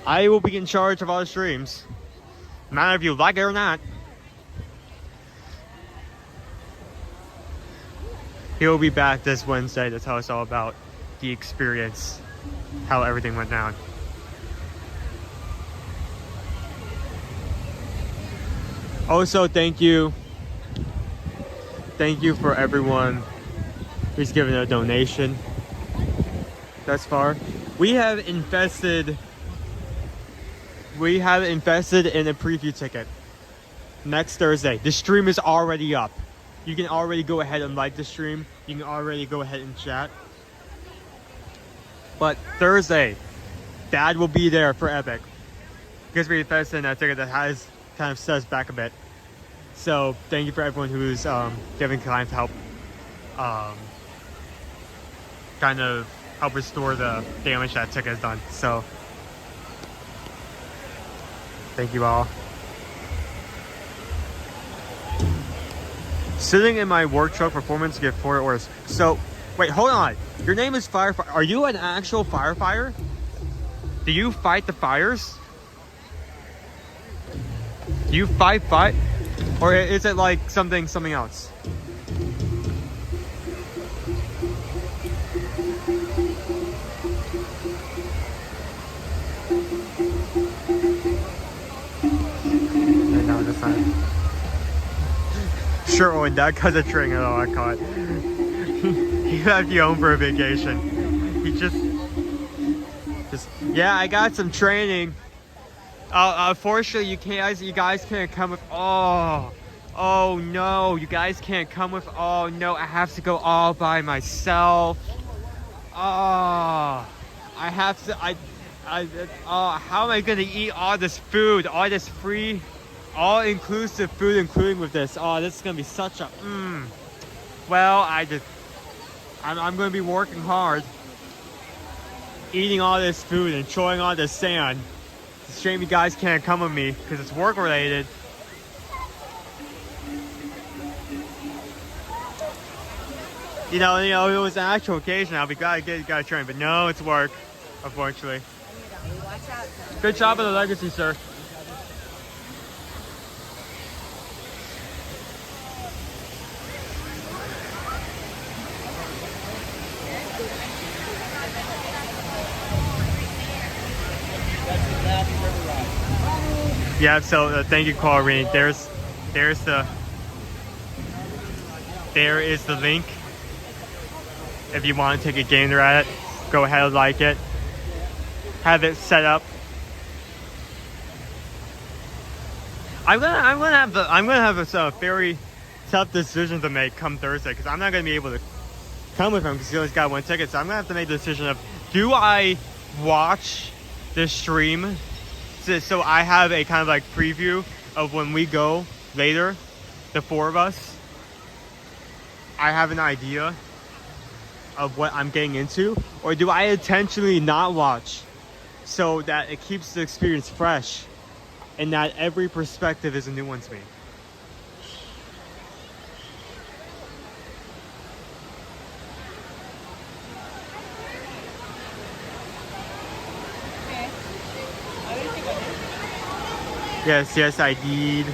I will be in charge of all the streams. No matter if you like it or not. He'll be back this Wednesday to tell us all about the experience, how everything went down. Also, thank you for everyone who's given a donation thus far. We have invested in a preview ticket next Thursday. The stream is already up. You can already go ahead and like the stream. You can already go ahead and chat. But Thursday, Dad will be there for Epic, because we invested in that ticket that has kind of set us back a bit. So thank you for everyone who's giving kind of help, kind of help restore the damage that ticket has done. So thank you all. Sitting in my work truck performance to get 4 orders. So wait, hold on. Your name is Firefighter. Are you an actual firefighter? Do you fight the fires? Do you fight? Or is it like something else? No, that's not it. Sure, Owen, that cause a string at all I caught. He left you home for a vacation. He just yeah, I got some training. Unfortunately, you guys can't come with. Oh no, you guys can't come with. Oh no, I have to go all by myself. Oh, I have to. How am I gonna eat all this food? All this free, all-inclusive food, including with this. Oh, this is gonna be such a. Well, I'm gonna be working hard, eating all this food, enjoying all this sand. It's a shame you guys can't come with me because it's work related. You know, if it was an actual occasion, I'll be glad I got a train, but no, it's work, unfortunately. Good job on the legacy, sir. Yeah, so thank you, Corrine. There is the link. If you want to take a gander at it, go ahead and like it. Have it set up. I'm gonna have a very tough decision to make come Thursday because I'm not gonna be able to come with him because he only got one ticket. So I'm gonna have to make the decision of, do I watch the stream so I have a kind of like preview of when we go later, the four of us. I have an idea of what I'm getting into, or do I intentionally not watch so that it keeps the experience fresh and that every perspective is a new one to me. Yes, I did.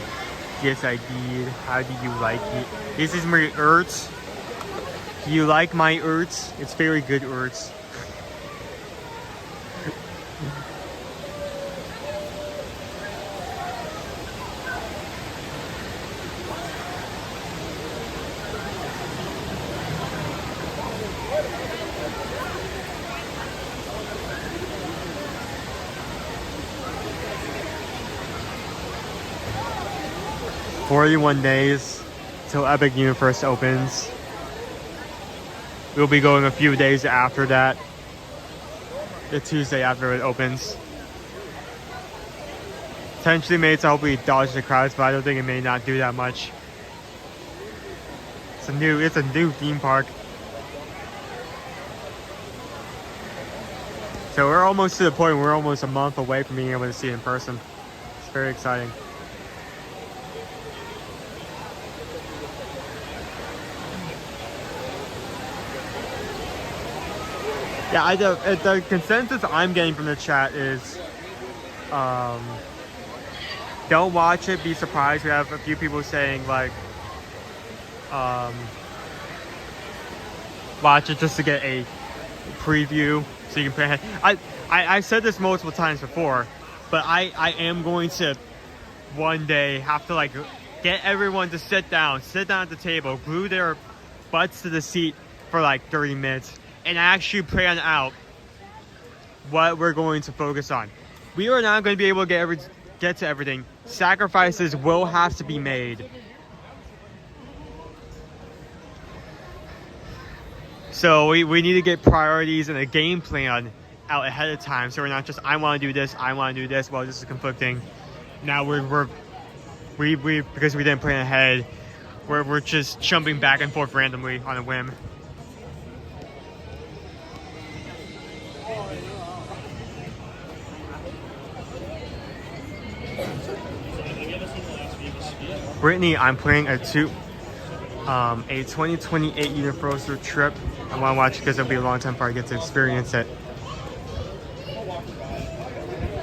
Yes, I did. How do you like it? This is my Ertz. Do you like my Ertz? It's very good Ertz. "41 days till Epic Universe opens. We'll be going a few days after that. The Tuesday after it opens. Potentially made to hopefully dodge the crowds, but I don't think it may not do that much. It's a new theme park. So we're almost to the point where we're almost a month away from being able to see it in person. It's very exciting. Yeah, the consensus I'm getting from the chat is don't watch it, be surprised. We have a few people saying like watch it just to get a preview so you can play ahead. I said this multiple times before, but I am going to one day have to like get everyone to sit down at the table, glue their butts to the seat for like 30 minutes and actually plan out what we're going to focus on. We are not going to be able to get to everything. Sacrifices will have to be made. So we need to get priorities and a game plan out ahead of time, so we're not just I want to do this, well this is conflicting. Now we because we didn't plan ahead, we're just jumping back and forth randomly on a whim. Brittany, I'm planning a 2028 Universal trip. I want to watch it because it'll be a long time before I get to experience it.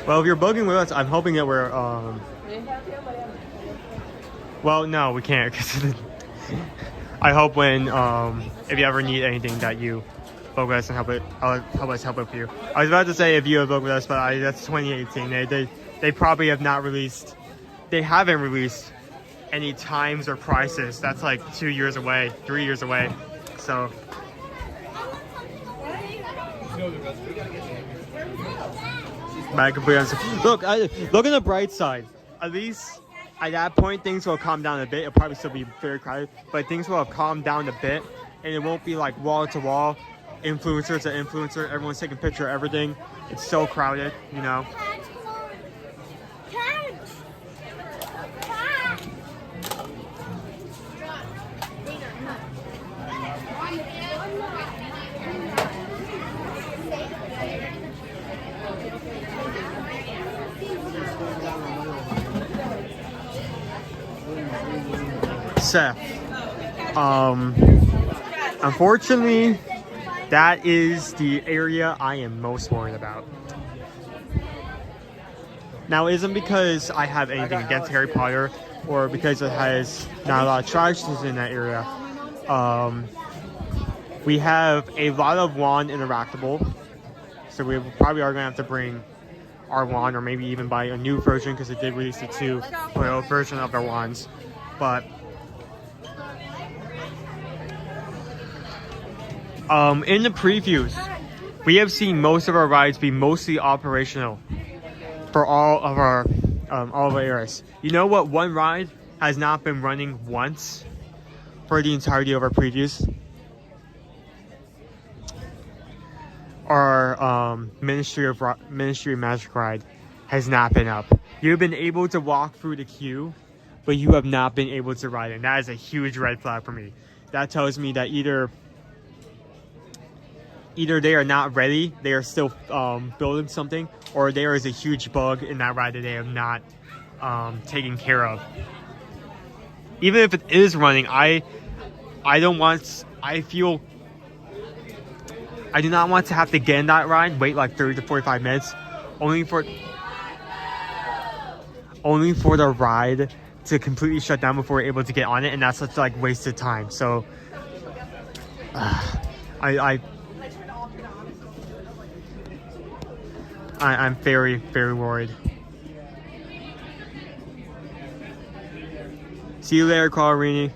Well, if you're booking with us, I'm hoping that we're Well, no, we can't. 'Cause I hope when if you ever need anything that you book with us and help us help it for you. I was about to say if you have booked with us, but that's 2018. They probably have not released. They haven't released any times or prices. That's like 2 years away, 3 years away. So. Look on the bright side. At least at that point, things will calm down a bit. It'll probably still be very crowded, but things will have calmed down a bit, and it won't be like wall to wall, influencer to influencer. Everyone's taking a picture of everything. It's so crowded, you know. Seth, unfortunately, that is the area I am most worried about. Now, it isn't because I have anything against Harry Potter or because it has not a lot of attractions in that area. We have a lot of wand interactable, so we probably are going to have to bring our wand or maybe even buy a new version because it did release a 2.0 version of their wands. But in the previews, we have seen most of our rides be mostly operational for all of our areas. You know what? One ride has not been running once for the entirety of our previews. Our Ministry of Magic ride has not been up. You've been able to walk through the queue, but you have not been able to ride it. And that is a huge red flag for me. That tells me that either they are not ready, they are still building something, or there is a huge bug in that ride that they have not taken care of. Even if it is running, I do not want to have to get in that ride, wait like 30 to 45 minutes, only for the ride to completely shut down before we're able to get on it, and that's such like wasted time. So I'm very, very worried. See you later, Colorini.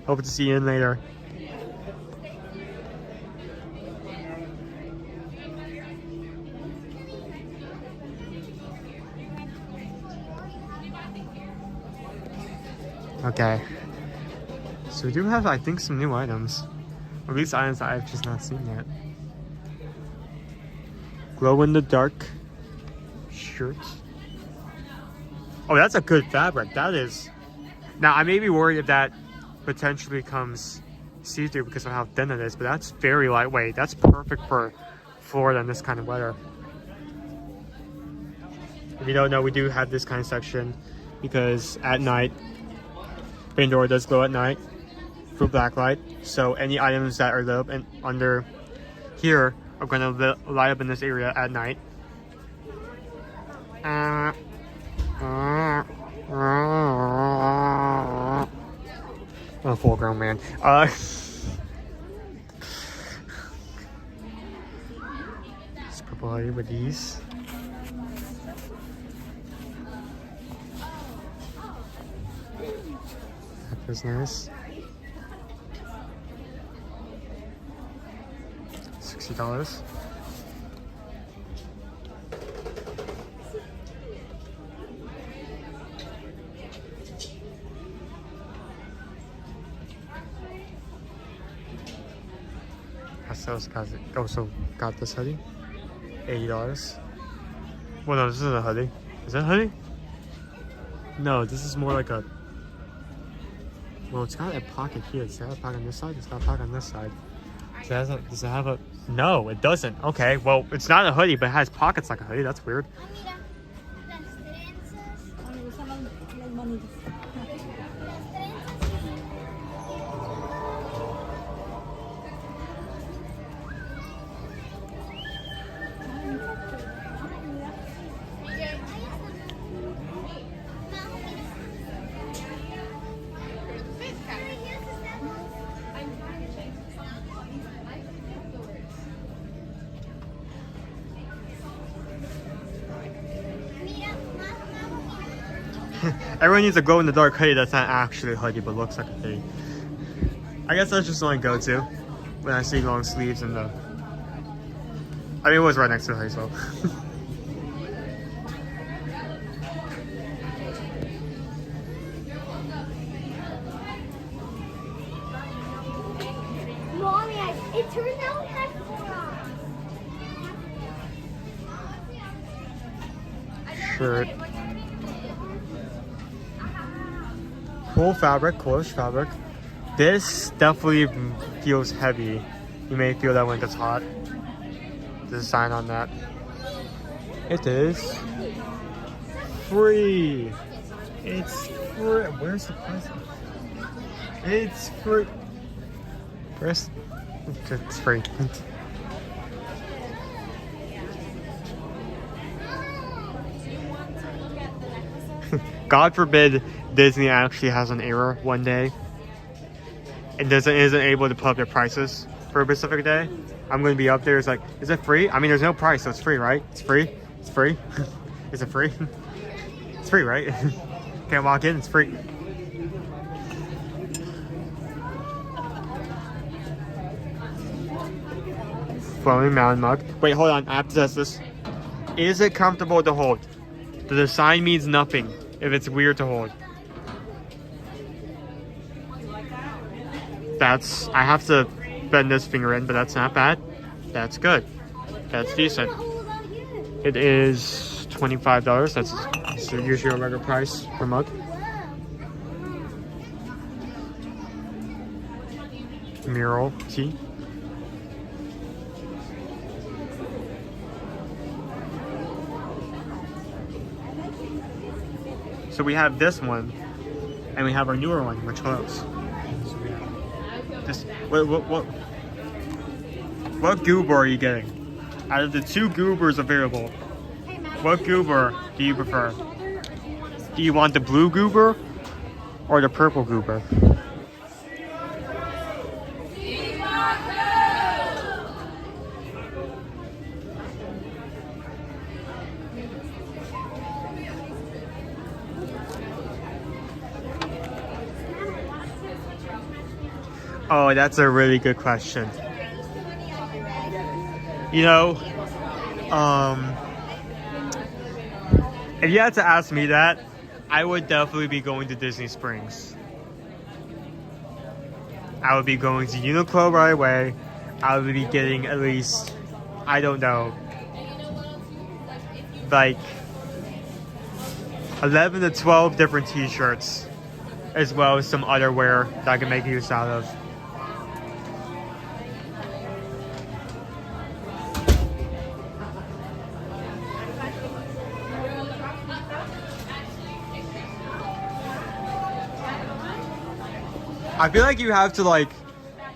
Hope to see you in later. Okay. So we do have, I think, some new items. Or at least items that I've just not seen yet. Glow in the dark shirts. Oh, that's a good fabric. That is. Now, I may be worried if that potentially becomes see-through because of how thin it is, but that's very lightweight. That's perfect for Florida in this kind of weather. If you don't know, we do have this kind of section because at night, Pandora does glow at night for blacklight. So any items that are lit up and under here are going to light up in this area at night. I'm a full grown man. This purple hoodie with these. That was nice. $60. I also got this hoodie. $80. Well, no, this isn't a hoodie. Is that a hoodie? No, this is more like a... Well, it's got a pocket here. Does it have a pocket on this side? It's got a pocket on this side. Does it have a... No, it doesn't. Okay, well, it's not a hoodie, but it has pockets like a hoodie. That's weird. Everyone needs a glow in the dark hoodie that's not actually a hoodie but looks like a hoodie. I guess that's just something I go to when I see long sleeves and the. I mean, it was right next to the hoodie, so. Mommy, it turned out it had 4 on. Shirt. Cool fabric, coolish fabric. This definitely feels heavy. You may feel that when it's hot. There's a sign on that. It is free. It's free. Where's the price? It's free. Where's? It's free. God forbid Disney actually has an error one day and isn't able to put up their prices for a specific day. I'm going to be up there. It's like, is it free? I mean, there's no price, so it's free, right? It's free. It's free. Is it free? It's free, right? Can't walk in. It's free. Flowing mountain mug. Wait, hold on. I have to test this. Is it comfortable to hold? The design means nothing if it's weird to hold. That's, I have to bend this finger in, but that's not bad. That's good. That's decent. It is $25. That's usually a regular price per mug. Mural tea. So we have this one, and we have our newer one, which glows. So we have this. What goober are you getting? Out of the 2 goobers available, what goober do you prefer? Do you want the blue goober or the purple goober? Oh, that's a really good question. You know, if you had to ask me that, I would definitely be going to Disney Springs. I would be going to Uniqlo right away. I would be getting at least, I don't know, like 11 to 12 different t-shirts, as well as some other wear that I can make use out of. I feel like you have to, like,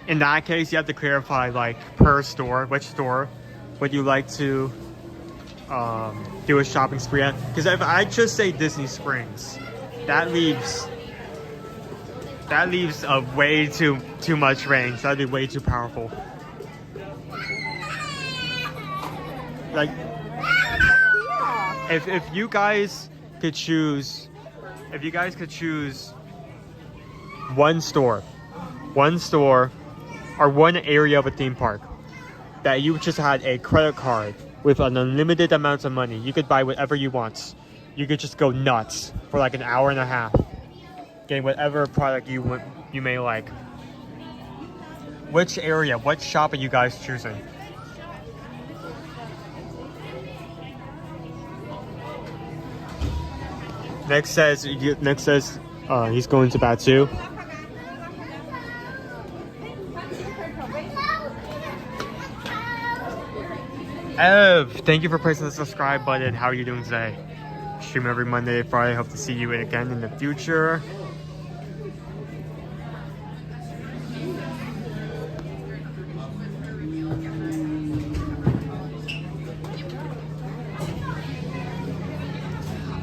in that case, you have to clarify, like, per store, which store would you like to do a shopping spree at? Because if I just say Disney Springs, that leaves a way too much range. That'd be way too powerful. Like, if you guys could choose, one store or one area of a theme park that you just had a credit card with an unlimited amount of money, you could buy whatever you want. You could just go nuts for like an hour and a half, getting whatever product you may like. Which area, what shop are you guys choosing? Next says he's going to bat too. Ev, thank you for pressing the subscribe button. How are you doing today? Stream every Monday, Friday. Hope to see you again in the future.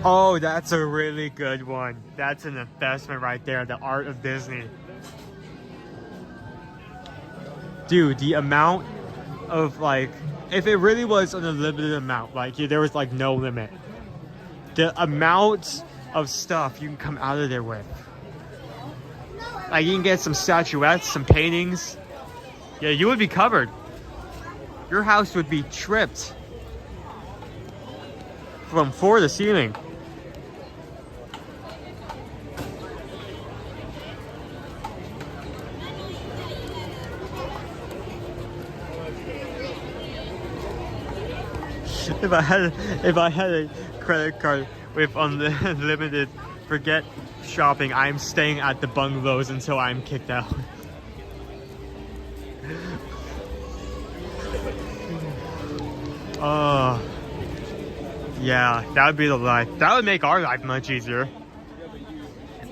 Oh, that's a really good one. That's an investment right there. The Art of Disney. Dude, the amount of, like, if it really was an unlimited amount, like there was like no limit, the amount of stuff you can come out of there with. Like you can get some statuettes, some paintings. Yeah, you would be covered. Your house would be tripped from floor to ceiling. If I had a credit card with unlimited, forget shopping. I'm staying at the bungalows until I'm kicked out. Oh, yeah, that would be the life. That would make our life much easier.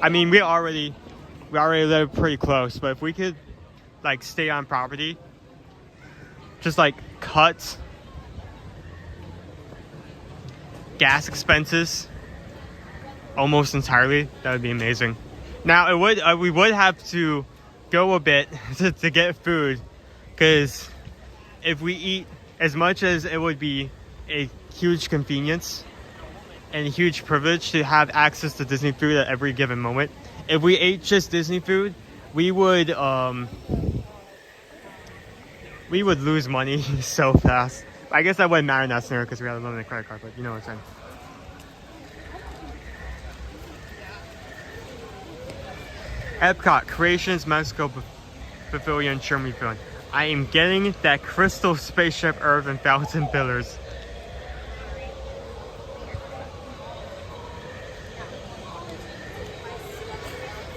I mean, we already live pretty close, but if we could like stay on property, just like cut gas expenses almost entirely, that would be amazing. Now it would we would have to go a bit to get food, because if we eat, as much as it would be a huge convenience and a huge privilege to have access to Disney food at every given moment, if we ate just Disney food, we would lose money so fast. I guess that wouldn't matter in that scenario because we had a limited credit card, but you know what I'm saying. Epcot, Creations, Mexico Pavilion, Germany Pavilion. I am getting that crystal spaceship Earth and 1,000 pillars.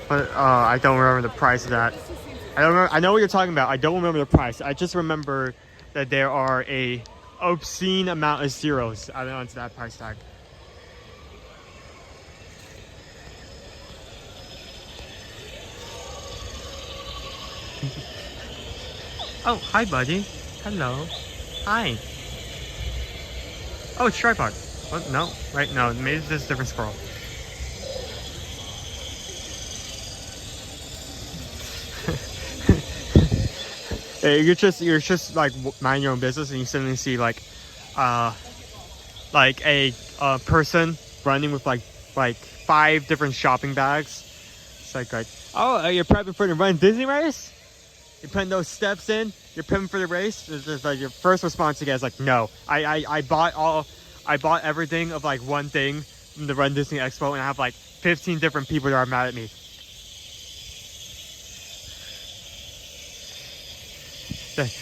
But I don't remember the price of that. I know what you're talking about. I don't remember the price. I just remember that there are a obscene amount of zeros added onto that price tag. Oh, hi, buddy. Hello. Hi. Oh, it's tripod. What? No, right? No, maybe this is a different squirrel. You're just like minding your own business, and you suddenly see like a person running with like 5 different shopping bags. It's like oh, you're prepping for the Run Disney race? You're putting those steps in. You're prepping for the race. It's just like your first response to get is like, no. I bought everything of like one thing from the Run Disney Expo, and I have like 15 different people that are mad at me.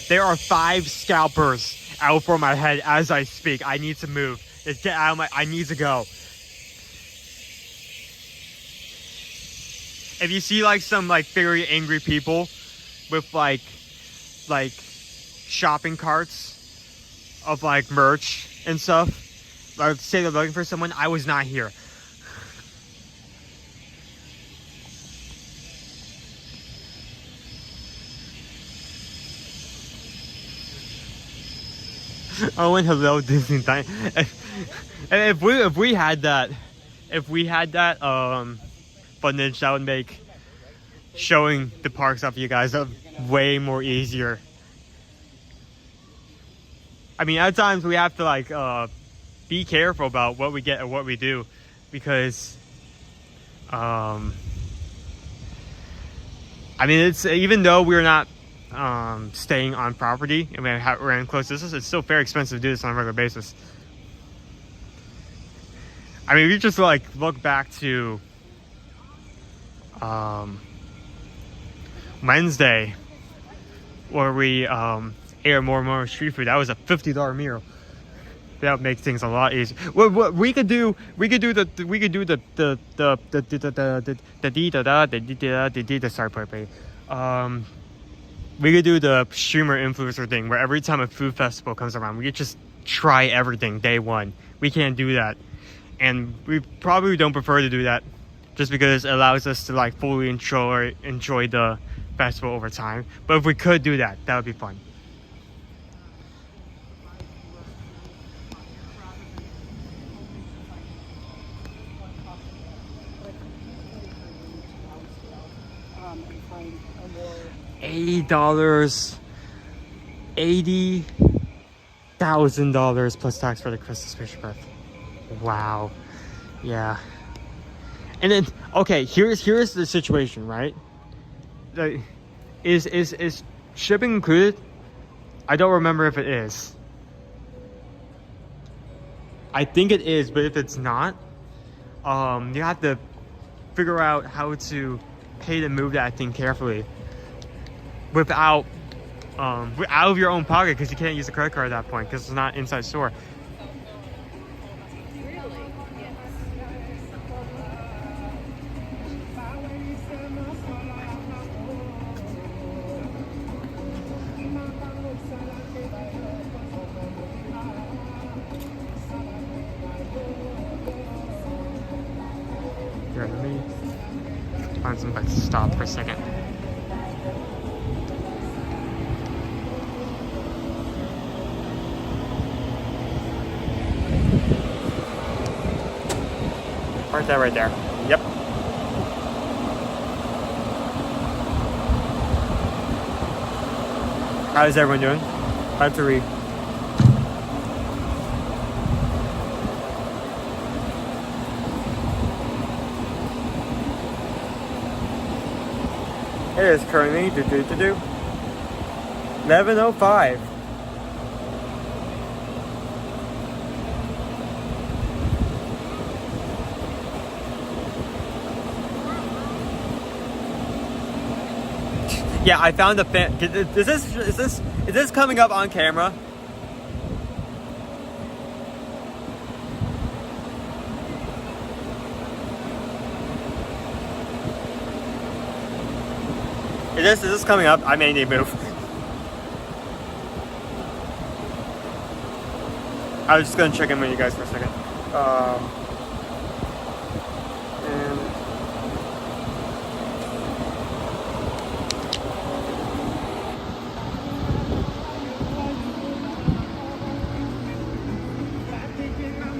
There are 5 scalpers out for my head as I speak. I need to move. Get out of my. I need to go. If you see like some like very angry people with like shopping carts of like merch and stuff, or say they're looking for someone, I was not here. Owen, hello, Disney time. And if we had that footage, that would make showing the parks up for you guys way more easier. I mean, at times we have to like be careful about what we get and what we do, because I mean, it's, even though we're not staying on property and we're in close distance, it's still very expensive to do this on a regular basis. I mean, we just like look back to Wednesday, where we ate more street food. That was a $50 meal. That would make things a lot easier. Well, we could do the we could do the streamer influencer thing, where every time a food festival comes around, we could just try everything day one. We can't do that, and we probably don't prefer to do that, just because it allows us to like fully enjoy the festival over time. But if we could do that, that would be fun. $80,000 plus tax for the Crystal Spaceship Earth. Wow. Yeah. And then, okay, here's the situation, right? Is shipping included? I don't remember if it is. I think it is, but if it's not, you have to figure out how to pay to move that thing carefully without out of your own pocket, because you can't use a credit card at that point because it's not inside store. Here, let me find some place to stop for a second. Park that right there. Yep. How's everyone doing? 5-3. It is currently 11:05. Yeah, I found a fan. Is this coming up on camera? Is this coming up? I may need to move. I was just gonna check in with you guys for a second.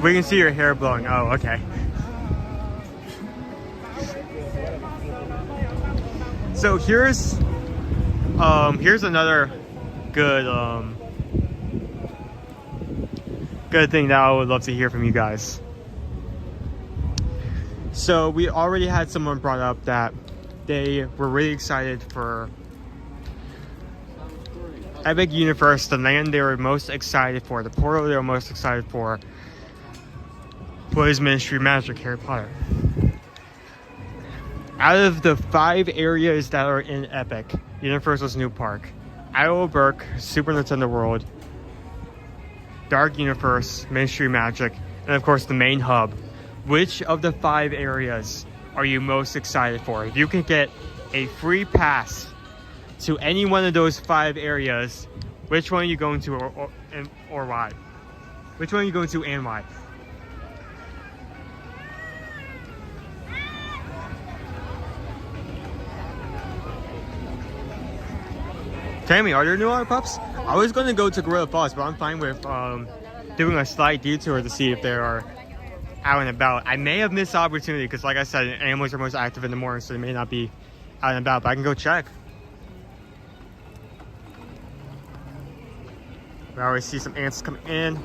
We can see your hair blowing. Oh, okay. So here's another good good thing that I would love to hear from you guys. So we already had someone brought up that they were really excited for Epic Universe, the land they were most excited for, the portal they were most excited for was Ministry of Magic Harry Potter. Out of the 5 areas that are in Epic, Universal's new park, Isle of Berk, Super Nintendo World, Dark Universe, Ministry of Magic, and of course the main hub, which of the 5 areas are you most excited for? If you can get a free pass to any one of those 5 areas, which one are you going to or why? Which one are you going to and why? Tammy, are there new water pups? I was going to go to Gorilla Falls, but I'm fine with doing a slight detour to see if they are out and about. I may have missed the opportunity because, like I said, animals are most active in the morning, so they may not be out and about, but I can go check. We already see some ants coming in.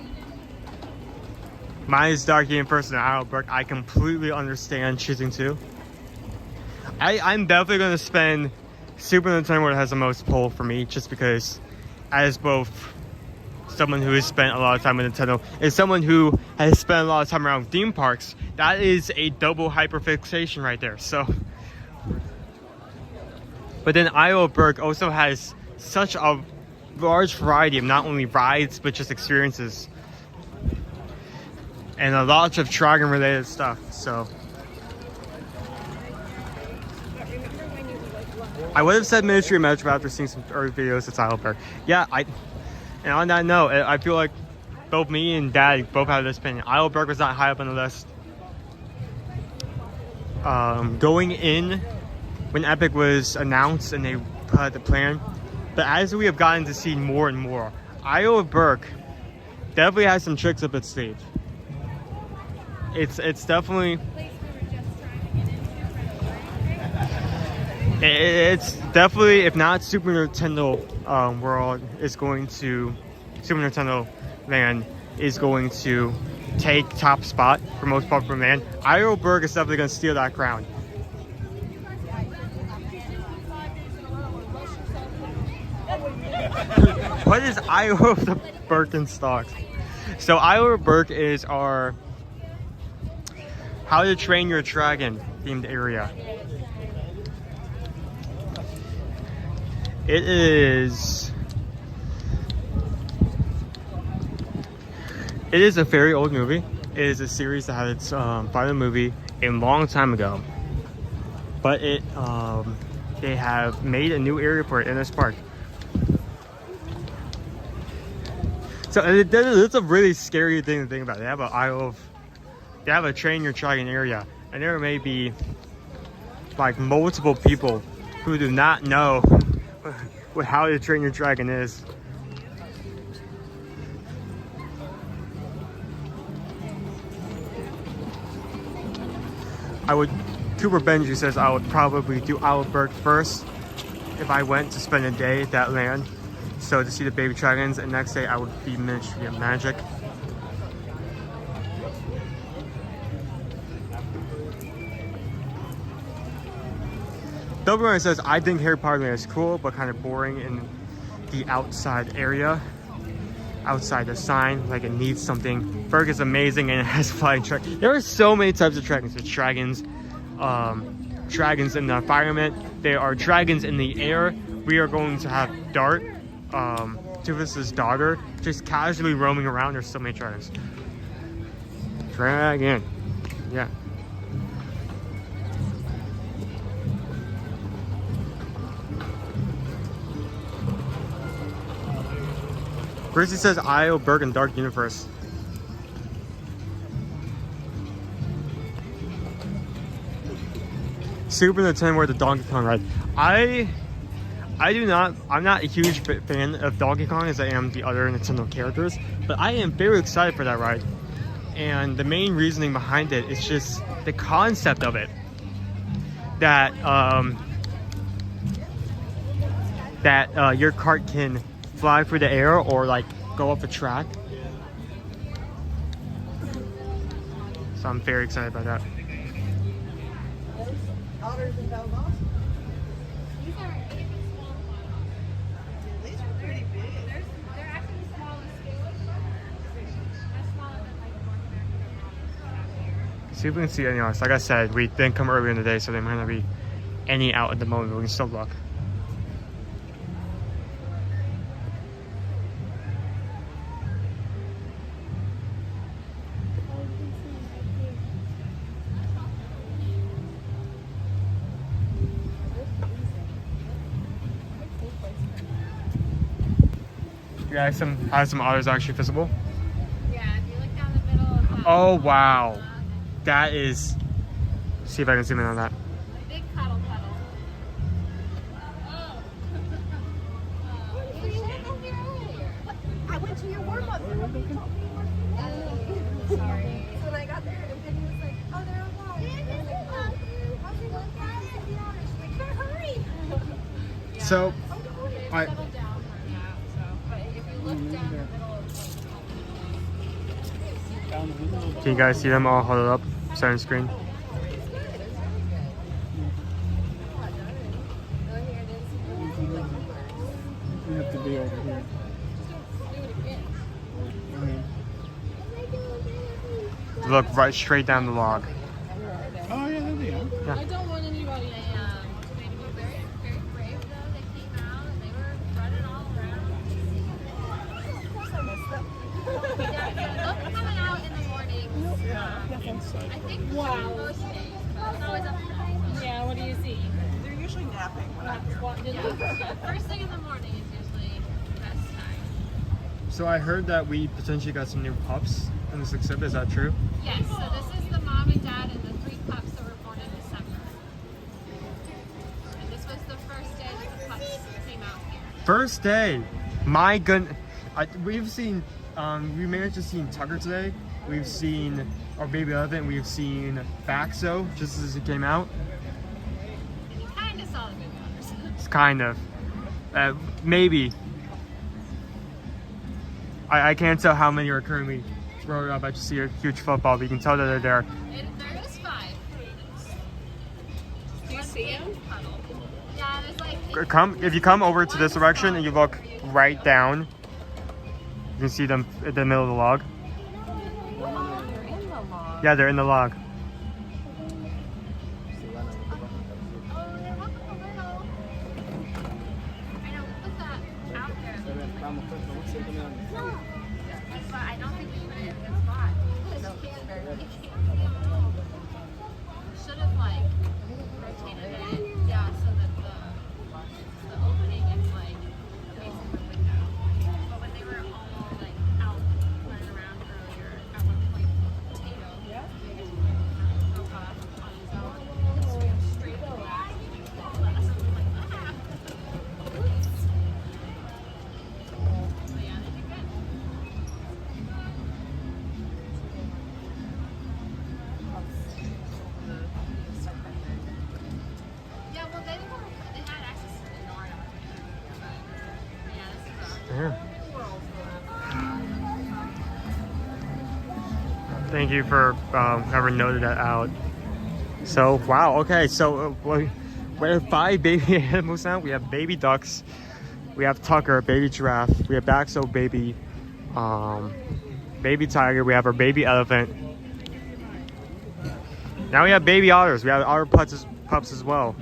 Mine is Dark Universe and Isle of Berk. I completely understand choosing 2. I'm definitely going to spend Super Nintendo World has the most pull for me, just because as both someone who has spent a lot of time with Nintendo and someone who has spent a lot of time around theme parks, that is a double hyperfixation right there. So, but then Isle of Berk also has such a large variety of not only rides but just experiences and a lot of dragon related stuff. So I would have said Ministry of Magic after seeing some early videos at Isle of Berk. Yeah, and on that note, I feel like both me and Dad both have this opinion. Isle of Berk was not high up on the list. Going in when Epic was announced and they put out the plan, but as we have gotten to see more and more, Isle of Berk definitely has some tricks up its sleeve. It's definitely. It's definitely, if not Super Nintendo World is going to Super Nintendo Land, is going to take top spot for most popular man. Heidelberg is definitely going to steal that crown. What is Iowa of the Birkenstocks? So Iowa Birk is our How to Train Your Dragon themed area. It is a very old movie. It is a series that had its final movie a long time ago, but they have made a new area for it in this park. So it's a really scary thing to think about. They have a Train Your Dragon area, and there may be like multiple people who do not know what How to Train Your Dragon is. Cooper Benji says I would probably do Owlberg first if I went to spend a day at that land. So to see the baby dragons, and next day I would be Ministry of Magic. Doberman says I think Harry Potter Land is cool, but kind of boring in the outside area. Outside the sign, like it needs something. Berg is amazing and it has flying dragons. There are so many types of dragons. There's dragons, dragons in the environment. There are dragons in the air. We are going to have Dart, Tufus's daughter, just casually roaming around. There's so many dragons. Dragon, yeah. Grizzly says Io, Berg, and Dark Universe. Super Nintendo or the Donkey Kong ride. I'm not a huge fan of Donkey Kong as I am the other Nintendo characters, but I am very excited for that ride. And the main reasoning behind it is just the concept of it. That your cart can fly through the air or like go up a track. So I'm very excited about that. Otters and Belmont. These are small ones. These are pretty big. They're actually small in scale. They're smaller than like North American. See if we can see any else. Like I said, we didn't come earlier in the day, so there might not be any out at the moment, but we can still look. Yeah, some otters actually visible. Yeah, if you look down the middle of that. Oh wow, that is. See if I can zoom in on that. Big cuddle puddle. I went to your warm-up. Remember you told me? Sorry. So when I got there, and Penny was like, "Oh, they're alive." I was like, "Oh, how's it going, guys?" To be honest, like, "Better hurry." So, They've I. settled down for now, so. But if you look down the middle of Can you guys see them all huddled up, center screen? You have to be over here. Look right straight down the log. Oh yeah, there they are. Yeah. I don't want anybody to they were very, very brave though. They came out and they were running all around. Of course I missed them. Yeah, they'll be coming out in the mornings. I think most days, but it's always up to them. Yeah, what do you see? They're usually napping when I'm here. Yeah, first thing in the morning is usually the best time. So I heard that we potentially got some new pups in this exhibit. Is that true? Yes, so this is the mom and dad and the 3 pups that were born in December. And this was the first day that the pups came out here. First day. My goodness. We've seen. We managed to see Tucker today. We've seen our baby elephant. We've seen Baxo just as it came out. And you kind of saw the baby otters. It's kind of. Maybe. I can't tell how many are currently rolled up. I just see a huge football, but you can tell that they're there. There is 5. Do you see him? Yeah, there's like... If you come over to this direction and you look right down, you can see them in the middle of the log. Oh, they're in the log. Yeah, they're in the log. But I don't think we put it in a good spot. Should have like rotated it, yeah, so that the opening is like facing the window. But when they were all like out running around earlier, at one point, potato broke off on his own and swam straight to the back. So I'm like, ah. Oops. But yeah, they did good. Yeah, well, they had access to the door. Yeah, this is Here. Thank you for whoever noted that out. So, wow, okay, so we have 5 baby animals now. We have baby ducks, we have Tucker, baby giraffe, we have Baxo, baby tiger, we have our baby elephant. Now we have baby otters, we have otter pups as well.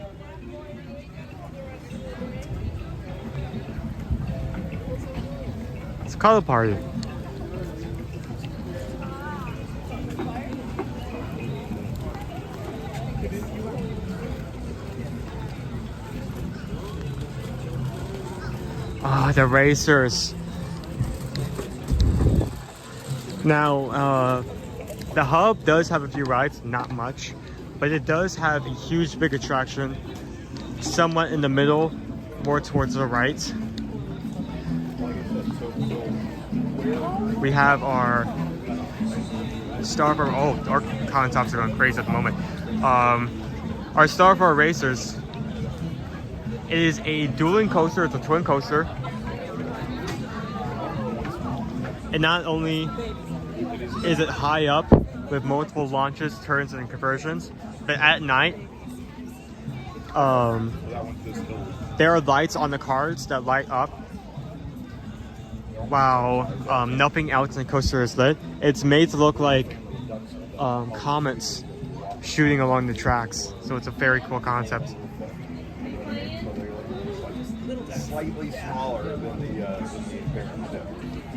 It's a color party. Ah, the racers. Now, the hub does have a few rides, not much, but it does have a huge big attraction, somewhat in the middle, more towards the right. We have our Starfire. Oh, our concepts are going crazy at the moment. Our Starfire racers. It is a dueling coaster. It's a twin coaster. And not only is it high up with multiple launches, turns, and conversions, but at night, there are lights on the cars that light up while nothing else in the coaster is lit. It's made to look like comets shooting along the tracks. So it's a very cool concept. Slightly smaller than the Everest.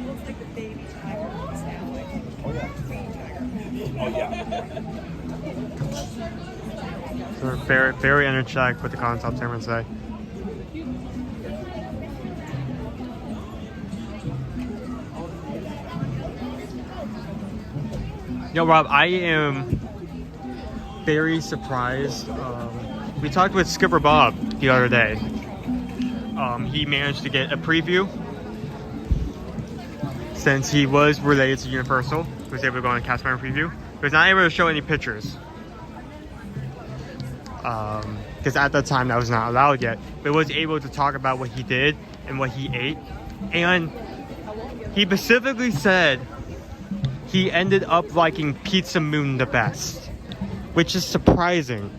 Looks like the baby tiger looks now, like Oh yeah. queen tiger. Oh yeah. So we're very, very energetic with the concepts, I'm gonna say. Yo, Rob, I am very surprised. We talked with Skipper Bob the other day. He managed to get a preview since he was related to Universal. He was able to go on a cast member preview. He was not able to show any pictures because at that time that was not allowed yet. But was able to talk about what he did and what he ate, and he specifically said he ended up liking Pizza Moon the best, which is surprising.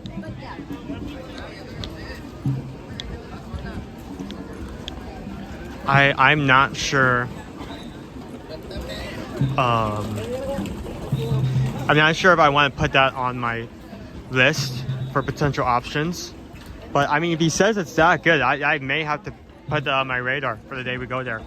I'm not sure. I'm not sure if I want to put that on my list for potential options. But I mean, if he says it's that good, I may have to put that on my radar for the day we go there.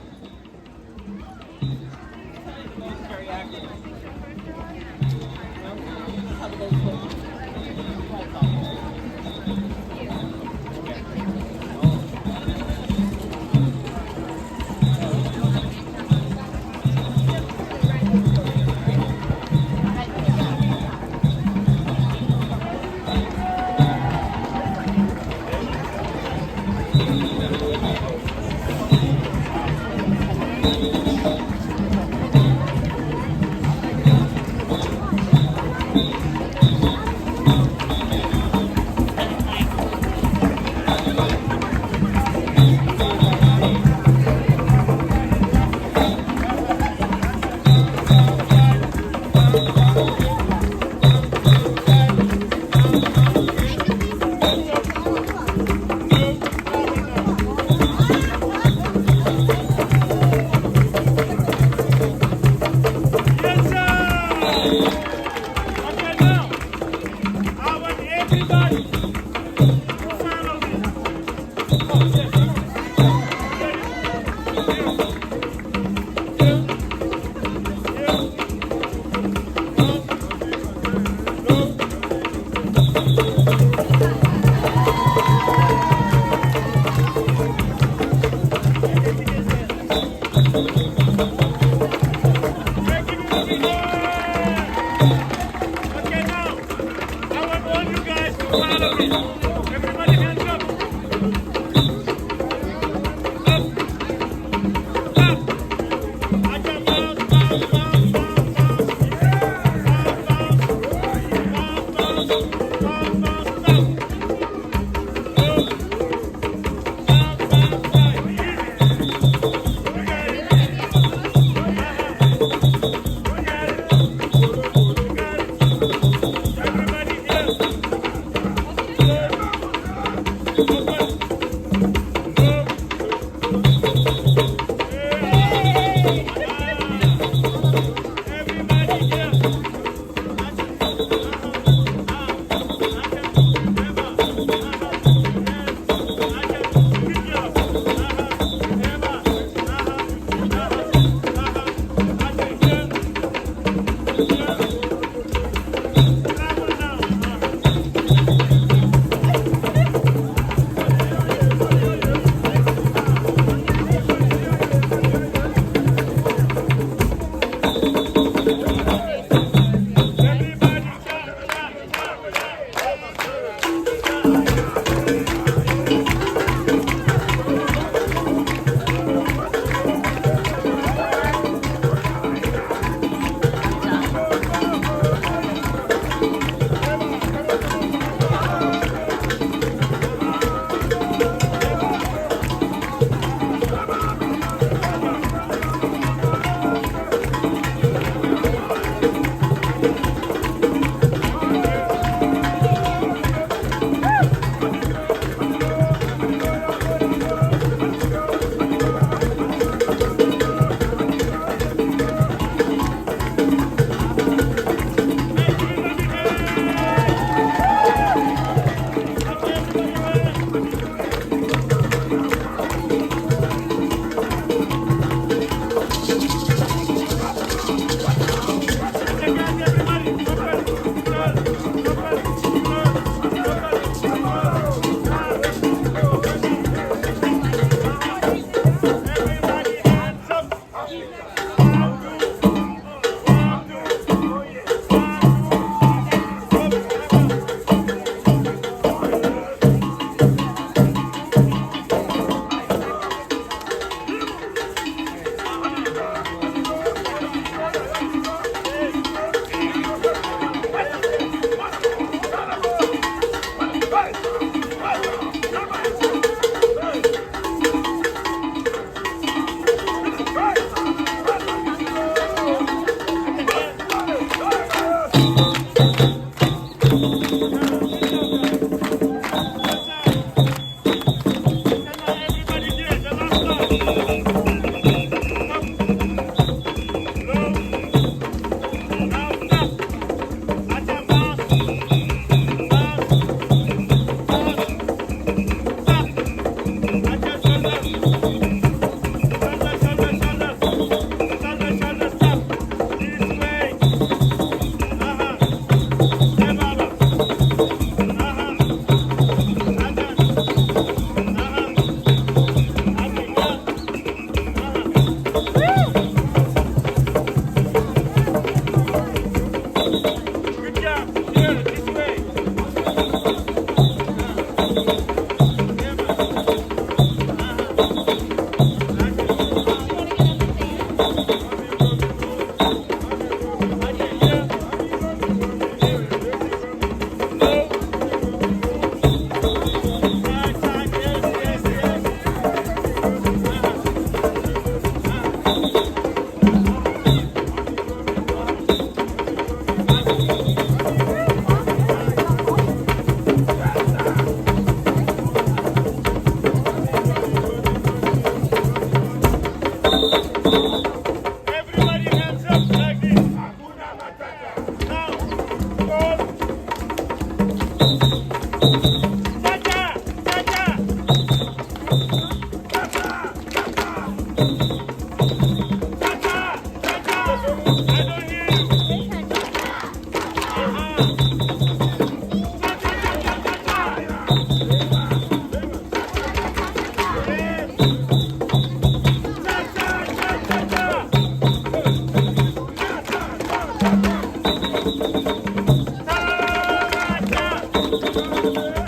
Cha-cha!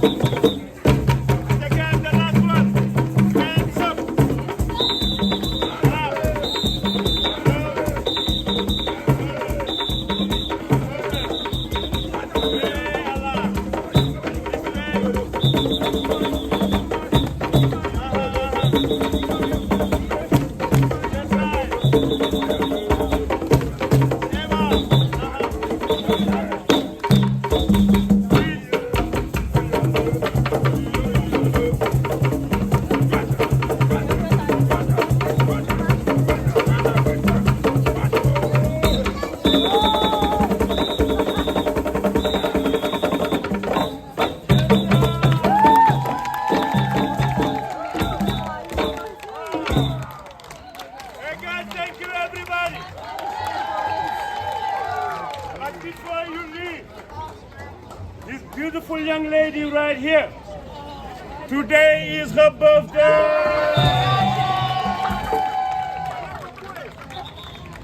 Second, the last one. Hands up. Hey guys, thank you everybody. But before you leave, this beautiful young lady right here, today is her birthday.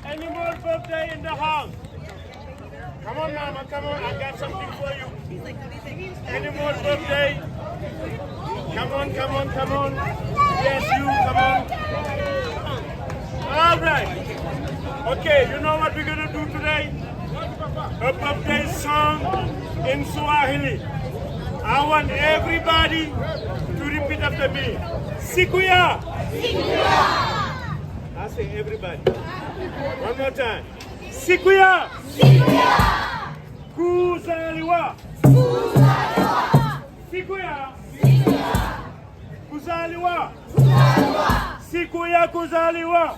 Any more birthday in the house? Come on, mama, come on, I got something for you. Any more birthday? Come on, come on, come on. Yes, you, come on. All right. Okay, you know what we're going to do today? A birthday song in Swahili. I want everybody to repeat after me. Sikuya. Sikuya. I say everybody. One more time. Sikuya. Sikuya. Kuzaliwa. Kuzaliwa. Sikuya. Sikuya. Kuzaliwa. Kuzaliwa. Sikuya kuzaliwa.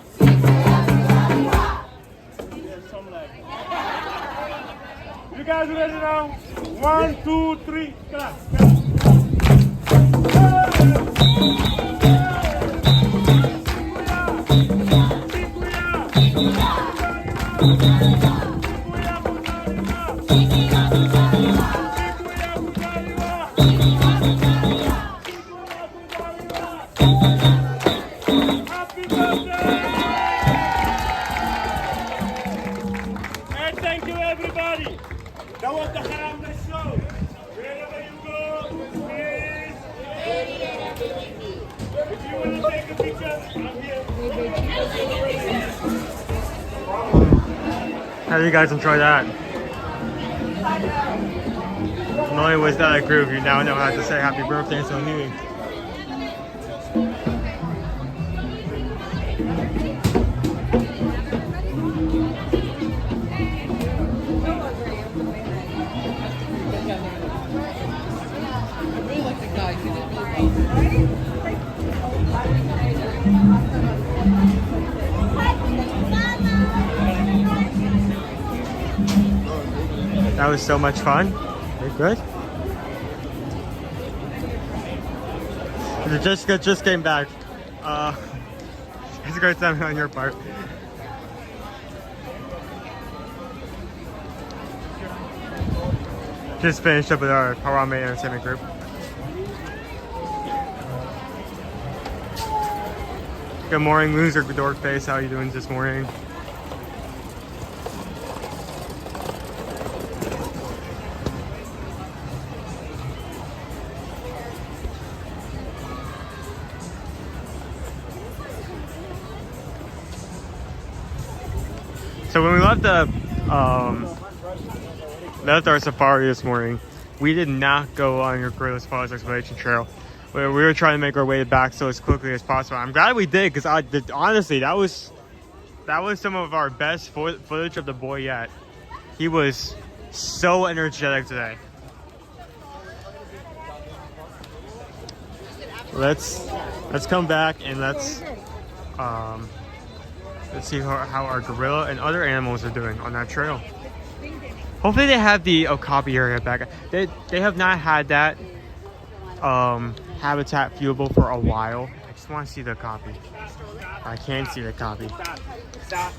You guys ready now? 1, 2, 3, clap. Happy birthday! And thank you everybody. That was the Harambe show. Wherever you go, please. If you want to take a picture, I'm here. How do you guys enjoy that? Not only was that a groove, you now know how to say happy birthday to me. That was so much fun. Very good. Jessica just came back. It's a great time on your part. Just finished up with our Harambe Entertainment Group. Good morning, loser dork face. How are you doing this morning? So when we left our safari this morning, we did not go on your Gorillas Falls Exploration Trail. We were trying to make our way back so as quickly as possible. I'm glad we did, because honestly, that was some of our best footage of the boy yet. He was so energetic today. Let's come back and let's see how our gorilla and other animals are doing on that trail. Hopefully they have the okapi area back. They have not had that habitat viewable for a while. I just want to see the okapi. I can't see the okapi. Stop.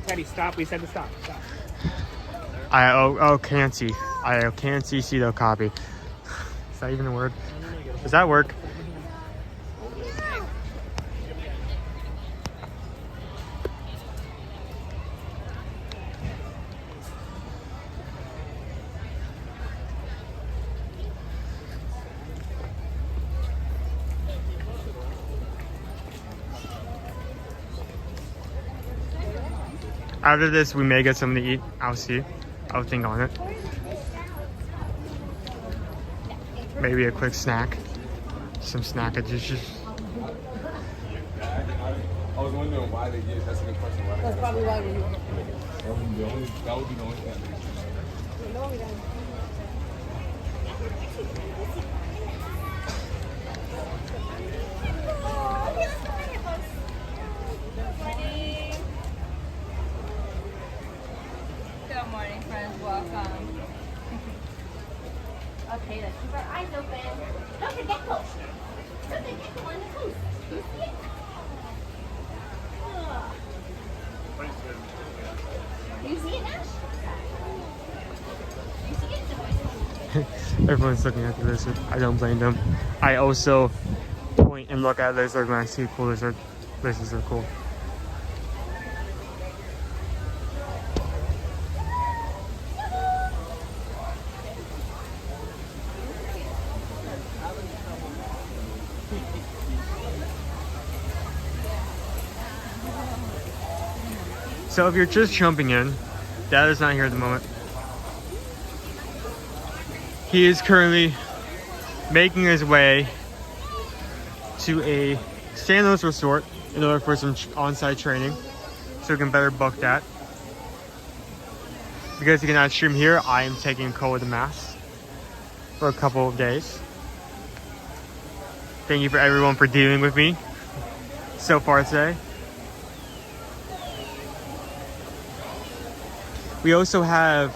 Teddy, stop. We said to stop. Stop. I can't see. I can't see the okapi. Is that even a word? Does that work? After this, we may get something to eat. I'll see. I'll think on it. Maybe a quick snack. Some snackages. I was wondering why they did. That's a good question. Why That's probably why we. That would be the only thing. No, we don't. Good morning, friends. Welcome. Okay, let's keep our eyes open. Look, a gecko. Look, a gecko on the coast. You see it? You see it, Nash? You see it? Everyone's looking at the lizard. I don't blame them. I also point and look at lizard when I see a cool lizard. Lizards are cool. So if you're just jumping in, Dad is not here at the moment. He is currently making his way to a Sandals resort in order for some on-site training, so we can better book that. Because he cannot stream here, I am taking Cole with the mask for a couple of days. Thank you for everyone for dealing with me so far today. We also have,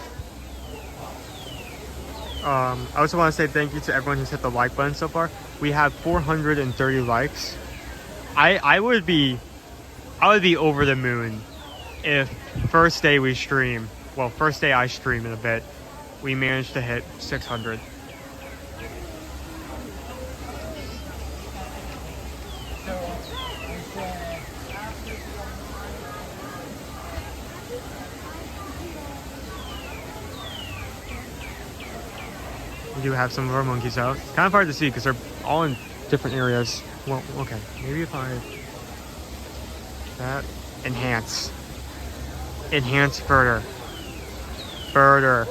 I also want to say thank you to everyone who's hit the like button so far. We have 430 likes. I would be over the moon if first day we stream, well, first day I stream in a bit, we managed to hit 600. We do have some of our monkeys out. Kind of hard to see because they're all in different areas. Well, okay. Maybe if I... That. Enhance. Enhance further. Further.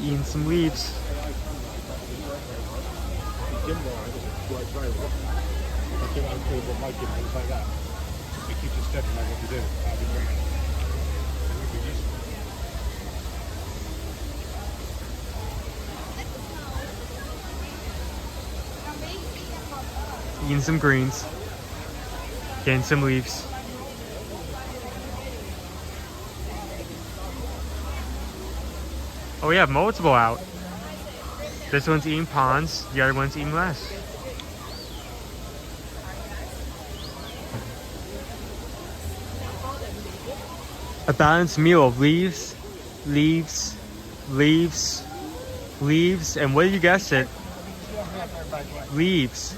Eating some leaves. Eating some greens. Getting some leaves. Oh, we have multiple out. This one's eating ponds, the other one's eating less. A balanced meal of leaves, leaves, leaves, leaves, and what did you guess it? Leaves.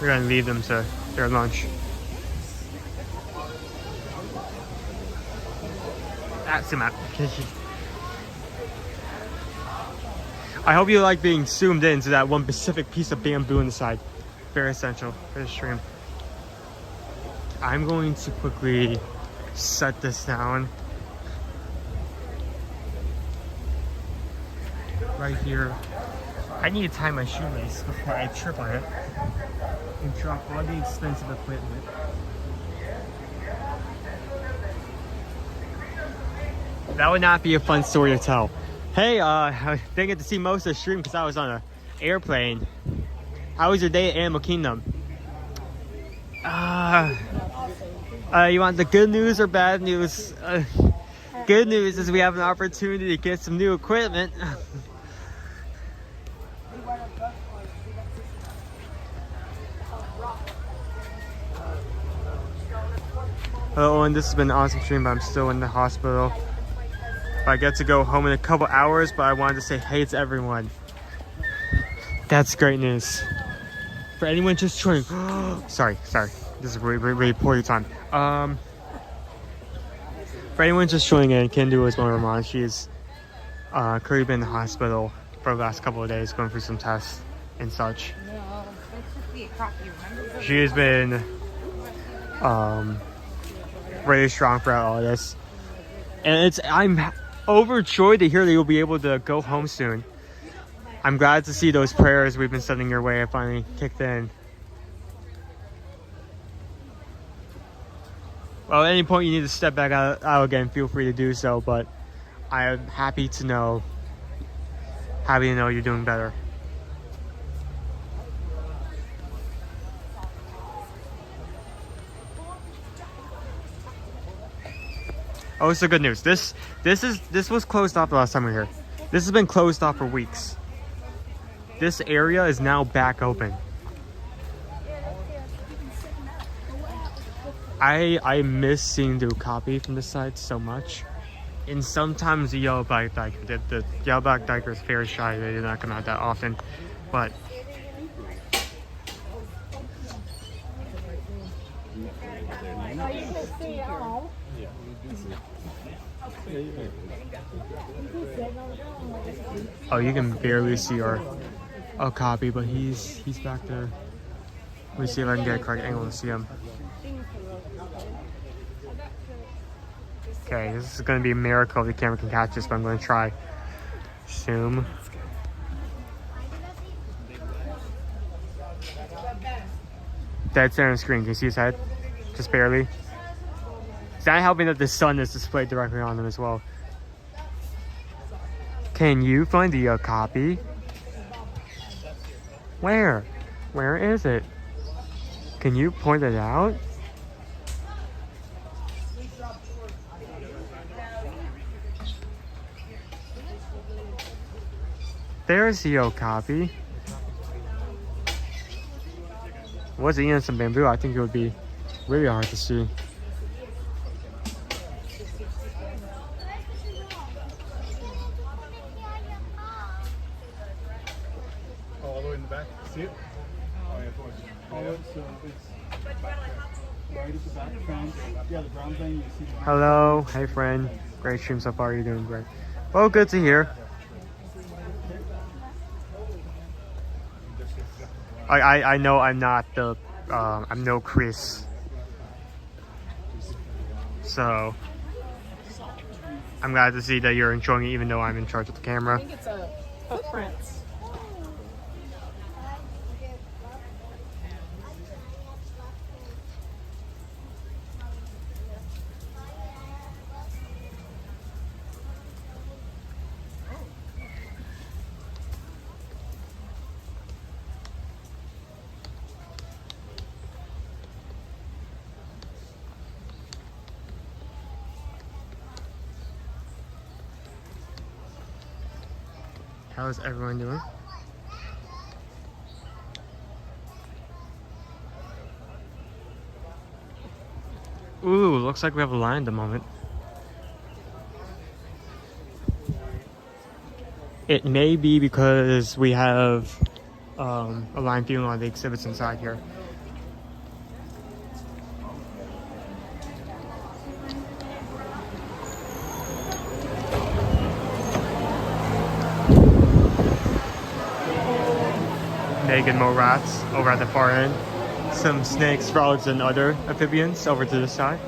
We're gonna leave them to their lunch. That's him out. I hope you like being zoomed in to that one specific piece of bamboo on the side. Very essential for the stream. I'm going to quickly set this down. Right here. I need to tie my shoelace before I trip on it and drop all the expensive equipment. That would not be a fun story to tell. Hey, I didn't get to see most of the stream because I was on an airplane. How was your day at Animal Kingdom? You want the good news or bad news? Good news is we have an opportunity to get some new equipment. Hello, Owen. This has been an awesome stream, but I'm still in the hospital. I get to go home in a couple hours, but I wanted to say hey to everyone. That's great news. For anyone just joining, sorry, this is really poorly timed. For anyone just joining in, Kendu is one of our moms. She's currently been in the hospital for the last couple of days, going through some tests and such. She has been really strong throughout all this, and I'm overjoyed to hear that you'll be able to go home soon. I'm glad to see those prayers we've been sending your way have finally kicked in. Well, at any point you need to step back out again, feel free to do so, but I am happy to know you're doing better. Oh, it's the good news. This was closed off the last time we were here. This has been closed off for weeks. This area is now back open. I miss seeing the copy from this side so much. And sometimes the yellow-back diker, the yellow-back diker is very shy. They do not come out that often, but oh, you can barely see our copy, but he's back there. Let me see if I can get a correct angle to see him. Okay, this is going to be a miracle if the camera can catch this, but I'm going to try. Zoom. Dead center on the screen. Can you see his head? Just barely. It's not helping that the sun is displayed directly on him as well. Can you find the copy? Where? Where is it? Can you point it out? There's the copy. Was it in some bamboo? I think it would be really hard to see. All the way in the back. See it? Oh, yeah, so it's right at the back. Yeah, the brown thing. You see the Hello, hey friend. Great stream so far. You're doing great. Well, good to hear. I know I'm not the I'm no Chris, so I'm glad to see that you're enjoying it, even though I'm in charge of the camera. I think it's a footprint. How's everyone doing? Ooh, looks like we have a line at the moment. It may be because we have a line viewing on the exhibits inside here. Naked more rats over at the far end. Some snakes, frogs, and other amphibians over to the side.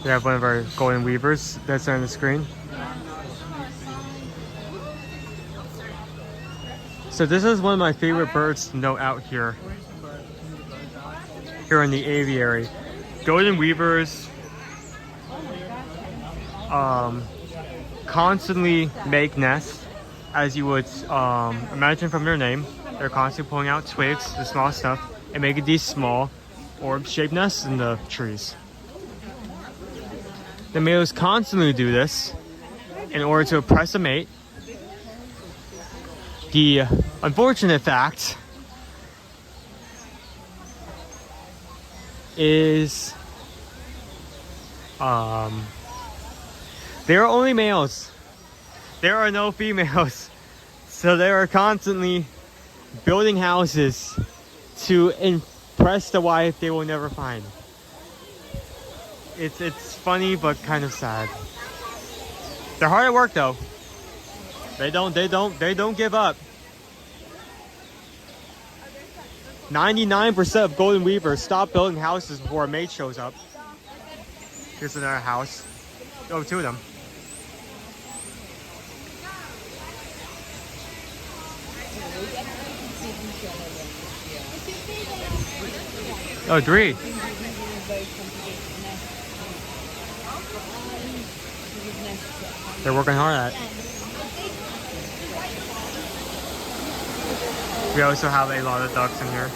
We have one of our golden weavers that's on the screen. So this is one of my favorite birds to note out here in the aviary. Golden weavers constantly make nests, as you would imagine from their name. They're constantly pulling out twigs, the small stuff, and making these small orb-shaped nests in the trees. The males constantly do this in order to oppress a mate. The unfortunate fact is there are only males. There are no females. So they are constantly building houses to impress the wife they will never find. It's funny but kind of sad. They're hard at work though. They don't give up. 99% of golden weavers stop building houses before a mate shows up. Here's another house. Oh, two of them. Oh, three. They're working hard at it. We also have a lot of ducks in here.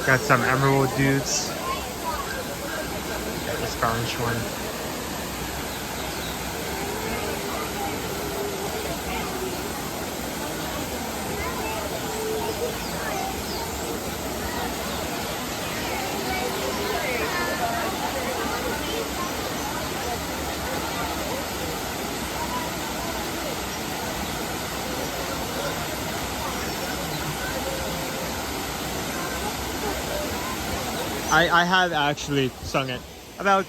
Got some emerald dudes. This brownish one. I have actually sung it about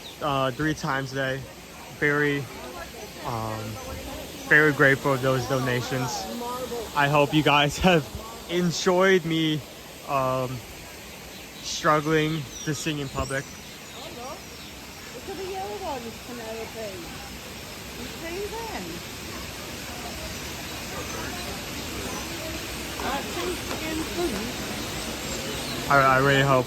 3 times a day. Very grateful for those donations. I hope you guys have enjoyed me struggling to sing in public. Look at the yellow ones, Penelope. You see them? I really hope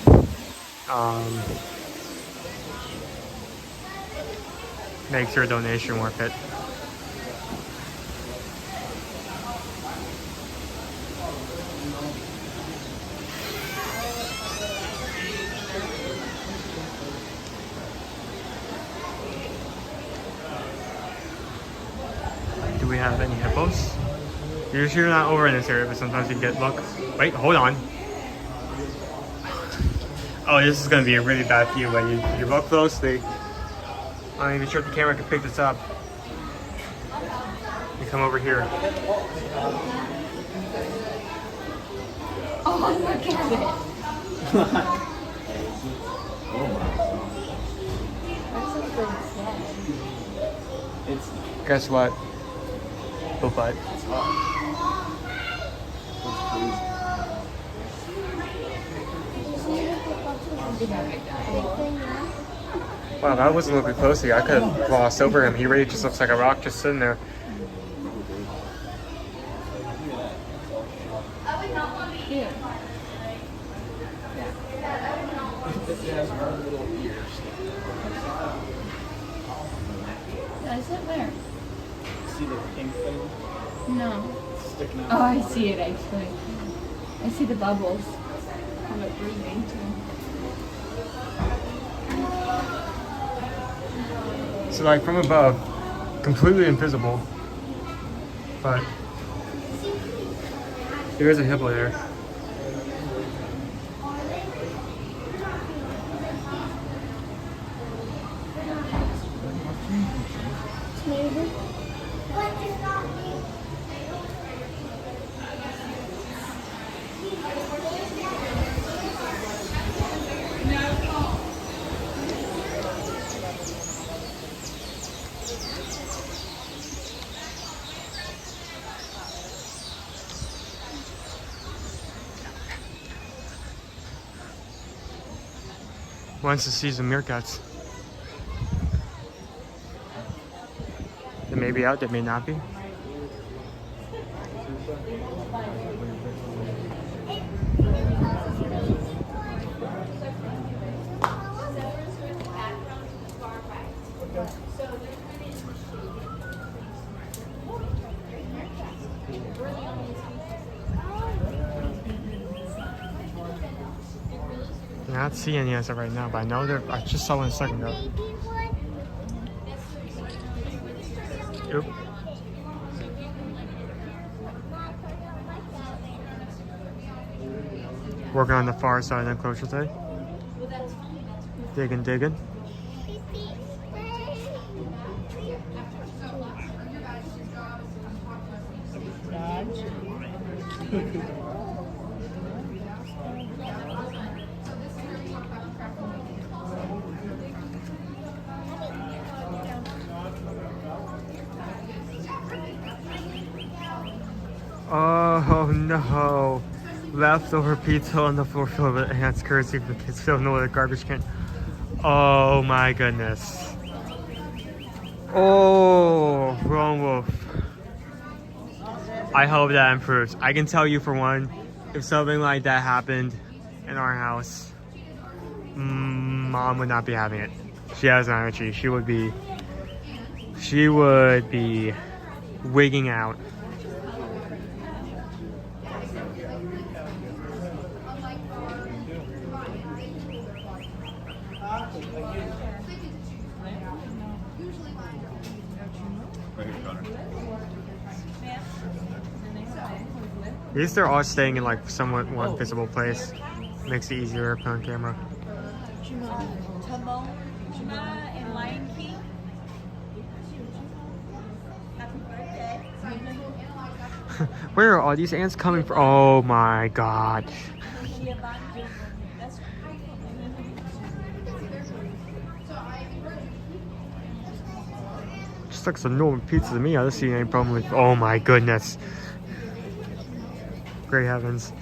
makes your donation worth it. Do we have any hippos? Usually not over in this area, but sometimes you get luck. Wait, hold on. Oh, this is gonna be a really bad view when you look closely. I'm not even sure if the camera can pick this up. You come over here. Oh, look at it. Guess what? Oh, but. Wow, that wasn't looking closely. I could have glossed over him. He really just looks like a rock just sitting there. Is it where? See the pink thing? No. Sticking out. Oh, I see it actually. I see the bubbles. How it breathing too. So like from above, completely invisible, but there is a hippo there. wants to see some meerkats. They may be out, they may not be. Not seeing any as of right now, but I know I just saw one a second ago. Yep. Working on the far side of the enclosure today. Digging. Oh no. Leftover pizza on the floor filled with ants, courtesy of the kids filling with a garbage can. Oh my goodness. Oh, wrong wolf. I hope that improves. I can tell you for one, if something like that happened in our house, Mom would not be having it. She has an energy. She would be wigging out. At least they're all staying in like somewhat one visible place. Makes it easier to put on camera. Timon and Lion King. Happy birthday. Where are all these ants coming from? Oh my god. Just looks like a normal pizza to me. I don't see any problem with. Oh my goodness. Great heavens.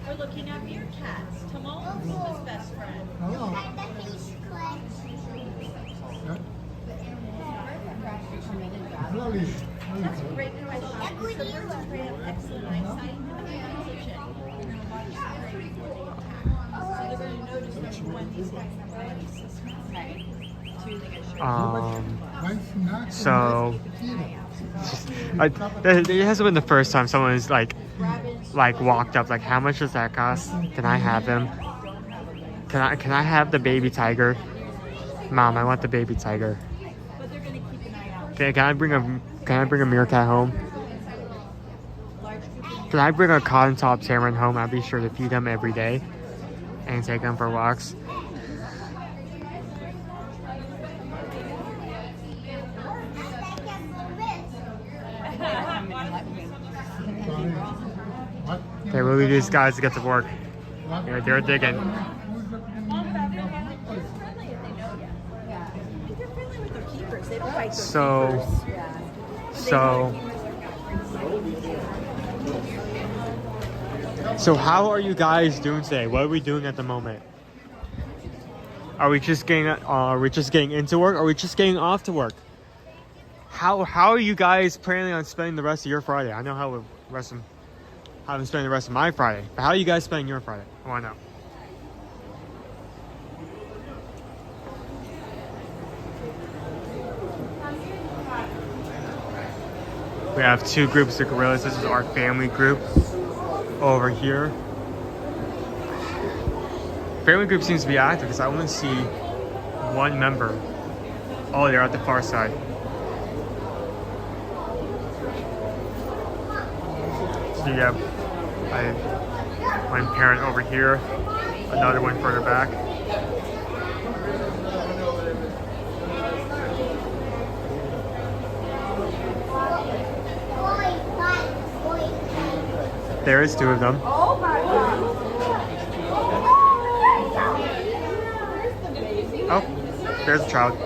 We're looking at meerkats. Timon's his best friend. That's a great question. So birds and prey have excellent eyesight and vision. So they're going to notice when these guys have already it hasn't been the first time someone's like walked up like, how much does that cost? Can I have him? Can I have the baby tiger? Mom, I want the baby tiger. Can I bring a meerkat home? Can I bring a cotton top tamarin home? I'll be sure to feed them every day and take them for walks. Okay, we'll leave these guys to get to work. Yeah, they're digging. So how are you guys doing today? What are we doing at the moment? Are we just getting into work? Or are we just getting off to work? How are you guys planning on spending the rest of your Friday? I know how I'm spending the rest of my Friday, but how are you guys spending your Friday? I want to know. We have two groups of gorillas. This is our family group over here. Family group seems to be active because I only see one member. Oh, they're at the far side. So you have one parent over here, another one further back. There is two of them. Oh my god. Oh, there's a child.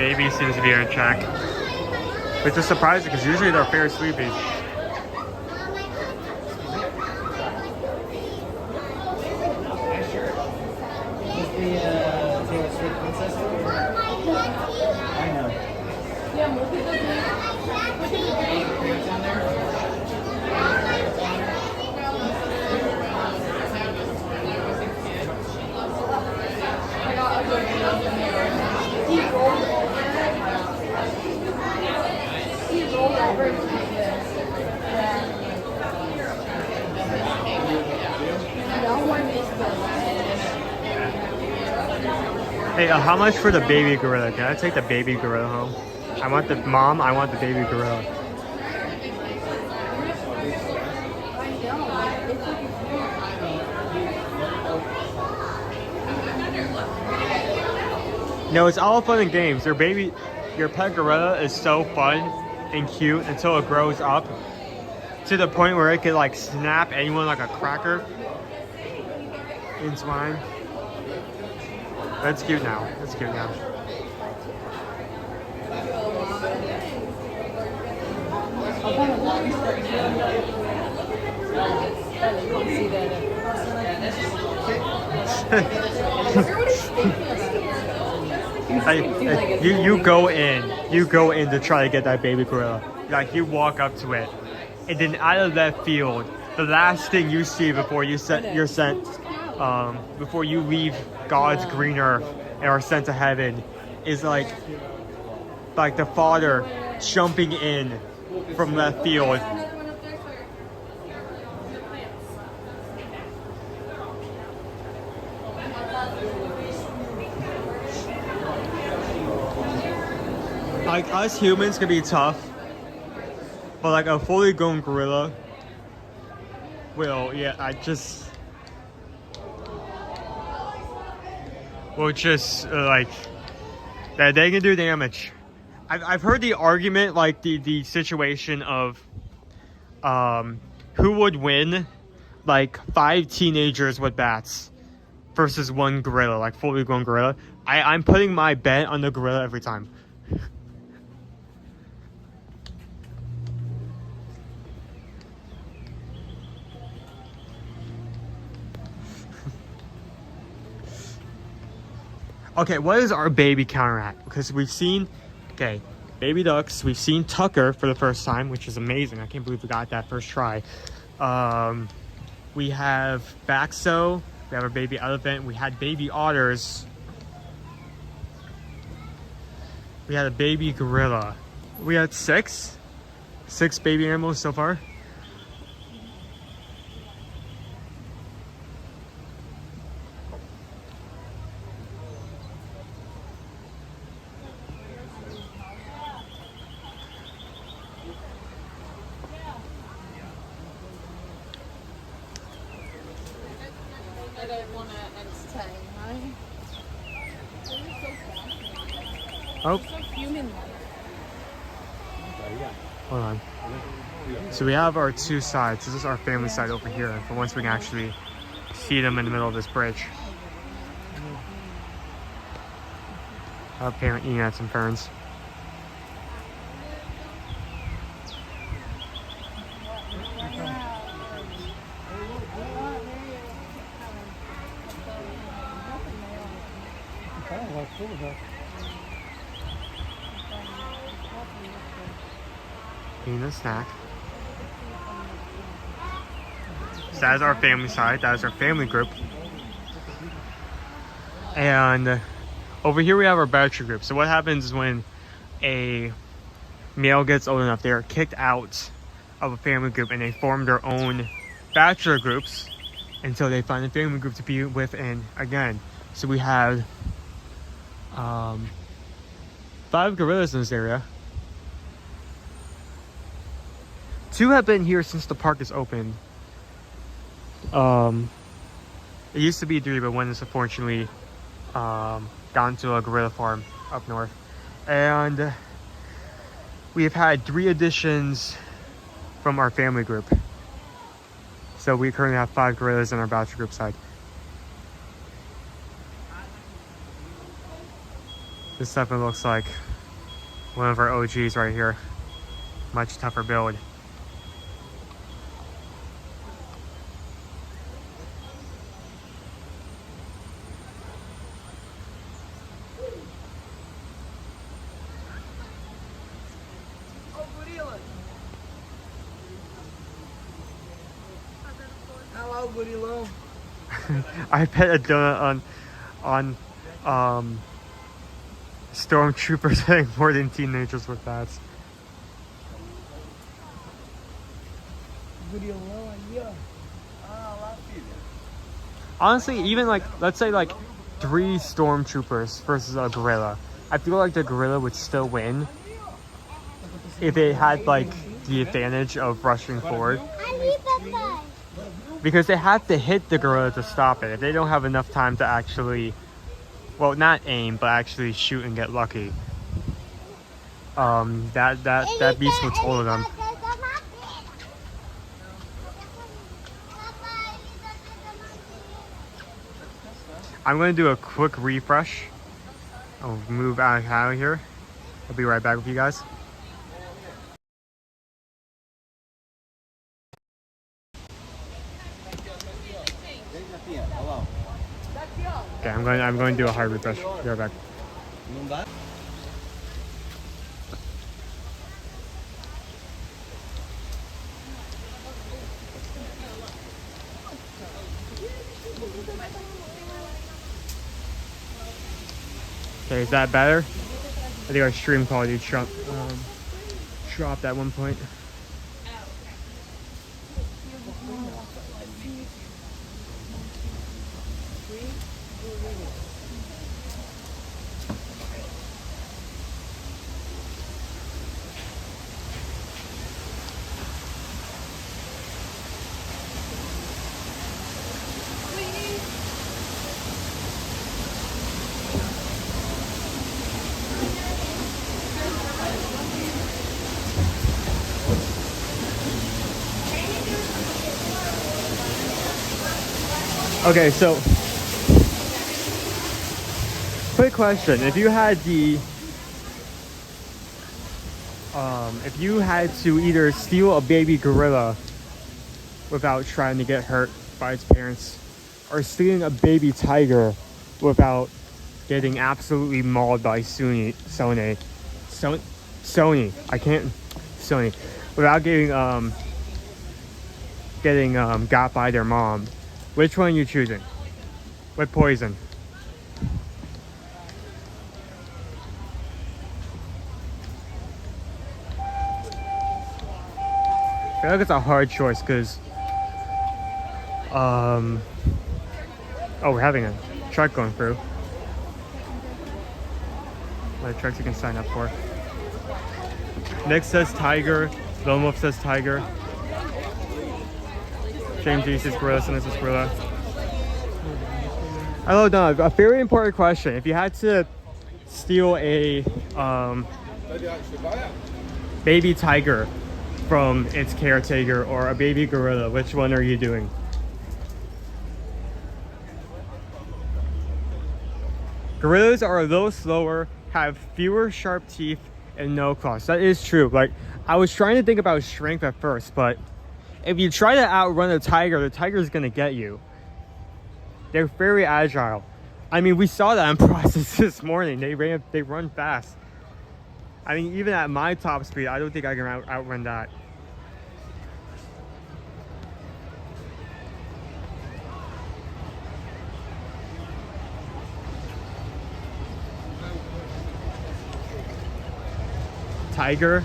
baby seems to be in check. Which is surprising because usually they're very sleepy. Hey, how much for the baby gorilla? Can I take the baby gorilla home? I want the mom, I want the baby gorilla. No, it's all fun and games. Your pet gorilla is so fun and cute until it grows up to the point where it could like snap anyone like a cracker. It's fine. That's cute now. That's cute now. You go in to try to get that baby gorilla. Like you walk up to it, and then out of that field, the last thing you see before before you leave God's green earth and are sent to heaven is like the father jumping in from left field. Like us humans can be tough, but like a fully grown gorilla will, like that they can do damage. I've heard the argument, like the situation of who would win, like 5 teenagers with bats versus 1 gorilla, like fully grown gorilla. I'm putting my bet on the gorilla every time. Okay, what is our baby counter at? Because we've seen, baby ducks. We've seen Tucker for the first time, which is amazing. I can't believe we got that first try. We have Baxo. We have our baby elephant. We had baby otters. We had a baby gorilla. We had 6 baby animals so far. I don't want to entertain, right? Oh. So human. Hold on. So we have our 2 sides. This is our family side over here. For once we can actually see them in the middle of this bridge. Our parent eating at some ferns. Eating a snack. So that is our family side. That is our family group. And over here we have our bachelor group. So what happens is when a male gets old enough, they are kicked out of a family group and they form their own bachelor groups until they find a family group to be within again. So we have 5 gorillas in this area. 2 have been here since the park is open. It used to be 3, but 1 is unfortunately gone to a gorilla farm up north. And we have had 3 additions from our family group. So we currently have 5 gorillas in our bachelor group side. This definitely looks like One of our OGs right here. Much tougher build. Hello, Goody Low. I bet a donut on stormtroopers hitting more than teenagers with that. Goody Low, yeah. Honestly, even like, let's say like 3 stormtroopers versus a gorilla. I feel like the gorilla would still win if it had like the advantage of rushing forward. Because they have to hit the gorilla to stop it. If they don't have enough time to actually, well, not aim, but actually shoot and get lucky, that beast will total them. I'm going to do a quick refresh. I'll move out of here. I'll be right back with you guys. Okay, I'm going to do a hard refresh. Be right back. Okay, is that better? I think our stream quality dropped at one point. Okay, so quick question: if you had to either steal a baby gorilla without trying to get hurt by its parents, or stealing a baby tiger without getting absolutely mauled by Sony, without getting got by their mom, which one are you choosing? What poison? I feel like it's a hard choice because oh, we're having a truck going through. What trucks you can sign up for. Nick says tiger. Lone Wolf says tiger. James G says gorilla. Someone says gorilla. Hello, Don. A very important question. If you had to steal a baby tiger from its caretaker or a baby gorilla, which one are you doing? Gorillas are a little slower, have fewer sharp teeth, and no claws. That is true. Like, I was trying to think about strength at first, but if you try to outrun a tiger, the tiger is going to get you. They're very agile. I mean, we saw that in process this morning. They run fast. I mean, even at my top speed, I don't think I can outrun that. Tiger,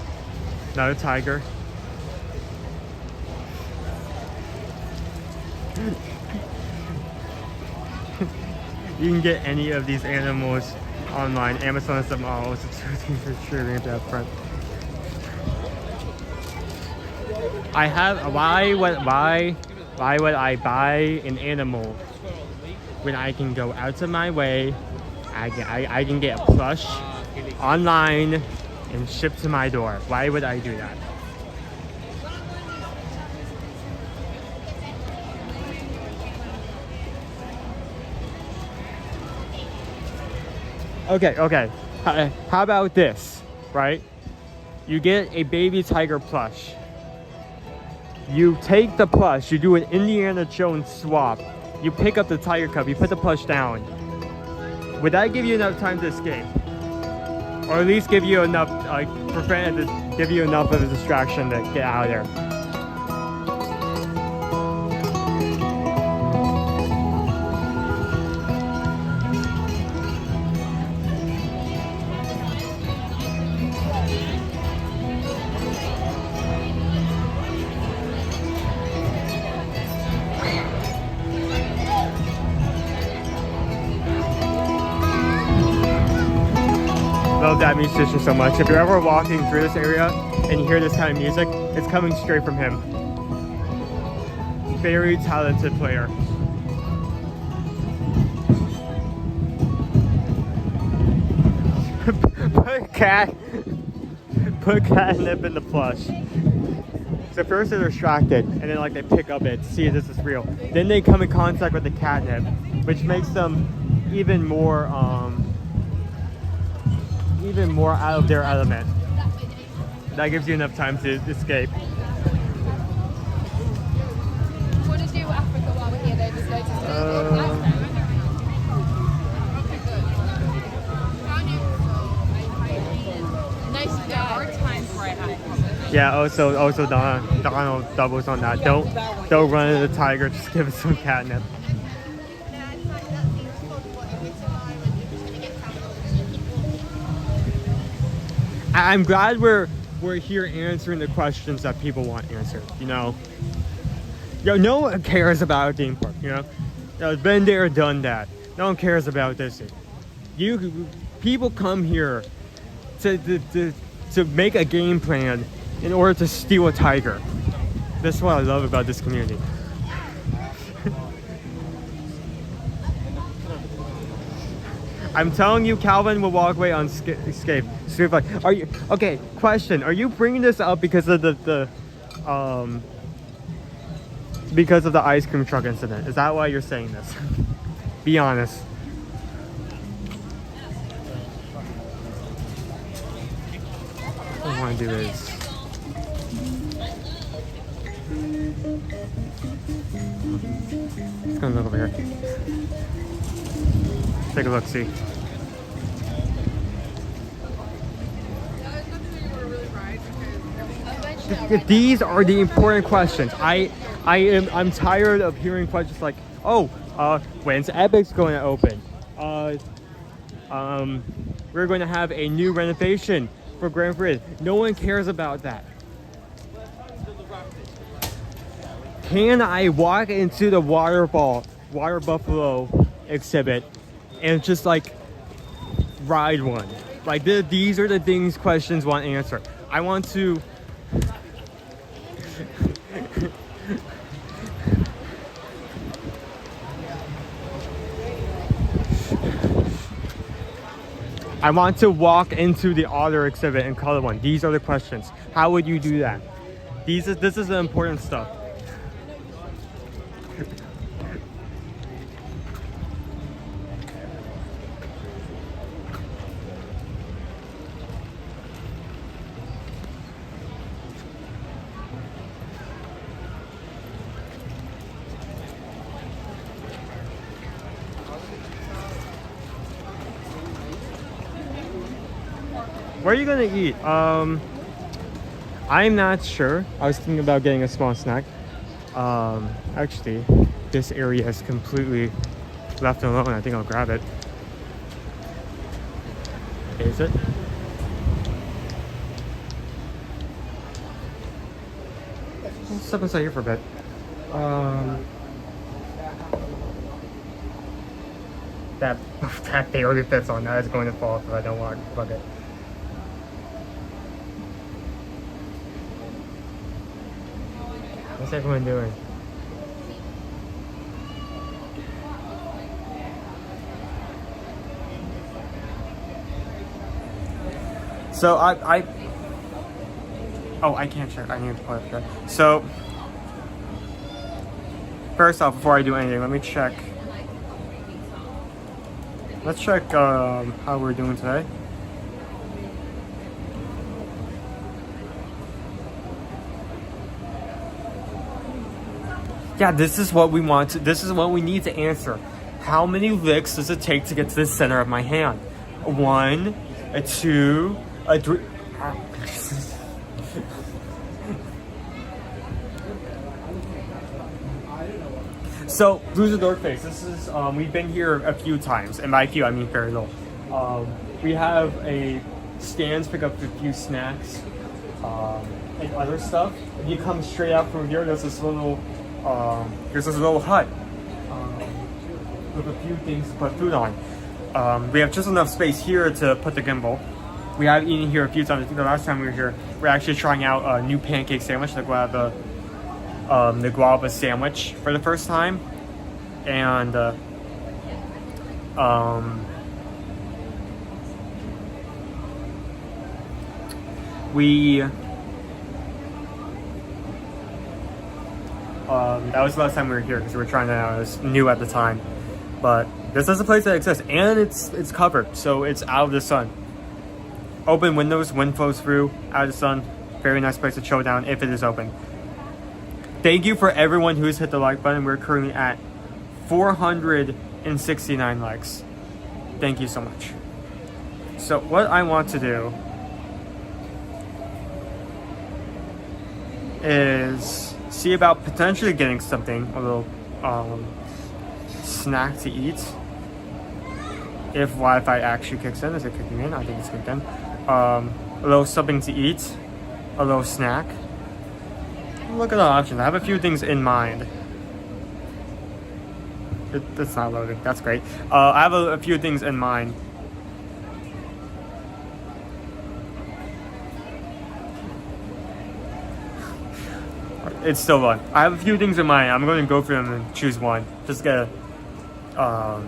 not a tiger. You can get any of these animals online. Amazon has them all. It's a two for sure ramp up front. I have why would I buy an animal when I can go out of my way? I can get a plush online and shipped to my door. Why would I do that? Okay. How about this? right? You get a baby tiger plush. You take the plush, you do an Indiana Jones swap. You pick up the tiger cub, you put the plush down. Would that give you enough time to escape? Or at least give you enough, give you enough of a distraction to get out of there? Love that musician so much. If you're ever walking through this area and you hear this kind of music, it's coming straight from him. Very talented player. Put catnip in the plush. So first they're distracted, and then like they pick up it, see this is real. Then they come in contact with the catnip, which makes them even more out of their element. That gives you enough time to escape. Want to do Africa while we're here though? Just go to nice hard times right now. Yeah, also Donald doubles on that. Don't run into the tiger, just give it some catnip. I'm glad we're here answering the questions that people want answered, you know. No one cares about a theme park, you know. It's been there, done that. No one cares about this. People come here to make a game plan in order to steal a tiger. That's what I love about this community. I'm telling you, Calvin will walk away unscathed. Are you okay? Question: are you bringing this up because of the ice cream truck incident? Is that why you're saying this? Be honest. What I want to do is let's go look over here. Take a look, see. These are the important questions. I'm tired of hearing questions like, oh, when's Epic's going to open? We're going to have a new renovation for Grand Prix. No one cares about that. Can I walk into the water buffalo exhibit and just like ride one? Like these are the things questions want answered. I want to walk into the otter exhibit and color one. These are the questions. How would you do that? This is the important stuff. Where are you gonna eat? I'm not sure. I was thinking about getting a small snack. Actually, this area is completely left alone. I think I'll grab it. Is it? I'll step inside here for a bit. That barely fits on. That is going to fall if I don't walk. Fuck it. What's everyone doing? So I can't check. I need to pull it up. So first off, before I do anything, let me check. Let's check how we're doing today. Yeah, this is what we want to, this is what we need to answer. How many licks does it take to get to the center of my hand? 1, a 2, a 3. So, Blues of Dork Face, this is, we've been here a few times, and by few, I mean very little. We have a stands, pick up a few snacks, and other stuff. If you come straight out from here, there's this little hut, with a few things to put food on. We have just enough space here to put the gimbal. We have eaten here a few times. I think the last time we were here, we're actually trying out a new pancake sandwich, like we'll have the guava sandwich for the first time, and that was the last time we were here because we were trying that out. It was new at the time, but this is a place that exists, and it's covered, so it's out of the sun. Open windows, wind flows through, out of the sun. Very nice place to chill down if it is open. Thank you for everyone who's hit the like button. We're currently at 469 likes. Thank you so much. So what I want to do is see about potentially getting something, a little snack to eat. If Wi-Fi actually kicks in. Is it kicking in? I think it's kicked in. A little something to eat, a little snack. Look at the options. I have a few things in mind. It's not loading. That's great. I have a few things in mind. It's still one. I have a few things in mind. I'm going to go through them and choose one. Just get a...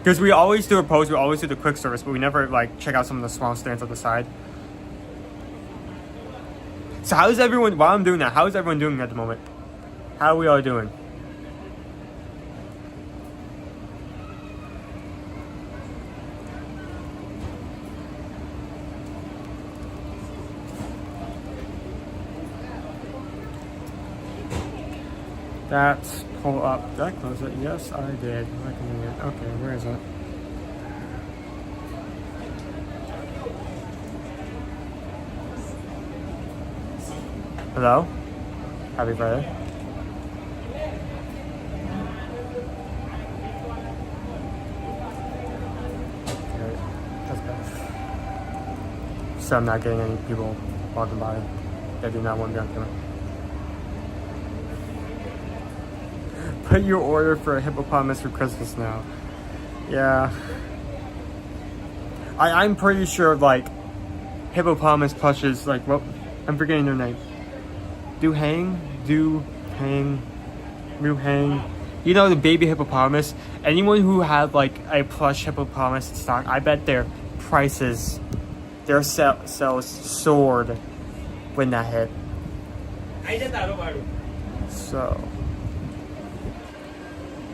because we always do a post, we always do the quick service, but we never like check out some of the small stands on the side. So how is everyone, while I'm doing that, how is everyone doing at the moment? How are we all doing? That's pull up. Did I close it? Yes, I did. Okay, where is it? Hello? Happy Friday. Okay, that's good. So I'm not getting any people walking by that do not want to be on camera. Put your order for a hippopotamus for Christmas now. Yeah. I'm pretty sure like hippopotamus plushes, like, well, I'm forgetting their name. Do hang. You know, the baby hippopotamus. Anyone who had like a plush hippopotamus in stock, I bet their prices, their sales soared when that hit. So.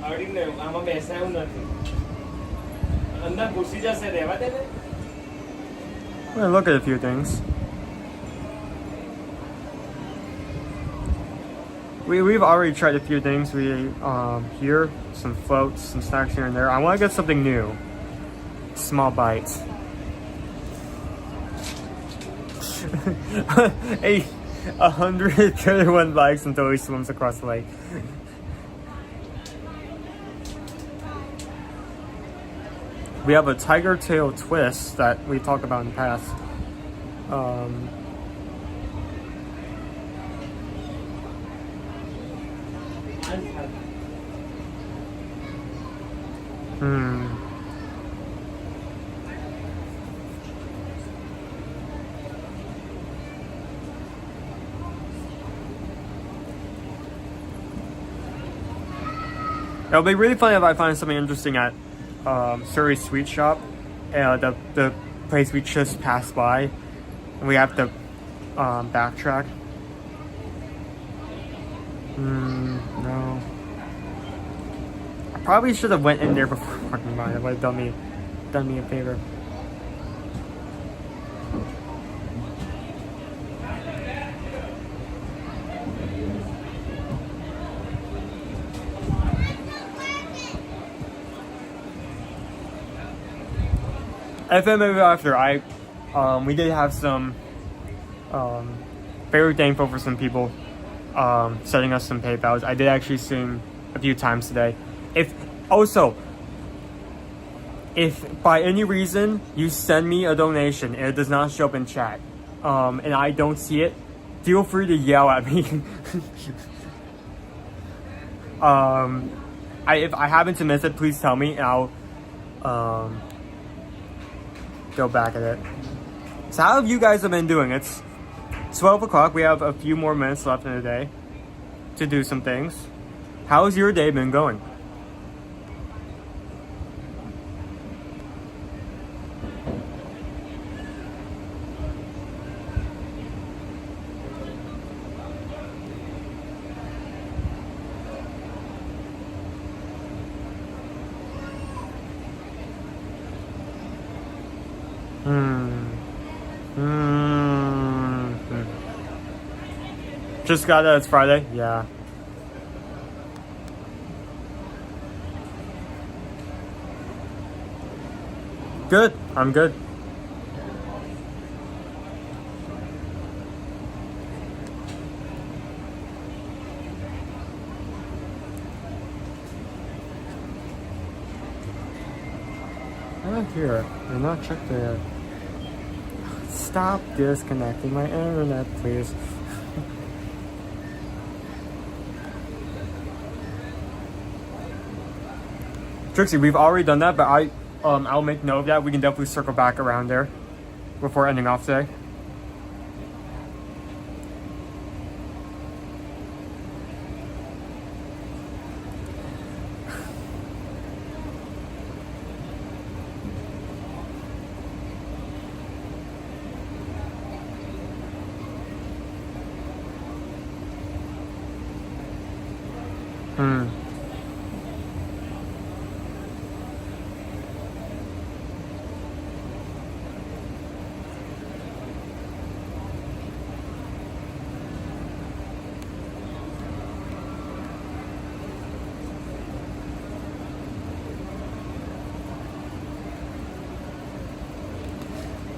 I'm gonna look at a few things. We've already tried a few things. We here, some floats, some snacks here and there. I want to get something new. Small bites. 131 likes until he swims across the lake. We have a tiger tail twist that we talked about in the past. It'll be really fun if I find something interesting at Surrey's Sweet Shop, the place we just passed by, and we have to backtrack. No. I probably should have went in there before walking by. That would have done me a favor. FMA after we did have some very thankful for some people sending us some PayPals. I did actually sing a few times today. If by any reason you send me a donation and it does not show up in chat, and I don't see it, feel free to yell at me. If I happen to miss it, please tell me and I'll go back at it. So how have you guys been doing? It's 12 o'clock. We have a few more minutes left in the day to do some things. How's your day been going? Just got that it's Friday? Yeah. Good. I'm good. Not here. You're not checked there. Stop disconnecting my internet, please. Trixie, we've already done that, but I'll make note of that. We can definitely circle back around there before ending off today.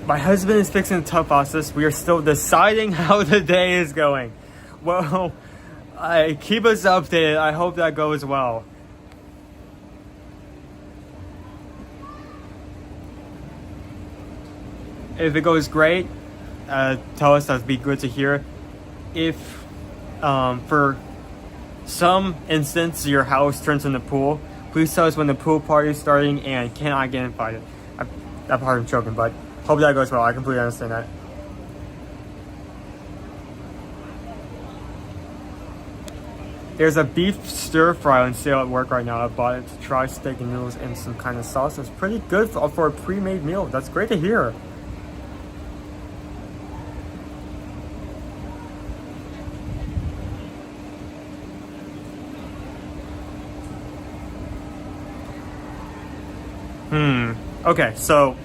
My husband is fixing the tough process. We are still deciding how the day is going. Well, keep us updated. I hope that goes well. If it goes great, tell us. That'd be good to hear. If for some instance your house turns into a pool, please tell us when the pool party is starting and can I get invited. That part I'm joking, but hope that goes well. I completely understand that. There's a beef stir fry on sale at work right now. I bought it to try steak and noodles and some kind of sauce. It's pretty good for a pre-made meal. That's great to hear. Okay, so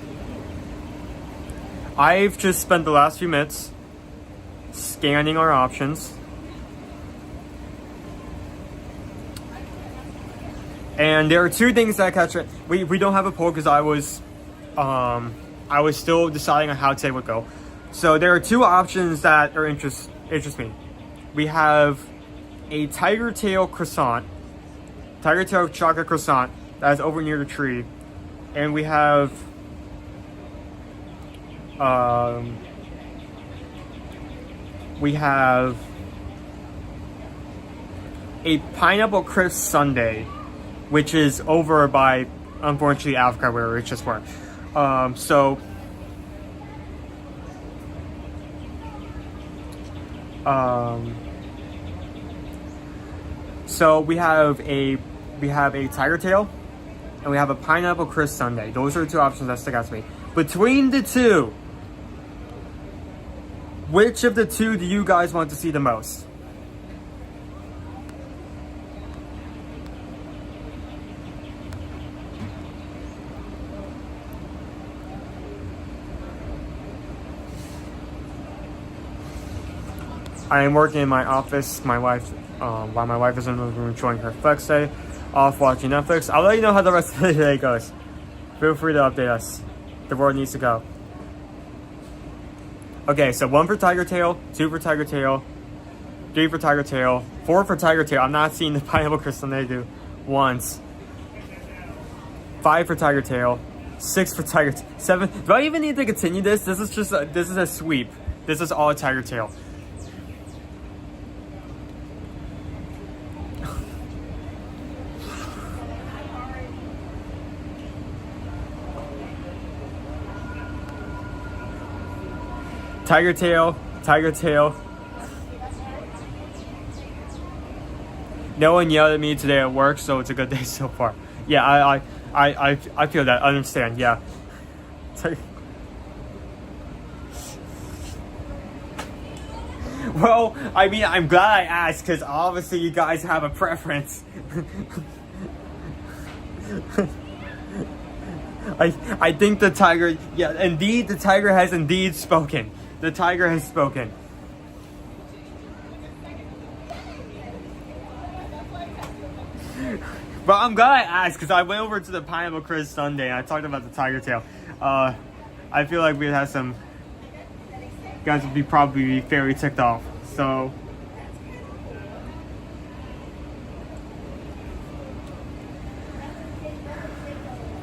I've just spent the last few minutes scanning our options. And there are two things that catch it. We don't have a poll because I was still deciding on how today would go. So there are two options that are interest me. We have a tiger tail croissant, tiger tail chocolate croissant that is over near the tree. And we have a pineapple crisp sundae, which is over by, unfortunately, Africa where it's just were. So we have a tiger tail. And we have a pineapple crisp sundae. Those are the two options that stick out to me. Between the two, which of the two do you guys want to see the most? I am working in my office. My wife, while my wife is in the room enjoying her flex day, off watching Netflix. I'll let you know how the rest of the day goes. Feel free to update us. the world needs to go. Okay, so 1 for tiger tail, 2 for tiger tail, 3 for tiger tail, 4 for tiger tail. I'm not seeing the pineapple crystal nadu once. 5 for tiger tail, 6 for tiger tail, 7. Do I even need to continue this? This is just this is a sweep. This is all tiger tail. Tiger tail, tiger tail. No one yelled at me today at work, so it's a good day so far. Yeah, I feel that. I understand. Yeah. Well, I mean, I'm glad I asked because obviously you guys have a preference. I think the tiger. Yeah, indeed, the tiger has indeed spoken. The tiger has spoken. But I'm glad I asked because I went over to the Pineapple Crisp Sunday and I talked about the tiger tail. I feel like we'd have some guys would be probably very ticked off. So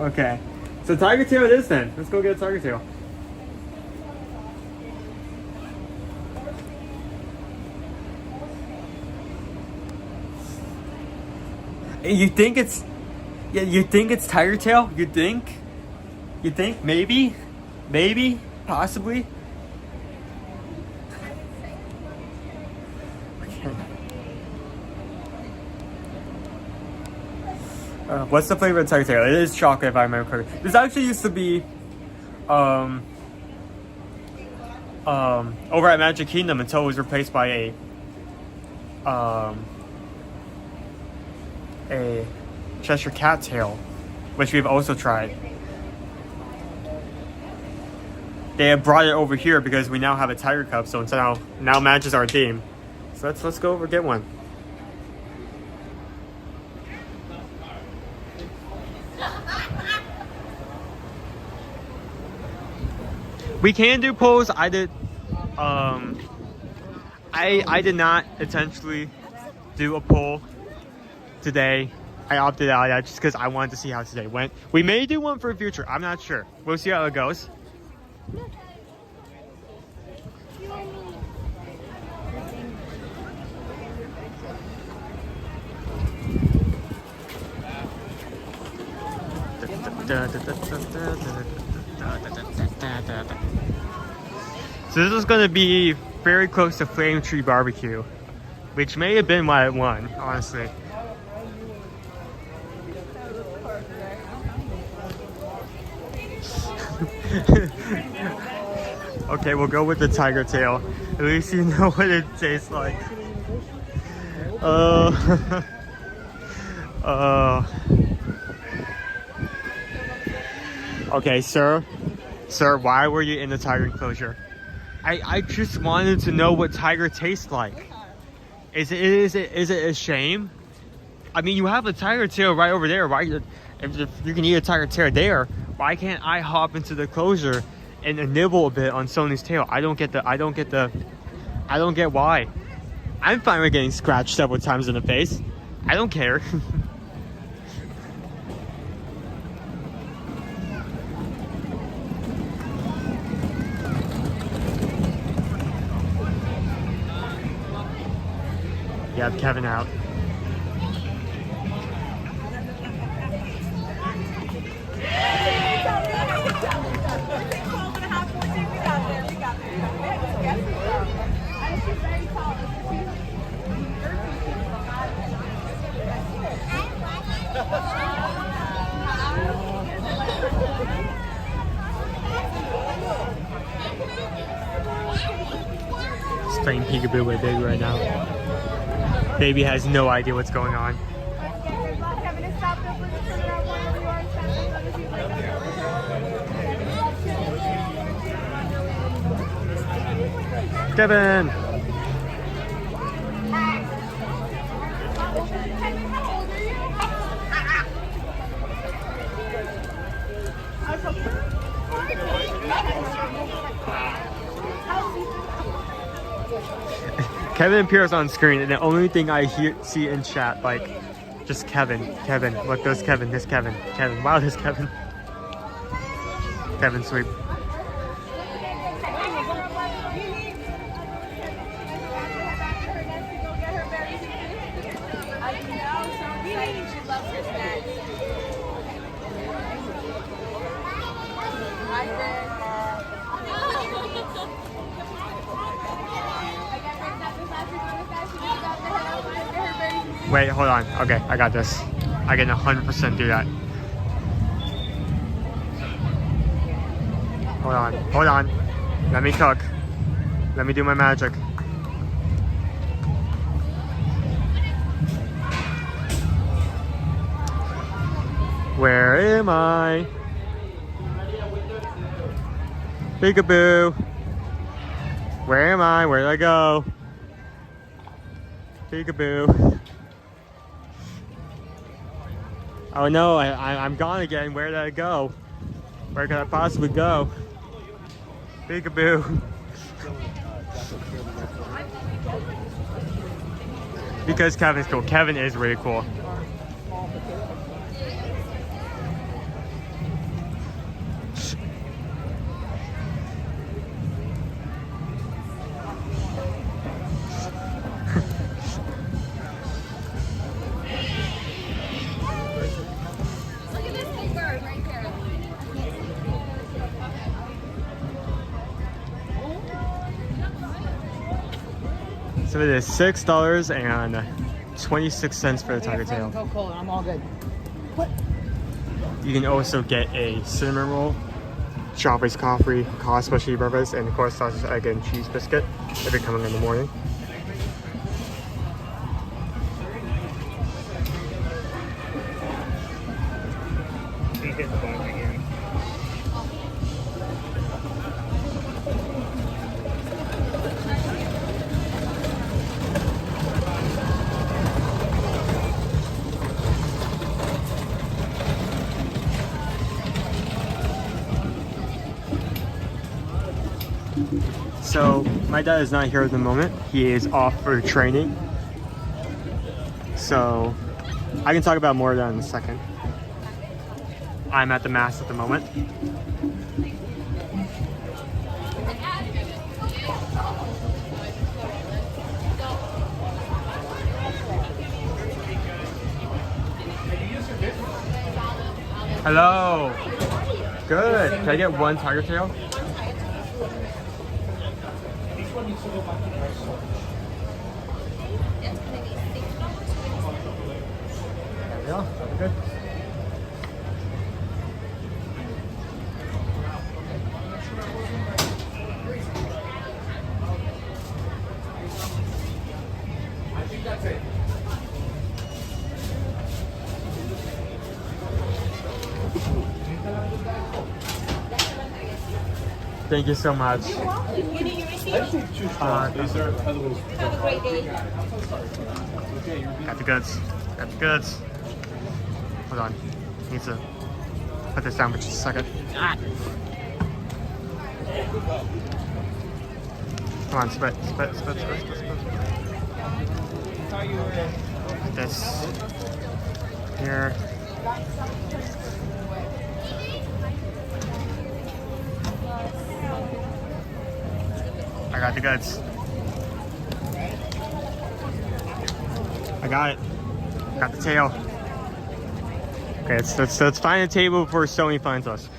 okay, so tiger tail it is then. Let's go get a tiger tail. You think it's, yeah, you think it's tiger tail? You think? Maybe? Maybe? Possibly? What's the flavor of tiger tail? It is chocolate if I remember correctly. This actually used to be over at Magic Kingdom until it was replaced by a Cheshire Cat tail, which we've also tried. They have brought it over here because we now have a tiger cup, so now matches our theme. So let's go over and get one. We can do polls. I did I did not intentionally do a poll today. I opted out just because I wanted to see how today went. We may do one for the future. I'm not sure. We'll see how it goes. So this is going to be very close to Flame Tree Barbecue, which may have been why it won, honestly. Okay, we'll go with the tiger tail. At least you know what it tastes like. Okay, sir, why were you in the tiger enclosure? I just wanted to know what tiger tastes like. Is it a shame? I mean, you have a tiger tail right over there. Why, if you can eat a tiger tail there, why can't I hop into the enclosure and nibble a bit on Sony's tail? I don't get why. I'm fine with getting scratched several times in the face. I don't care. You have Kevin out. He's playing peekaboo with Baby right now. Baby has no idea what's going on. Kevin! Kevin appears on screen, and the only thing I see in chat, like, just Kevin. Look, there's Kevin. This Kevin. Wow, there's Kevin. Kevin sweep. Wait, hold on. Okay, I got this. I can 100% do that. Hold on. Let me cook. Let me do my magic. Where am I? Peekaboo. Where am I? Where did I go? Peekaboo. Oh no, I'm gone again. Where did I go? Where could I possibly go? Peekaboo. Because Kevin's cool. Kevin is really cool. So it is $6.26 for the tiger tail. Coca-Cola, I'm all good. You can also get a cinnamon roll, strawberries coffee, specialty breakfast, and of course sausage, egg, and cheese biscuit if you're coming in the morning. So my dad is not here at the moment. He is off for training. So I can talk about more of that in a second. I'm at the mast at the moment. Hello. Good. Can I get one tiger tail? Yeah, that'd be good. I think that's it. Thank you so much. You're welcome. You need your receipt? These are other ones. Have a great day. Got the goods. Got the goods. Hold on. Need to put this down for just a second. Ah. Come on, spit. Like this. Here. I got the goods. I got it. Got the tail. Okay, let's find a table before Sony finds us.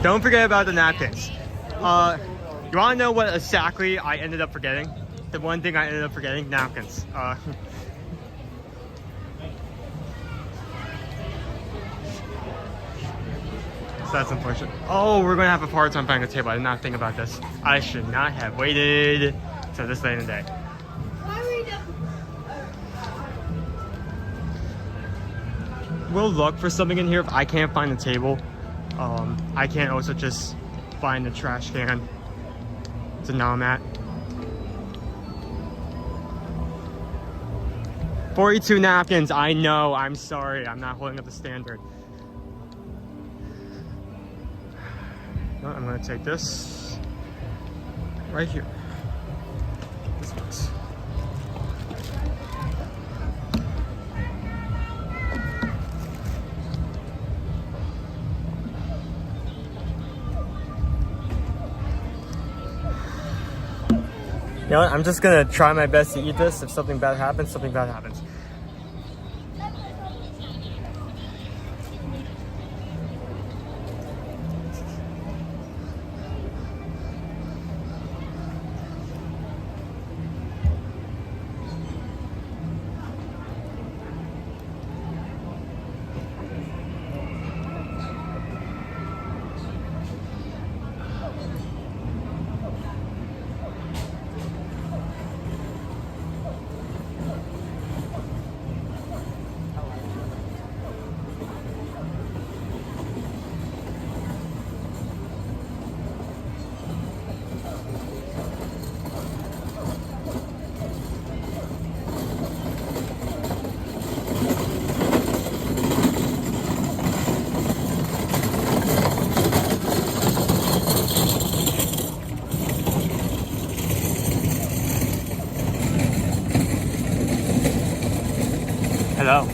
Don't forget about the napkins. You want to know what exactly I ended up forgetting? The one thing I ended up forgetting? Napkins. That's unfortunate. Oh, we're gonna have a hard time finding a table. I did not think about this. I should not have waited till this late in the day. We'll look for something in here. If I can't find a table, I can also just find a trash can to gnaw at. 42 napkins. I know. I'm sorry. I'm not holding up the standard. I'm gonna take this right here. This box. You know what? I'm just gonna try my best to eat this. If something bad happens, something bad happens. Hello.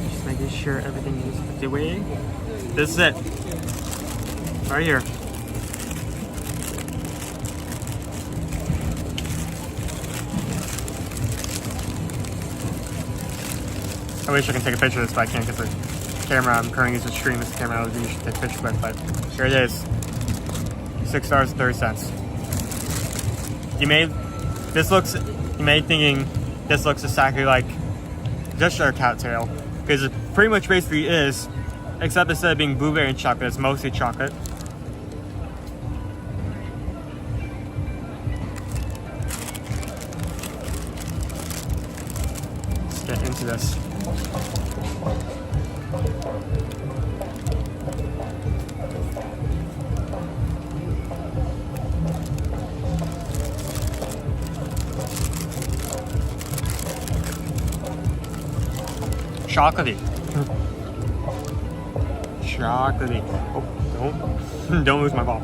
Just making sure everything is put away. This is it. Right here. I wish I could take a picture of this, but I can't because the camera I'm currently using to stream this camera I would usually take a picture with, but here it is. $6.30. You may thinking this looks exactly like just our cattail, because it pretty much basically is, except instead of being blueberry and chocolate, it's mostly chocolate. Let's get into this. Chocolatey. Chocolatey. Oh, don't lose my ball.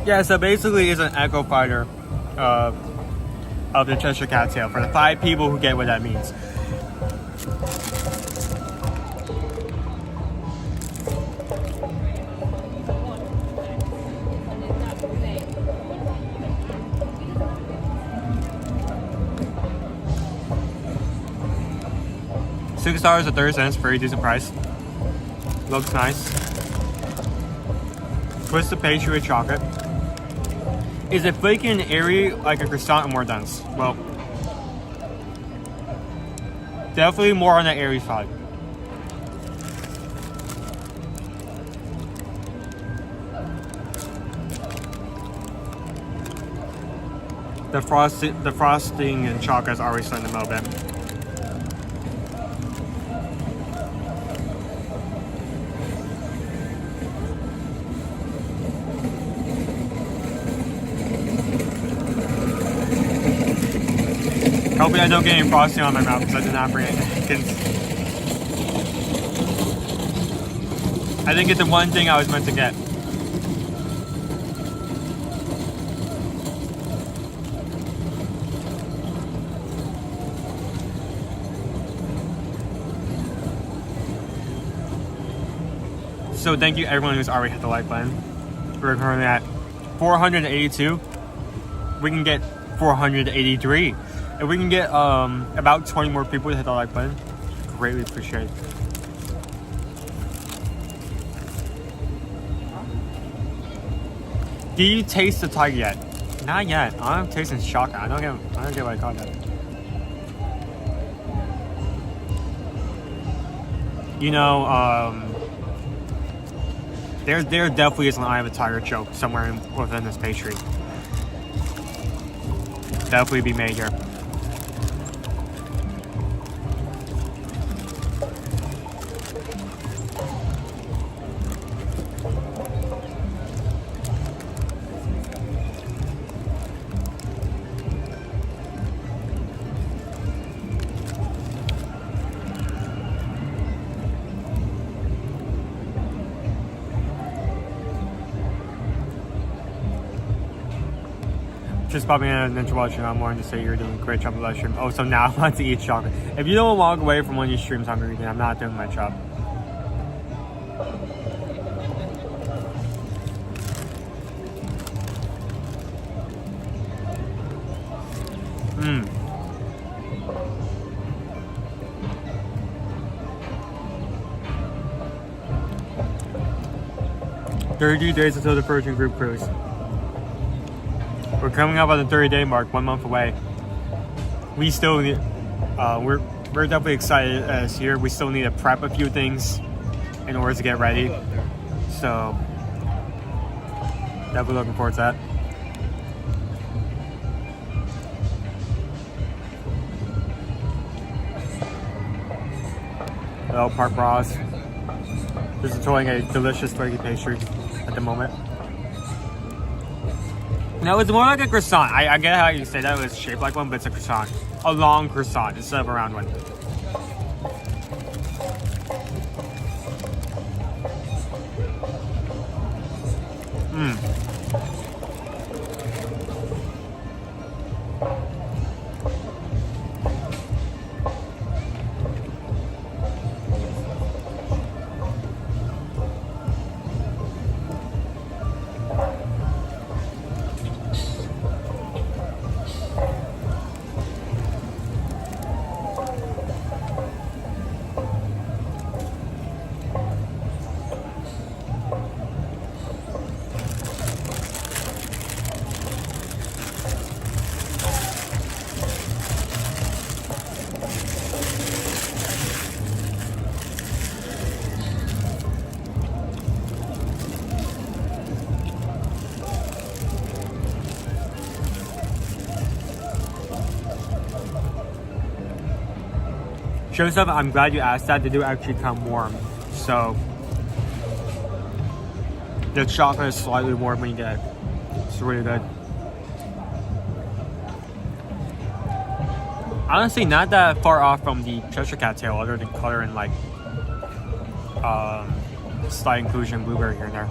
Yeah, so basically it's an echo fighter of the Cheshire Cattail for the 5 people who get what that means. $6.30, pretty decent price. Looks nice. Twisted pastry with chocolate. Is it flaky and airy like a croissant or more dense? Well, definitely more on the airy side. The frosting and chocolate is already starting to melt a bit. Hopefully I don't get any frosting on my mouth because I did not bring it. I didn't get the one thing I was meant to get. So thank you everyone who's already hit the like button. We're currently at 482. We can get 483. If we can get about 20 more people to hit the like button, greatly appreciate it. Do you taste the tiger yet? Not yet. I'm tasting chocolate. I don't get what I call that. You know, there definitely is an eye of a tiger joke somewhere within this pastry. Definitely be made here. Just popping in and watching on more and to say you're doing a great job of live stream. Oh, so now I want to eat chocolate. If you don't walk away from one of your streams hungry, then I'm not doing my job. Mmm. 32 days until the Virgin Group cruise. We're coming up on the 30-day mark, 1 month away. We still need, we're definitely excited as here. We still need to prep a few things in order to get ready. So, definitely looking forward to that. Hello, Park Bras. Just enjoying a delicious turkey pastry at the moment. No, it's more like a croissant. I get how you say that it was shaped like one, but it's a croissant. A long croissant instead of a round one. Mmm. Joseph, I'm glad you asked that. They do actually come warm. So, the chocolate is slightly warm when you get it. It's really good. Honestly, not that far off from the Cheshire Cat tail, other than color and like slight inclusion blueberry here and there.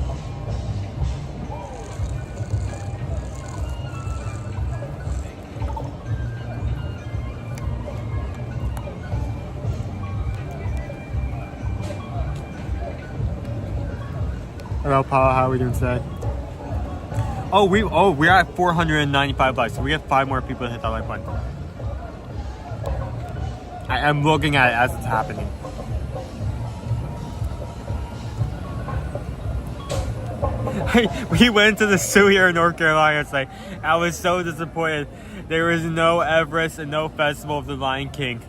Hello, Paul. How are we doing today? We're at 495 likes, so we have 5 more people to hit that like button. I am looking at it as it's happening. We went to the zoo here in North Carolina. It's like, I was so disappointed. There was no Everest and no Festival of the Lion King.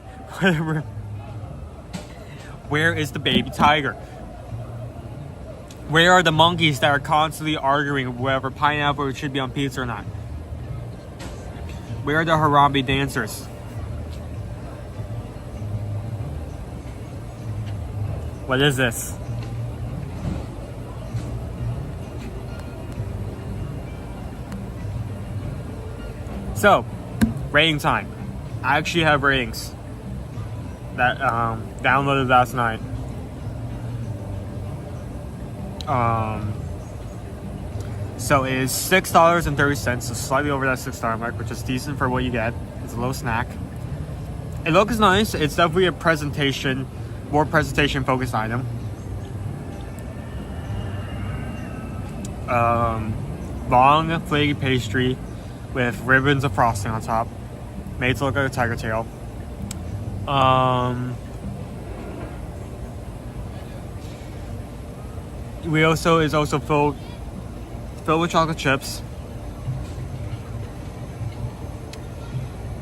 Where is the baby tiger? Where are the monkeys that are constantly arguing whether pineapple should be on pizza or not? Where are the Harambe dancers? What is this? So, rating time. I actually have ratings that downloaded last night. So it is $6.30, so slightly over that $6 mark, which is decent for what you get. It's a little snack. It looks nice. It's definitely a presentation, more presentation focused item. Long flaky pastry with ribbons of frosting on top, made to look like a tiger tail. Is also filled with chocolate chips.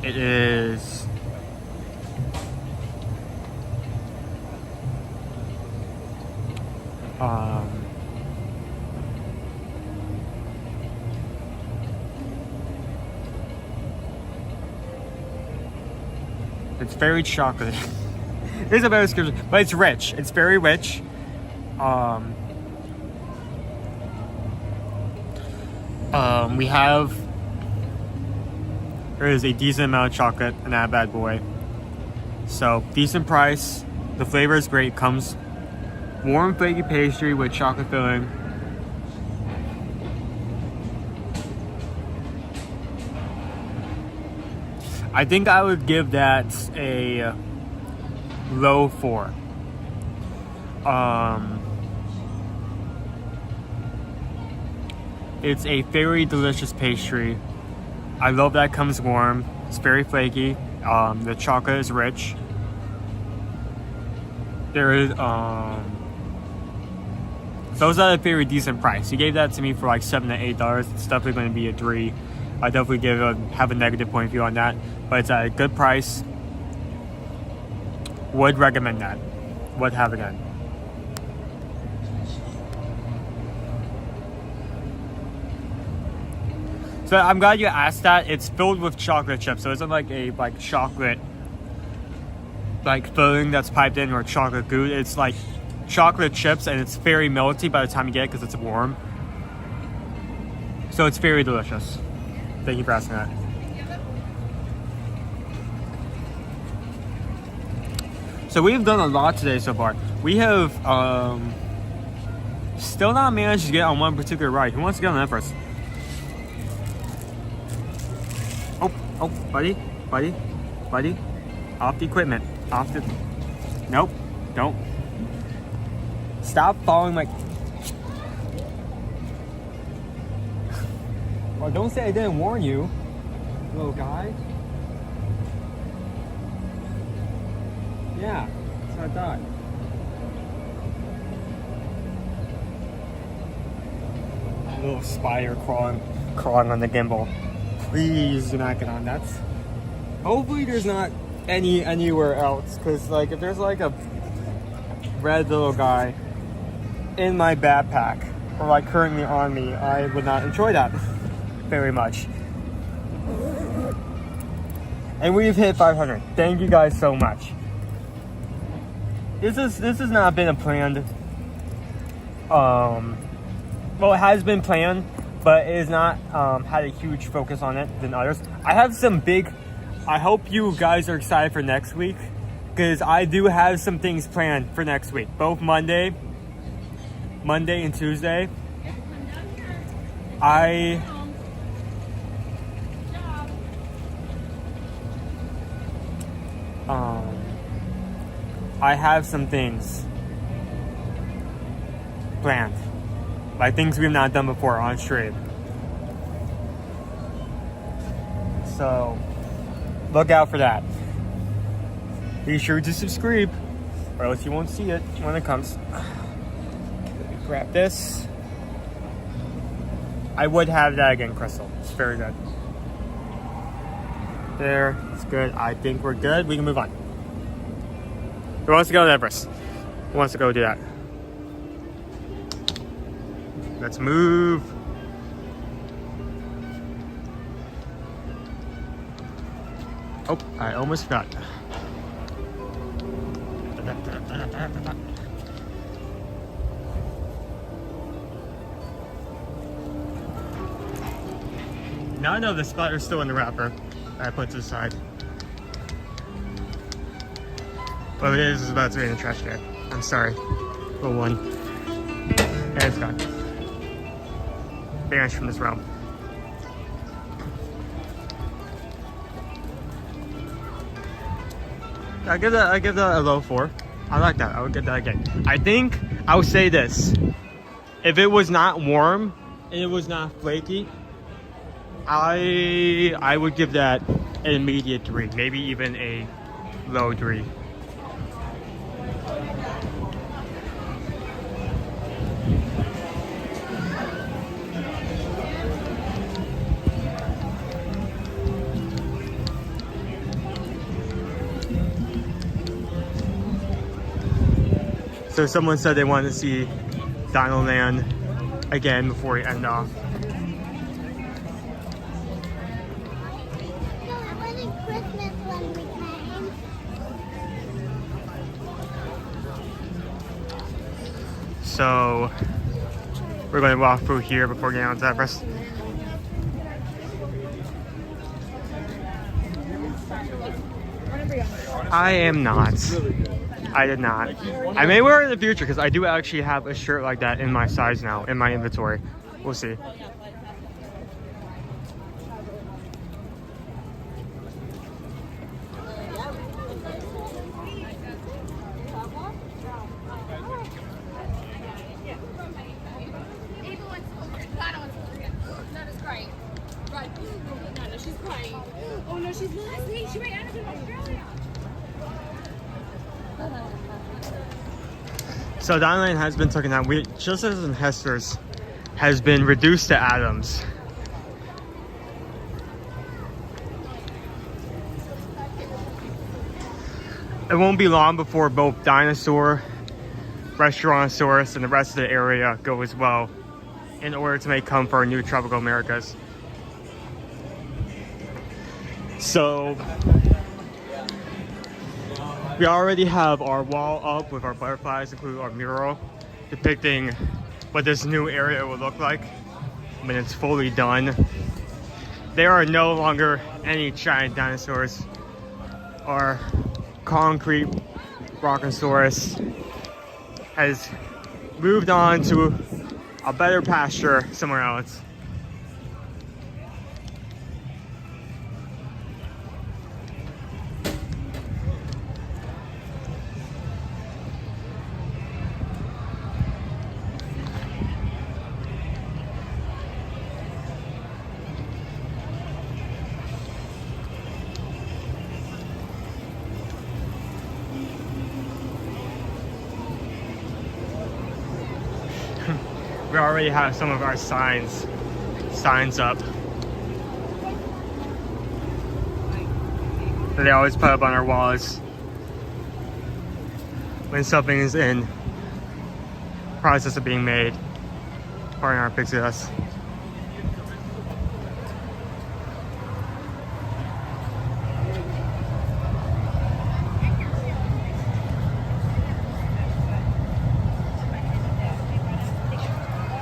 It is it's very chocolate. It's a better description, but it's rich. It's very rich. We have, there is a decent amount of chocolate in that bad boy. So, decent price. The flavor is great. Comes warm flaky pastry with chocolate filling. I think I would give that a low 4. It's a very delicious pastry. I love that it comes warm. It's very flaky. The chocolate is rich. There is those are a very decent price. You gave that to me for like $7 to $8. It's definitely going to be a 3. I definitely have a negative point of view on that, but it's at a good price. Would recommend that. Would have again. So I'm glad you asked that. It's filled with chocolate chips, so it's not like a chocolate filling that's piped in or chocolate goo. It's like chocolate chips, and it's very melty by the time you get it because it's warm. So it's very delicious. Thank you for asking that. So we've done a lot today so far. We have still not managed to get on one particular ride. Who wants to get on that first? Oh, buddy. Off the equipment. Nope, don't. Stop following my... Well, don't say I didn't warn you, little guy. Yeah, that's what I thought. Little spider crawling on the gimbal. Please do not get on that. Hopefully there's not anywhere else, because like if there's like a red little guy in my backpack or like currently on me, I would not enjoy that very much. And we've hit 500. Thank you guys so much. This has not been a planned well, it has been planned, but it has not had a huge focus on it than others. I have some big... I hope you guys are excited for next week, because I do have some things planned for next week. Both Monday and Tuesday. I have some things planned. Like things we've not done before on stream. So look out for that. Be sure to subscribe, or else you won't see it when it comes. Let me grab this. I would have that again, Crystal. It's very good. There, it's good. I think we're good. We can move on. Who wants to go to Everest? Who wants to go do that? Let's move. Oh, I almost forgot. Now I know the splatter's still in the wrapper. I put to the side. Well, it is about to be in the trash can. I'm sorry. Little one. And it's gone. Banished from this realm. I give that a low 4. I like that. I would get that again. I think I would say this. If it was not warm and it was not flaky, I would give that an immediate 3, maybe even a low 3. So someone said they wanted to see Dino Land again before we end off. So we're going to walk through here before getting on to Everest. I am not. I did not. I may wear it in the future because I do actually have a shirt like that in my size now, in my inventory. We'll see. So Diamond has been taken out. We just as in Hester's has been reduced to atoms. It won't be long before both Dinosaur, Restaurantosaurus, and the rest of the area go as well in order to make come for our new tropical Americas. So we already have our wall up with our butterflies, including our mural depicting what this new area will look like when it's fully done. There are no longer any giant dinosaurs. Our concrete Brontosaurus has moved on to a better pasture somewhere else. We already have some of our signs up. That they always put up on our walls when something is in process of being made or in our pixels.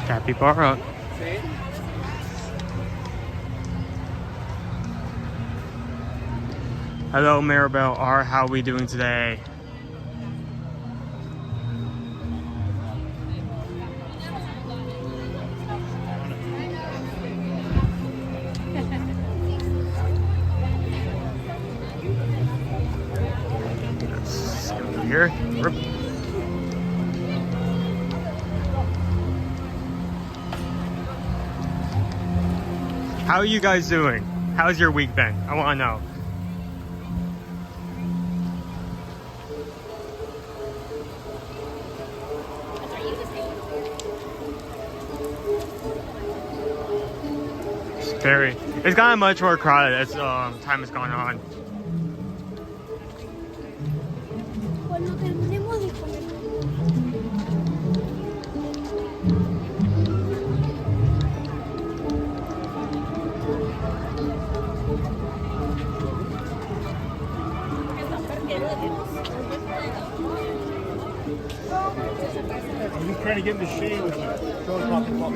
Capybara. Hello Maribel R, how are we doing today? Let's go through here. How are you guys doing? How's your week been? I want to know. It's gotten much more crowded as time has gone on. I'm just trying to get in the shade with it. Throw it off the top.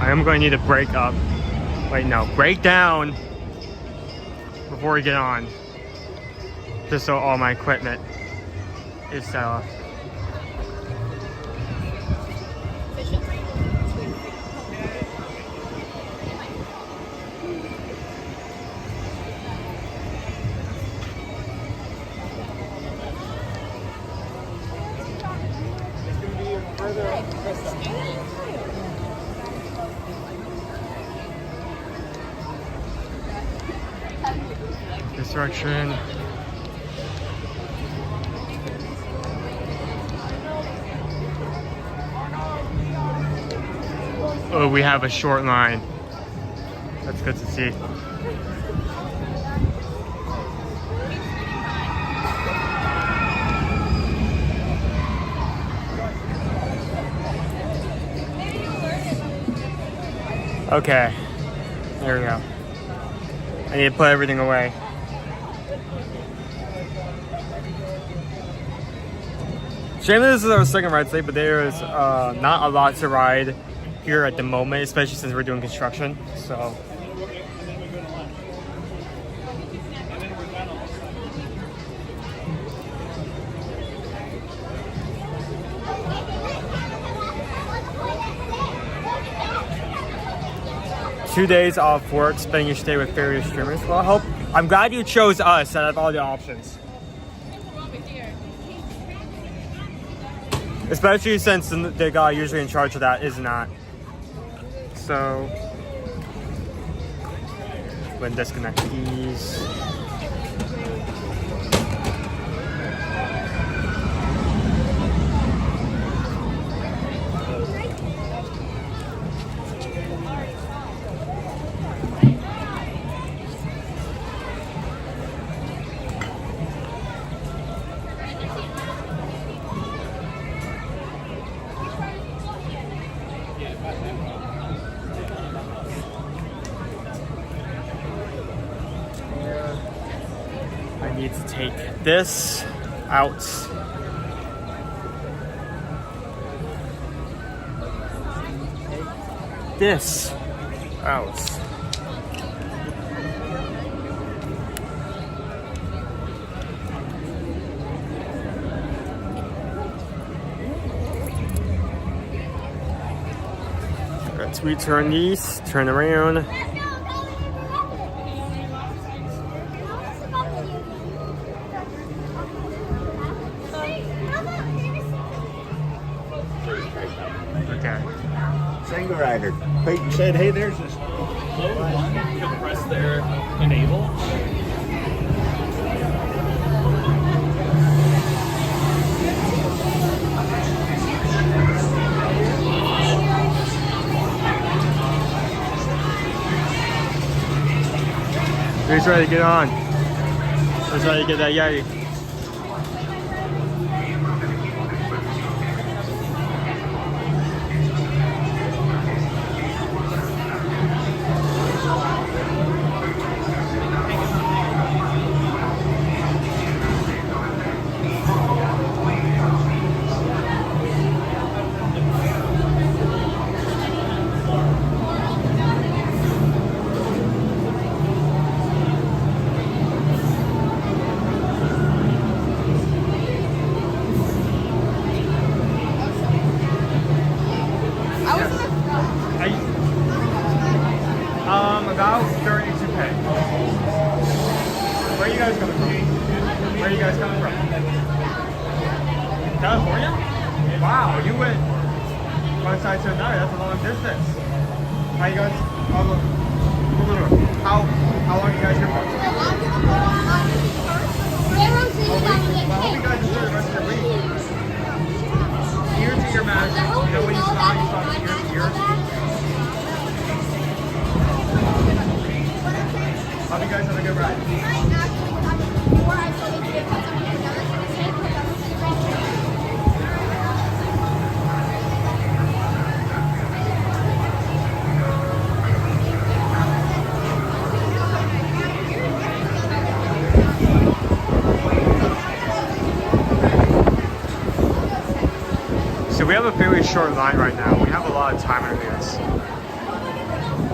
I'm going to need to break up. Wait, no, break down before we get on. Just so all my equipment is set off. This direction. Oh, we have a short line. That's good to see. Okay, There we go. I need to put everything away. Shame that this is our second ride today, but there is not a lot to ride here at the moment, especially since we're doing construction. So. Two days off work, spending your day with various streamers. Well, I'm glad you chose us out of all the options. Especially since the guy usually in charge of that is not. So, go ahead and disconnect these. I need to take this out. This out. Let's return these, turn around. Single rider. Peyton said, hey, there's this. Load one, you can press there, enable. He's ready to get on. He's ready to get that yeti. About 32K. Where are you guys coming from? Where are you guys coming from? California? Wow, you went one side to another. That's a long distance. How you guys? How long are you guys here for? I hope you guys enjoy the rest of your week. Ear to your magic. You know when you saw ear to ear. Hope you guys have a good ride. So we have a very short line right now. We have a lot of time in this.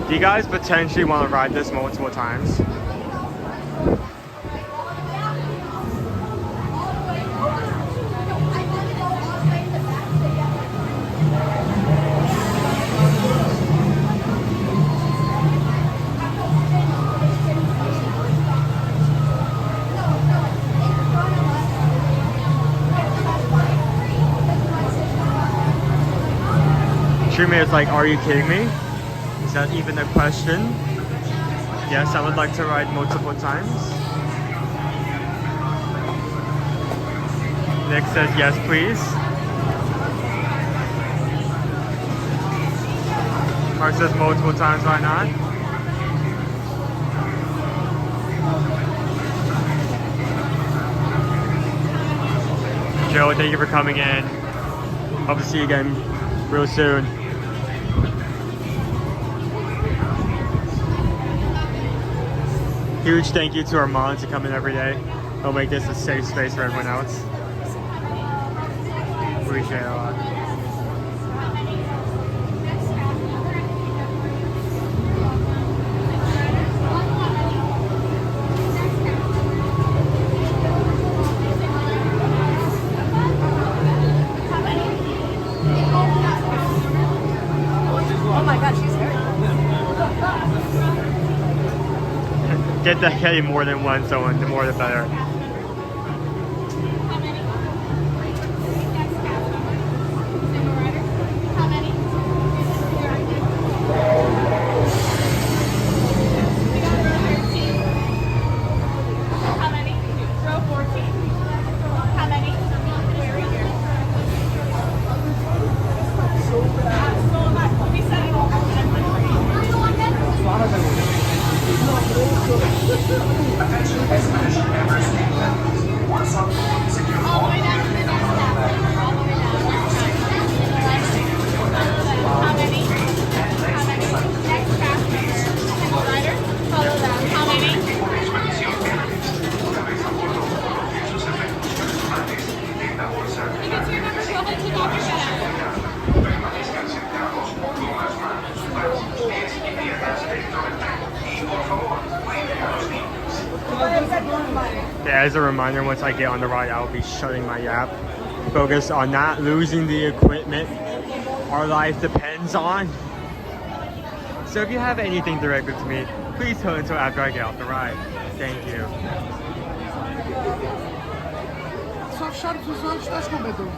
Do you guys potentially want to ride this multiple times? It's like, are you kidding me? Is that even a question? Yes, I would like to ride multiple times. Nick says yes, please. Mark says multiple times, why not? Joe, thank you for coming in. Hope to see you again real soon. Huge thank you to our moms who come in every day. They'll make this a safe space for everyone else. Appreciate it a lot. Oh my god, she's very Get that getting more than one, so the more the better. Okay, as a reminder, once I get on the ride, I will be shutting my app. Focus on not losing the equipment our life depends on. So if you have anything directed to me, please hold until after I get off the ride. Thank you. Só fecharam os olhos, tá escondendo.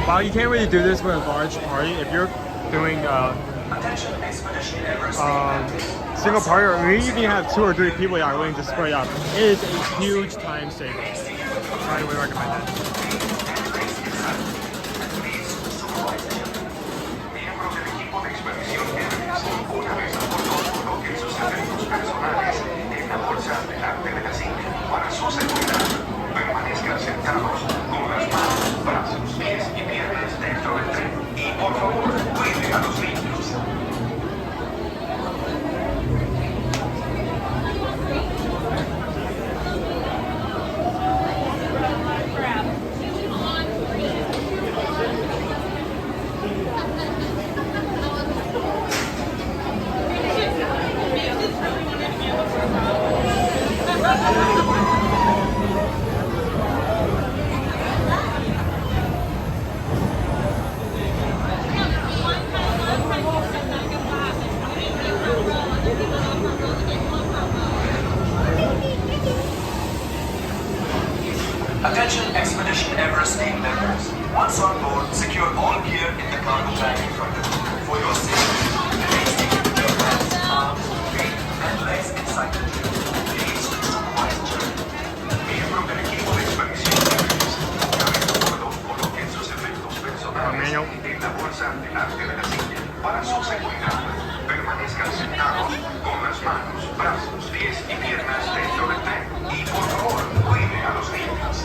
While you can't really do this with a large party, if you're doing single party, or maybe even have 2 or 3 people that are willing to split up, it is a huge time saver. I highly recommend it. Para su seguridad, permanezcan sentados con las manos, brazos, pies y piernas dentro del tren y por favor cuide a los niños. Attention Expedition Everest team members. Once on board, secure all gear in the cargo bag in front of you. For your safety, please keep your hands, arms, feet, and legs inside the tube. Please supervise the journey. Miembros del equipo de expedición Everest. Una vez a bordo, coloquen sus efectos personales en la bolsa delante de la silla. Para su seguridad, permanezcan sentados con las manos, brazos, pies y piernas dentro del tren. Y por favor, cuide a los niños.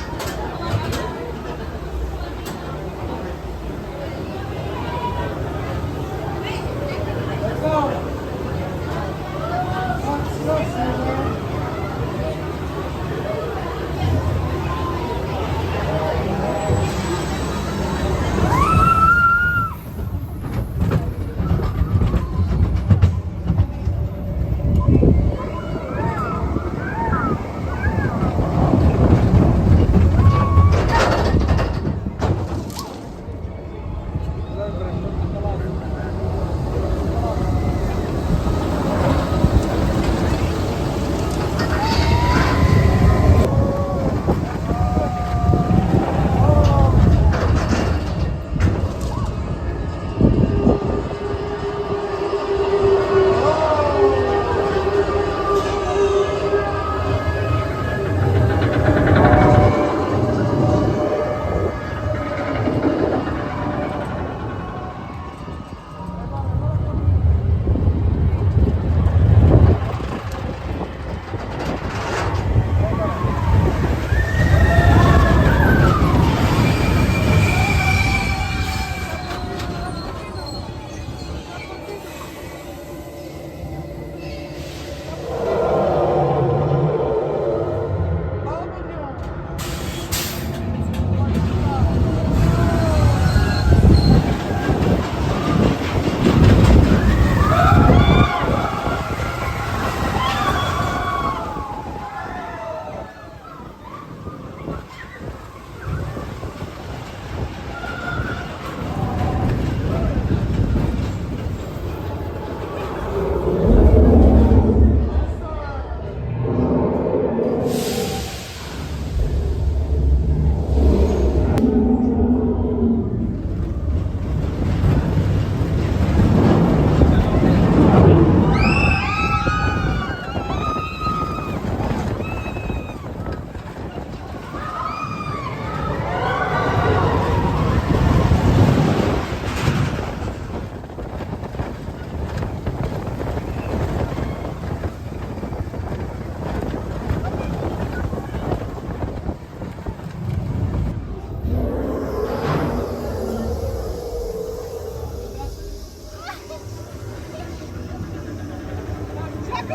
See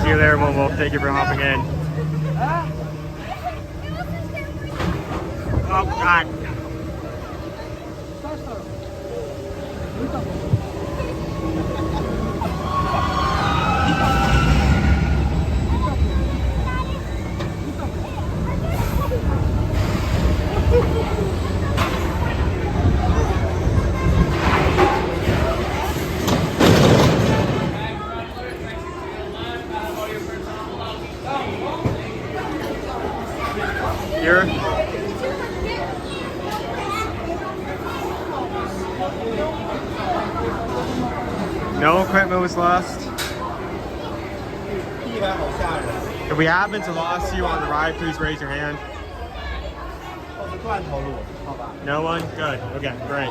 you there, Walt. Thank you for hopping in. Oh, God. Here. No equipment was lost. If we happen to lost you on the ride, please raise your hand. No one? Good. Okay, great.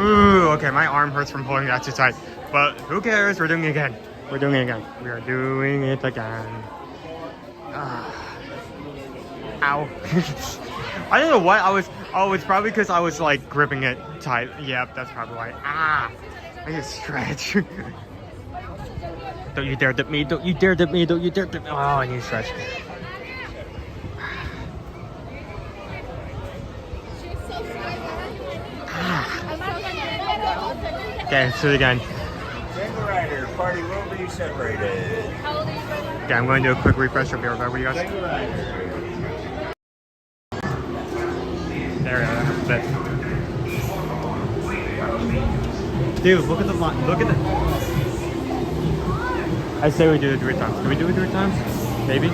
Ooh, okay, my arm hurts from pulling that too tight. But who cares? We're doing it again. We're doing it again. We are doing it again. Ow. I don't know what I was. Oh, it's probably because I was like gripping it tight. Yep, that's probably why. I need to stretch. Don't you dare dip me. Don't you dare dip me. Don't you dare dip me. Oh, I need to stretch. Okay, let's do it again. Single rider, party will be separated. Okay, I'm going to do a quick refresher here. Over you guys. Single rider. There we go. That's it. Dude, look at the line. Look at the. I say we do it 3 times. Can we do it 3 times? Maybe.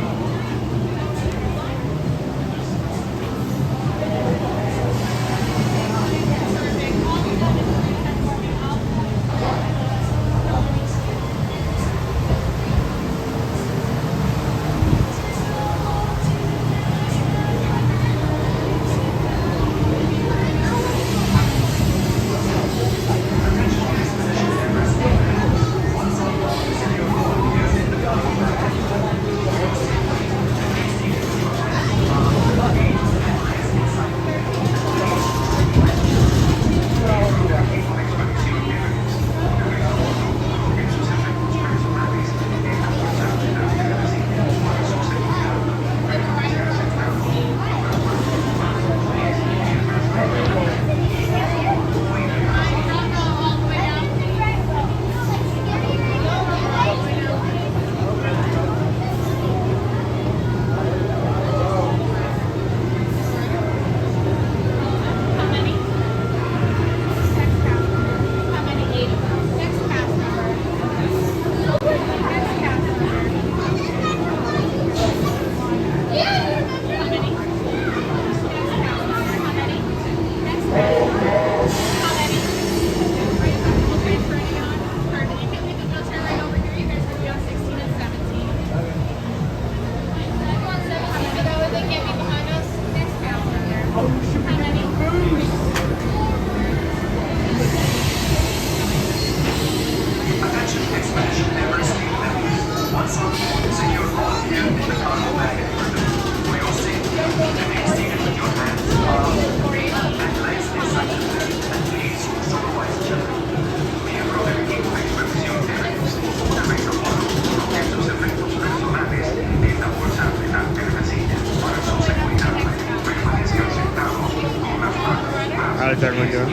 How's everyone doing?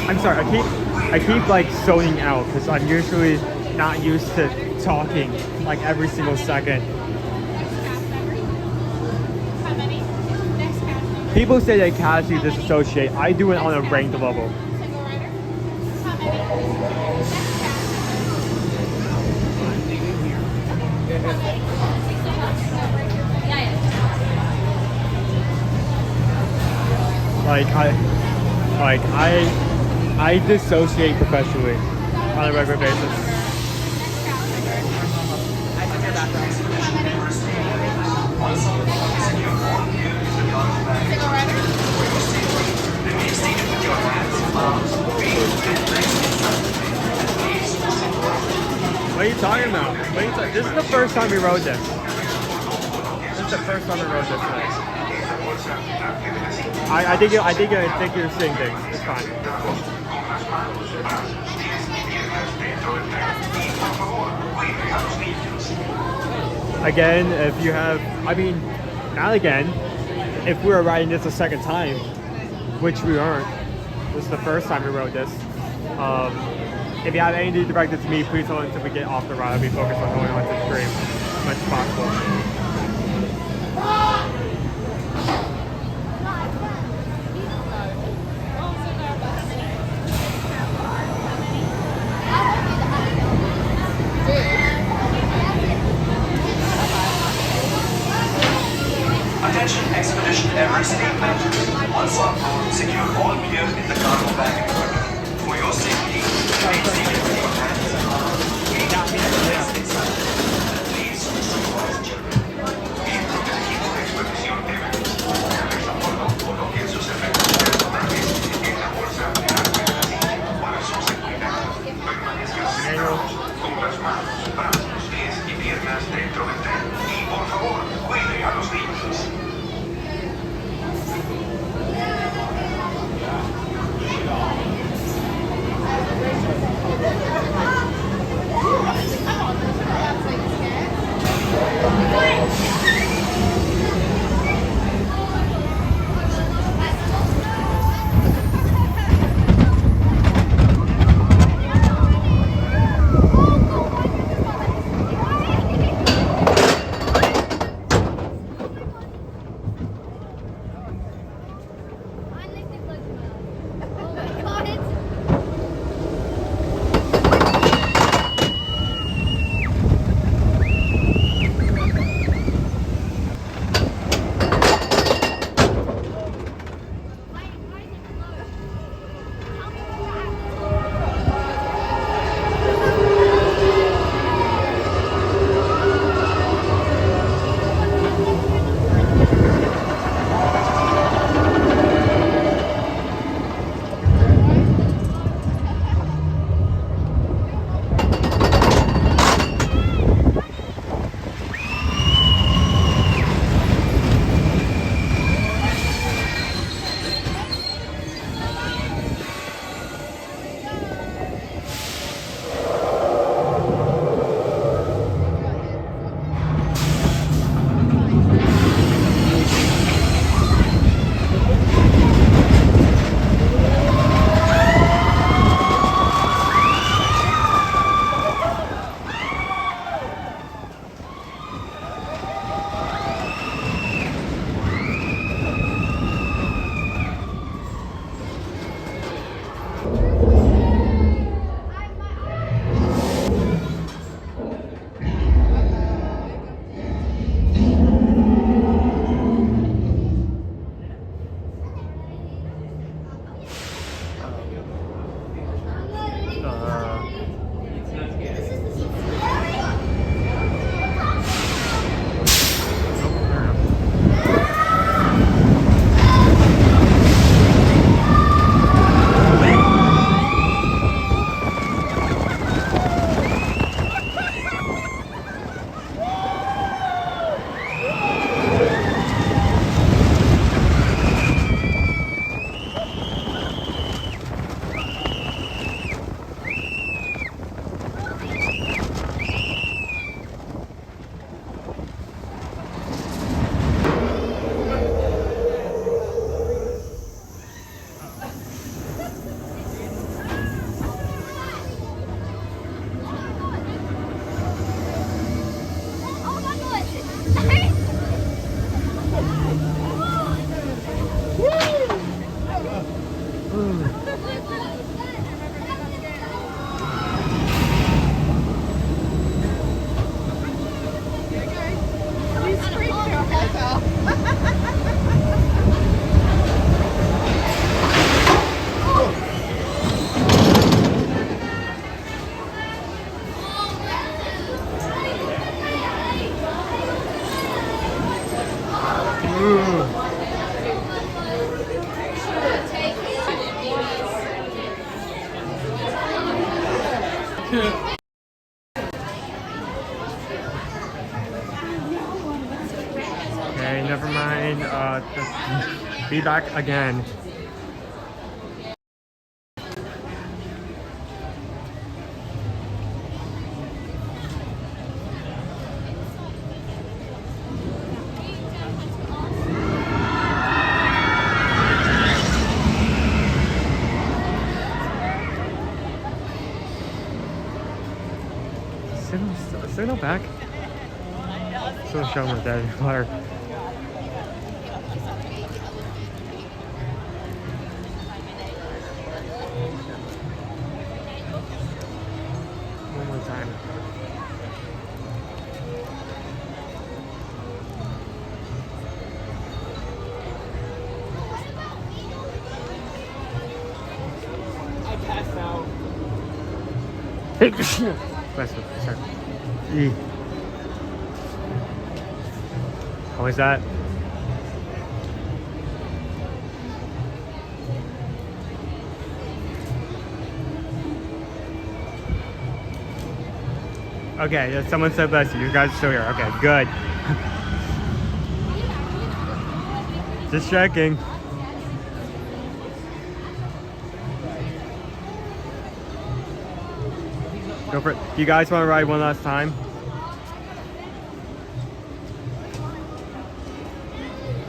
I'm sorry, I keep like zoning out because I'm usually not used to talking like every single second. People say they casually disassociate. I do it on a ranked level. I dissociate professionally on a regular basis. Wait. talking about? This is the first time we rode this. This is the first time we rode this thing. I think you're seeing things. It's fine. Again, if you have, I mean, not again. If we were riding this a second time, which we aren't. This is the first time we rode this. If you have anything directed to me, please hold until we get off the ride. I'll be focused on holding on to the stream as much as possible. Attention Expedition Everest team members. Once on board, secure all gear in the cargo bag equipment. For your safety, remain seated with your hands and arms. Please supervise children. Bien protegido de expedición Everest. Regresa a bordo, coloquen sus efectos personales en la bolsa de la para su seguridad. Permanezcan sentados con las manos, brazos, pies y piernas dentro del tren. Y por favor, cuide a los niños. be back again. Signal back. Still showing with that water. One more time. I passed out. Sorry. How is that? Okay, yeah, someone said bless you. You guys are still here. Okay, good. Just checking. Go for it. Do you guys want to ride one last time?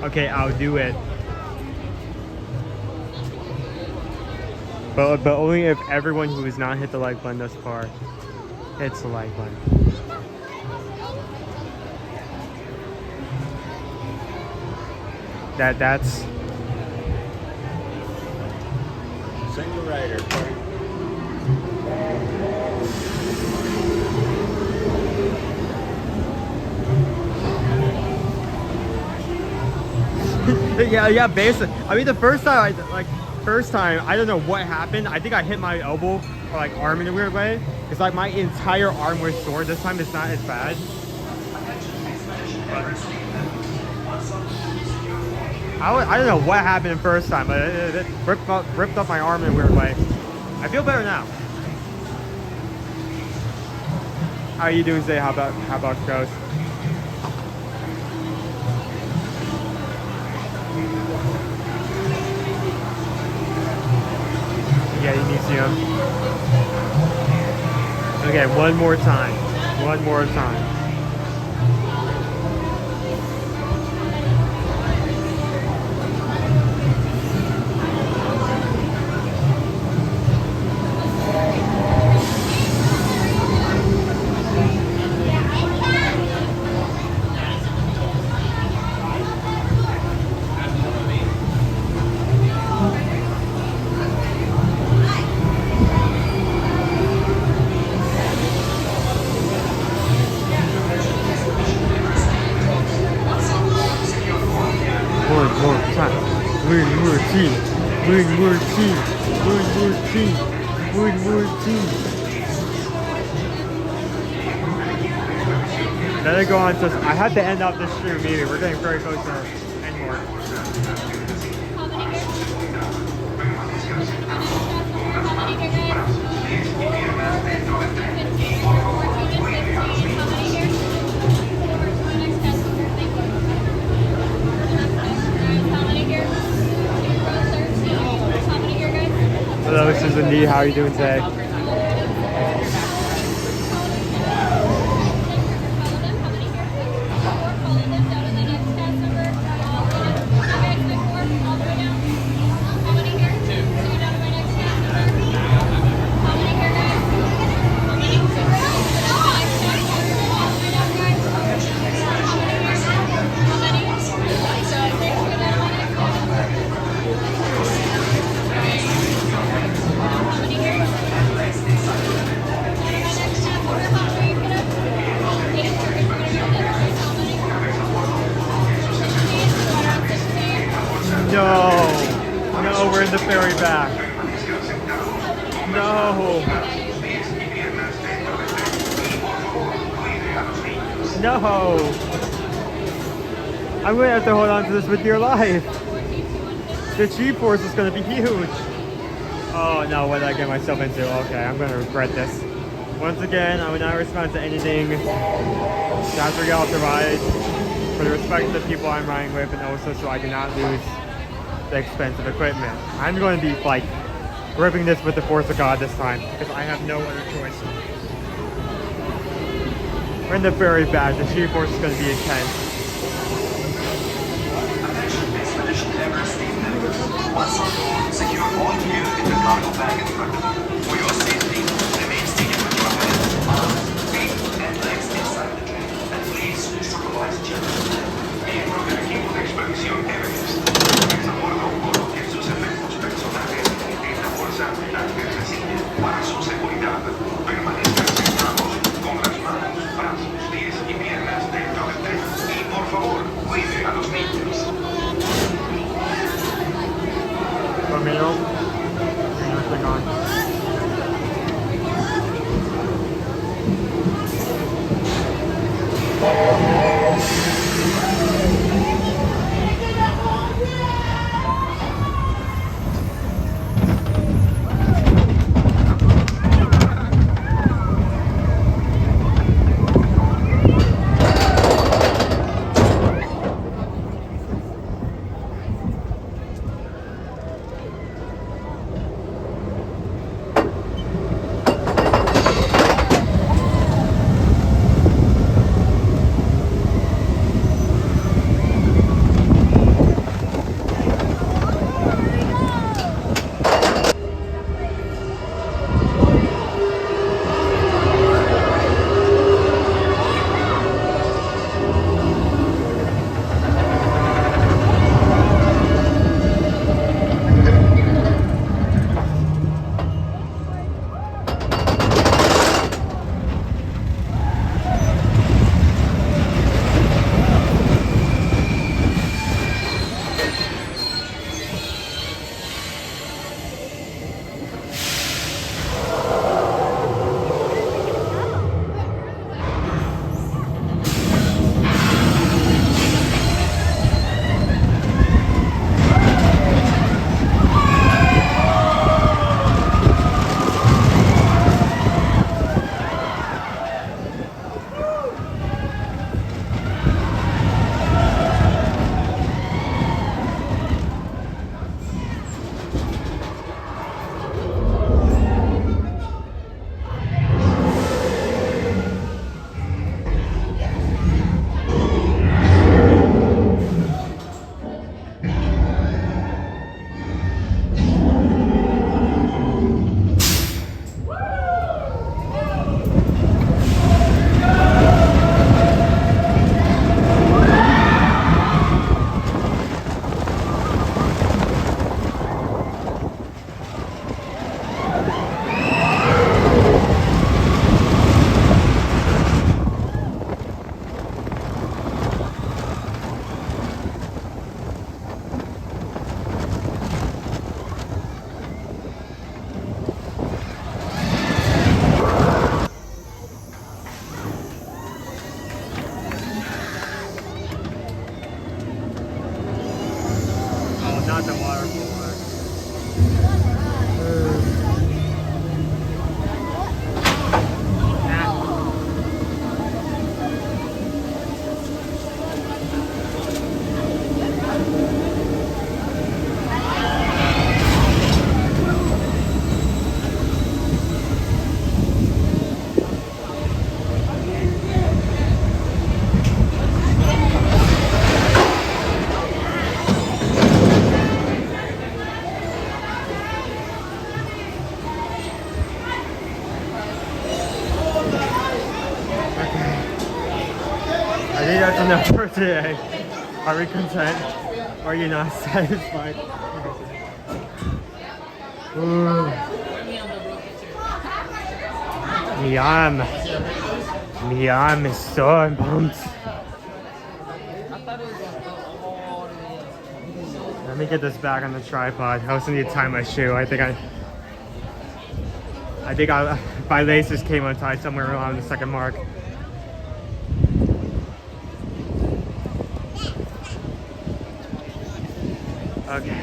Okay, I'll do it. But only if everyone who has not hit the like button thus far hits the like button. That's Single rider. yeah, basically. I mean, the first time, I don't know what happened. I think I hit my elbow or like arm in a weird way. It's like my entire arm was sore. This time it's not as bad. I don't know what happened the first time, but it ripped up my arm in a weird way. I feel better now. How are you doing today? How about Ghost? Yeah, you need to see him. Okay, one more time. One more time. Let it go on. So I had to end up this stream meeting. We're getting very close to end more. Hello, this is Indeed. How are you doing today? No, we're in the ferry back. No. No. I'm going to have to hold on to this with dear life. The G-force is going to be huge. Oh no, what did I get myself into? Okay, I'm going to regret this. Once again, I will not respond to anything. After we get off the ride. for the respect of the people I'm riding with, and also so I do not lose the expensive equipment. I'm going to be like gripping this with the force of God this time because I have no other choice. We're in the very bad. The sheer force is going to be intense. Attention Expedition Everest team members. Once on board, secure all gear in the cargo bag in front of you. For your safety, remain seated with your hands, arms, feet, and legs inside the train. And please supervise children. Miembros del equipo de expedición Everest. A bordo coloquen sus efectos personales en la bolsa accesible para su seguridad. Permanezcan sentados con las manos, brazos, pies y piernas dentro del tren. Y por favor, cuide a los niños. Conmigo. Nothing on. I think that's enough for today. Are we content? Are you not satisfied? Ooh. My arm is so pumped. Let me get this back on the tripod. I also need to tie my shoe. I think my laces came untied somewhere around the second mark. Okay.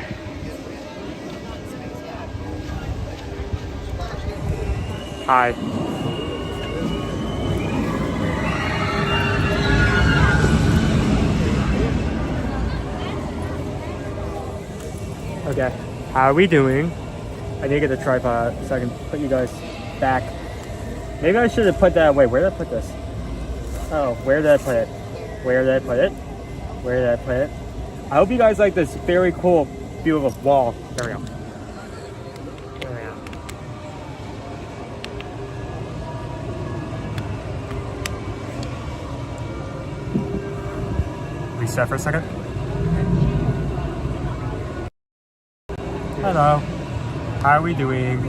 Hi. Okay, how are we doing? I need to get the tripod so I can put you guys back. Maybe I should have put that away. Where did I put this? Oh, where did I put it? Where did I put it? Where did I put it? I hope you guys like this very cool view of a wall. There we go. There we go. Reset for a second. Hello. How are we doing?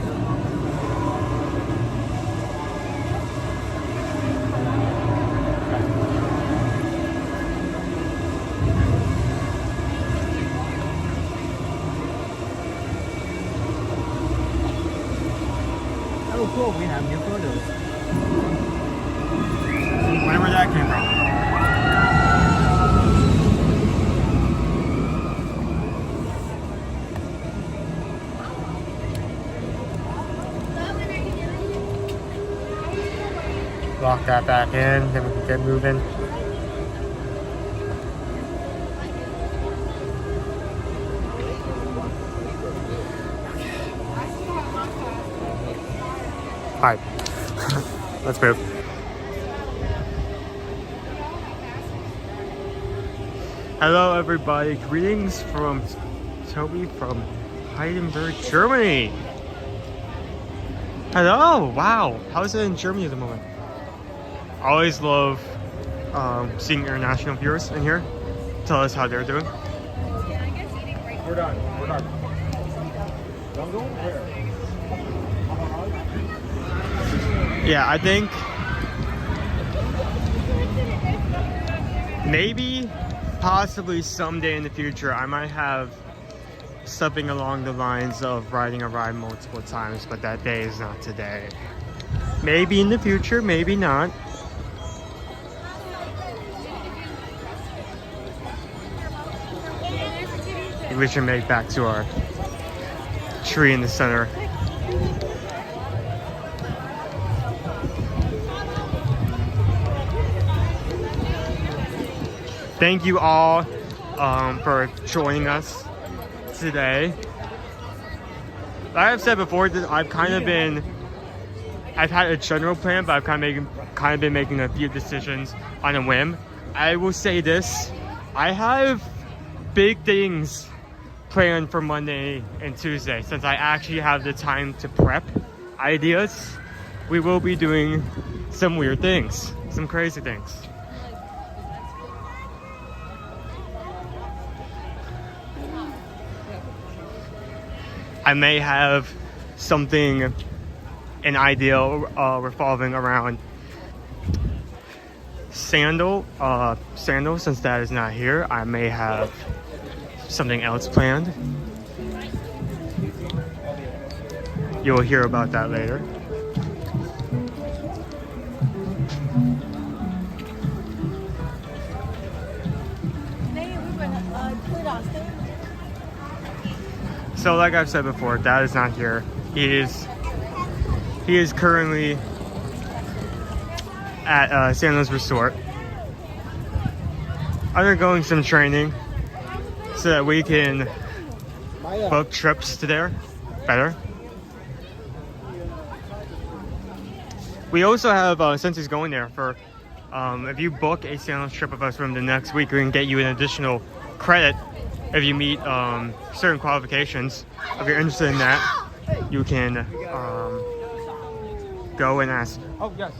Oh, cool. We have new photos. Wherever that came from. Lock that back in, then we can get moving. Hi. Let's move. Hello everybody, greetings from Toby from Heidelberg, Germany. Hello, wow, how's it in Germany at the moment? I always love seeing international viewers in here. Tell us how they're doing. We're done. We're done. Don't go there. Yeah, I think maybe, possibly someday in the future, I might have something along the lines of riding a ride multiple times, but that day is not today. Maybe in the future, maybe not. We should make back to our tree in the center. Thank you all for joining us today. Like I've said before, I've had a general plan, but I've kind of been making a few decisions on a whim. I will say this: I have big things planned for Monday and Tuesday. Since I actually have the time to prep ideas, we will be doing some weird things, some crazy things. I may have something, an idea revolving around Sandal, since that is not here. I may have something else planned. You'll hear about that later. So like I've said before, Dad is not here. He is currently at Sandals Resort undergoing some training so that we can book trips to there better. We also have, since he's going there, for if you book a Sandals trip with us from the next week, we can get you an additional credit if you meet certain qualifications. If you're interested in that, you can go and ask. Oh, yes.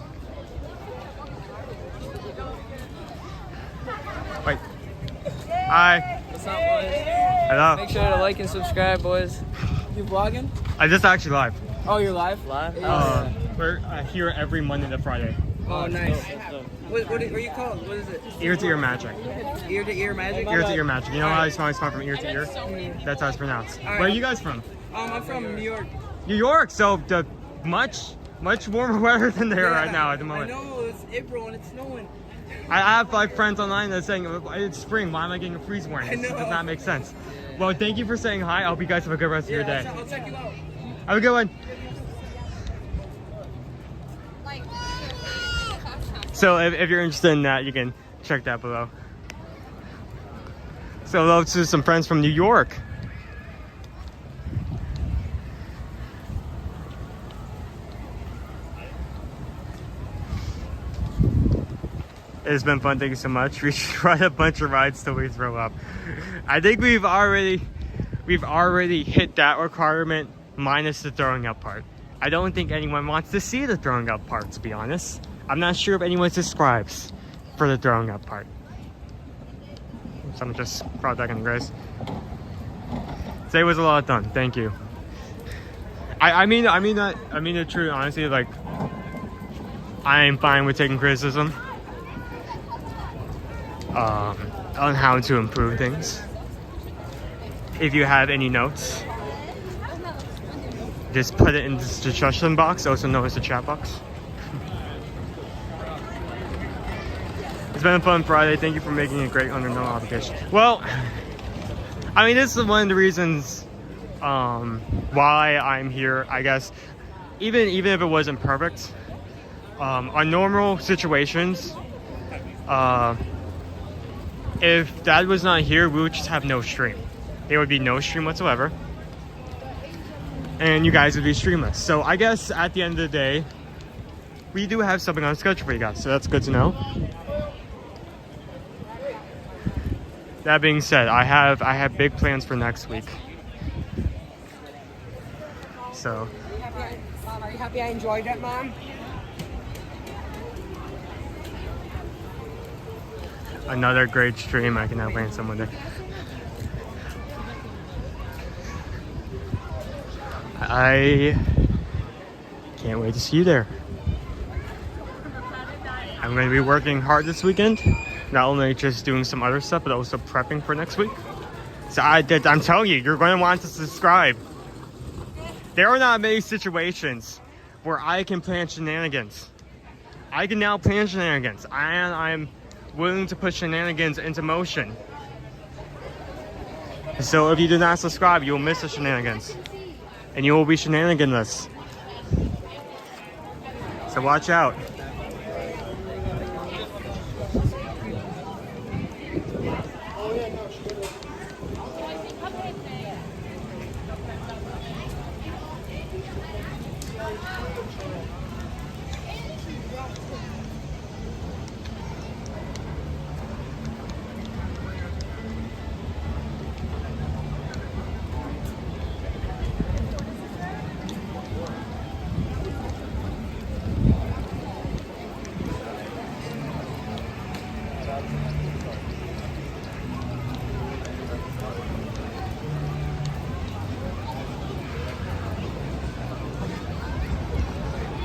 Wait. Hi. What's up, boys? Hello. Make sure to like and subscribe, boys. You vlogging? I just actually live. Oh, you're live? Live? We're here every Monday to Friday. Oh, nice. What are you called? What is it? Ear to ear magic. Ear to ear magic? Ear to ear magic. You know how I spell from ear to ear? That's how it's pronounced. Right. Where are you guys from? I'm from New York. New York. So the much warmer weather than there right now at the moment. I know, it's April and it's snowing. I have like friends online that are saying it's spring. Why am I getting a freeze warning? It does not make sense. Well, thank you for saying hi. I hope you guys have a good rest of your day. I'll check you out. Have a good one. So if you're interested in that, you can check that below. So hello to some friends from New York. It's been fun. Thank you so much. We should ride a bunch of rides till we throw up. I think we've already hit that requirement minus the throwing up part. I don't think anyone wants to see the throwing up part, to be honest. I'm not sure if anyone subscribes for the throwing up part. Someone just brought back in, guys. Today was a lot of fun. Thank you. I mean it true, honestly. Like, I'm fine with taking criticism on how to improve things. If you have any notes, just put it in the discussion box, also known as the chat box. It's been a fun Friday. Thank you for making it great under no obligation. Well, I mean, this is one of the reasons why I'm here, I guess. Even if it wasn't perfect, on normal situations, if Dad was not here, we would just have no stream. There would be no stream whatsoever, and you guys would be streamless. So I guess at the end of the day, we do have something on schedule for you guys, so that's good to know. That being said, I have big plans for next week. So. Mom, are you happy I enjoyed it, Mom? Another great stream. I can now plan someone day. I can't wait to see you there. I'm going to be working hard this weekend. Not only just doing some other stuff, but also prepping for next week. So I'm telling you, you're going to want to subscribe. There are not many situations where I can plan shenanigans. I can now plan shenanigans. And I'm willing to put shenanigans into motion. So if you do not subscribe, you will miss the shenanigans. And you will be shenaniganless. So watch out.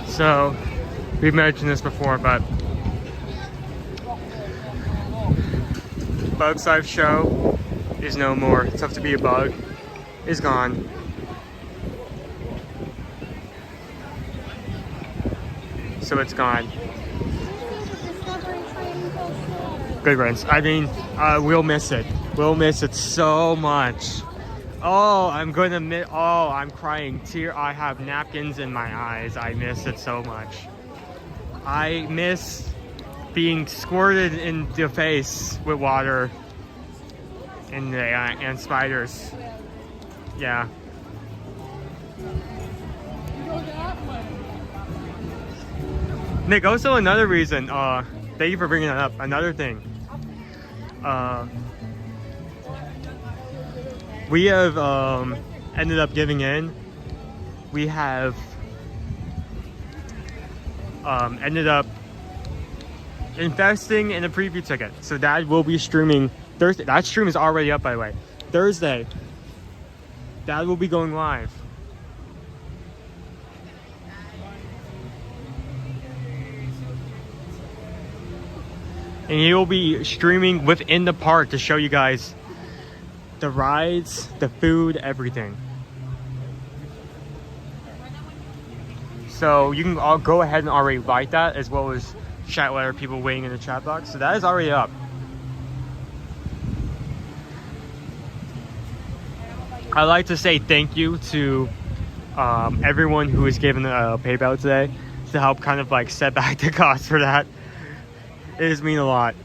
So, we've mentioned this before, but Bug's Life Show is no more. Tough to be a bug is gone. So it's gone. Good friends. I mean, we'll miss it. We'll miss it so much. Oh, I'm crying. I have napkins in my eyes. I miss it so much. I miss being squirted in the face with water and spiders. Yeah. Nick, also another reason, thank you for bringing that up. Another thing. We have ended up giving in. We have ended up investing in a preview ticket. So Dad will be streaming Thursday. That stream is already up, by the way. Thursday, Dad will be going live. And he will be streaming within the park to show you guys the rides, the food, everything. So you can all go ahead and already like that, as well as chat with other people waiting in the chat box. So that is already up. I'd like to say thank you to everyone who has given a PayPal today to help kind of like set back the cost for that. It does mean a lot.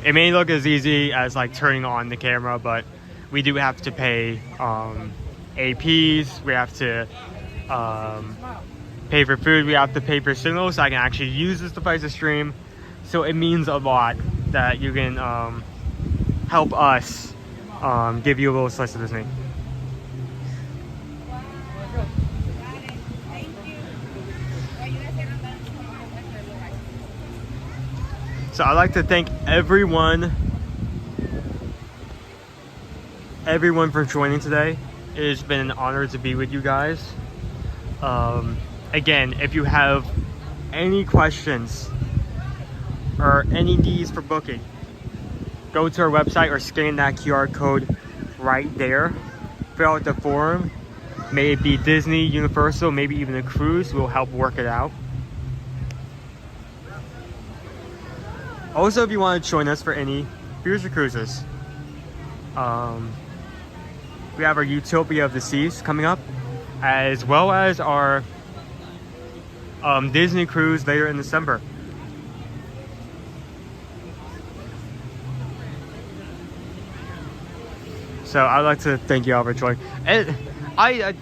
It may look as easy as like turning on the camera, but we do have to pay APs. We have to pay for food. We have to pay for signals so I can actually use this device to stream. So it means a lot that you can help us give you a little slice of Disney. So I'd like to thank everyone for joining today. It has been an honor to be with you guys. Again, if you have any questions or any needs for booking, go to our website or scan that QR code right there. Fill out the form. May it be Disney, Universal, maybe even a cruise. We'll help work it out. Also, if you want to join us for any future cruises, we have our Utopia of the Seas coming up, as well as our Disney cruise later in December. So I'd like to thank you all for joining. And I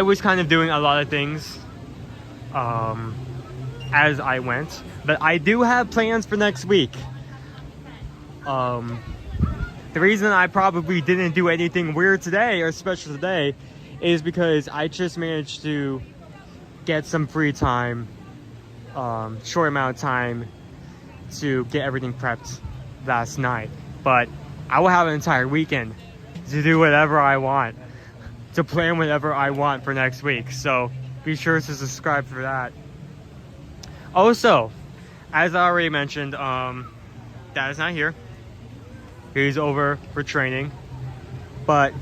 was kind of doing a lot of things as I went, but I do have plans for next week. The reason I probably didn't do anything weird today or special today is because I just managed to get some free time, short amount of time to get everything prepped last night. But I will have an entire weekend to do whatever I want, to plan whatever I want for next week. So be sure to subscribe for that. Also, as I already mentioned, Dad is not here. He's over for training, but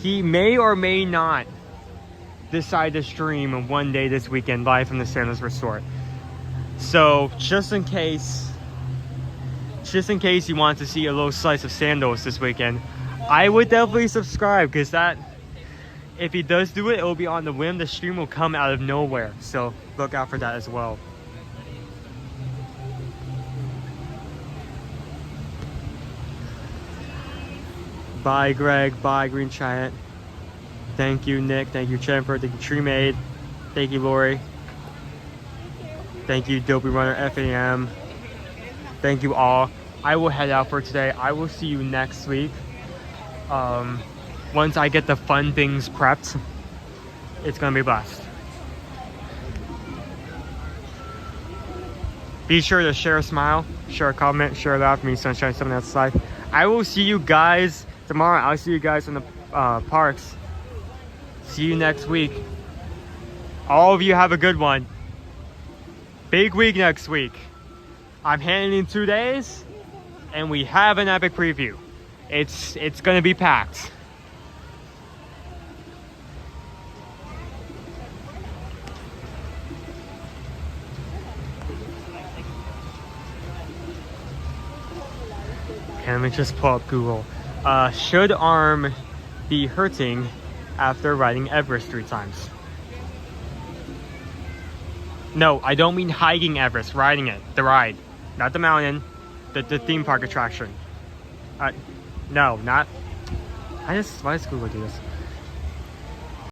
he may or may not decide to stream one day this weekend live from the Santa's Resort. So just in case you want to see a little slice of Sandals this weekend, I would definitely subscribe, because that, if he does do it, it will be on the whim. The stream will come out of nowhere, so look out for that as well. Bye Greg, bye Green Giant. Thank you Nick, thank you Jennifer, thank you Tree Maid, thank you Lori. Thank you Dopey Runner FAM. Thank you all. I will head out for today. I will see you next week. Once I get the fun things prepped, it's gonna be blessed. Be sure to share a smile, share a comment, share a laugh. Me, sunshine, something outside. I will see you guys tomorrow. I'll see you guys in the parks. See you next week. All of you have a good one. Big week next week. I'm handing in 2 days, and we have an epic preview. It's gonna be packed. Okay, let me just pull up Google. Should arm be hurting after riding Everest 3 times? No, I don't mean hiking Everest, riding it, the ride, not the mountain, the theme park attraction. No, not. Why does Google do this?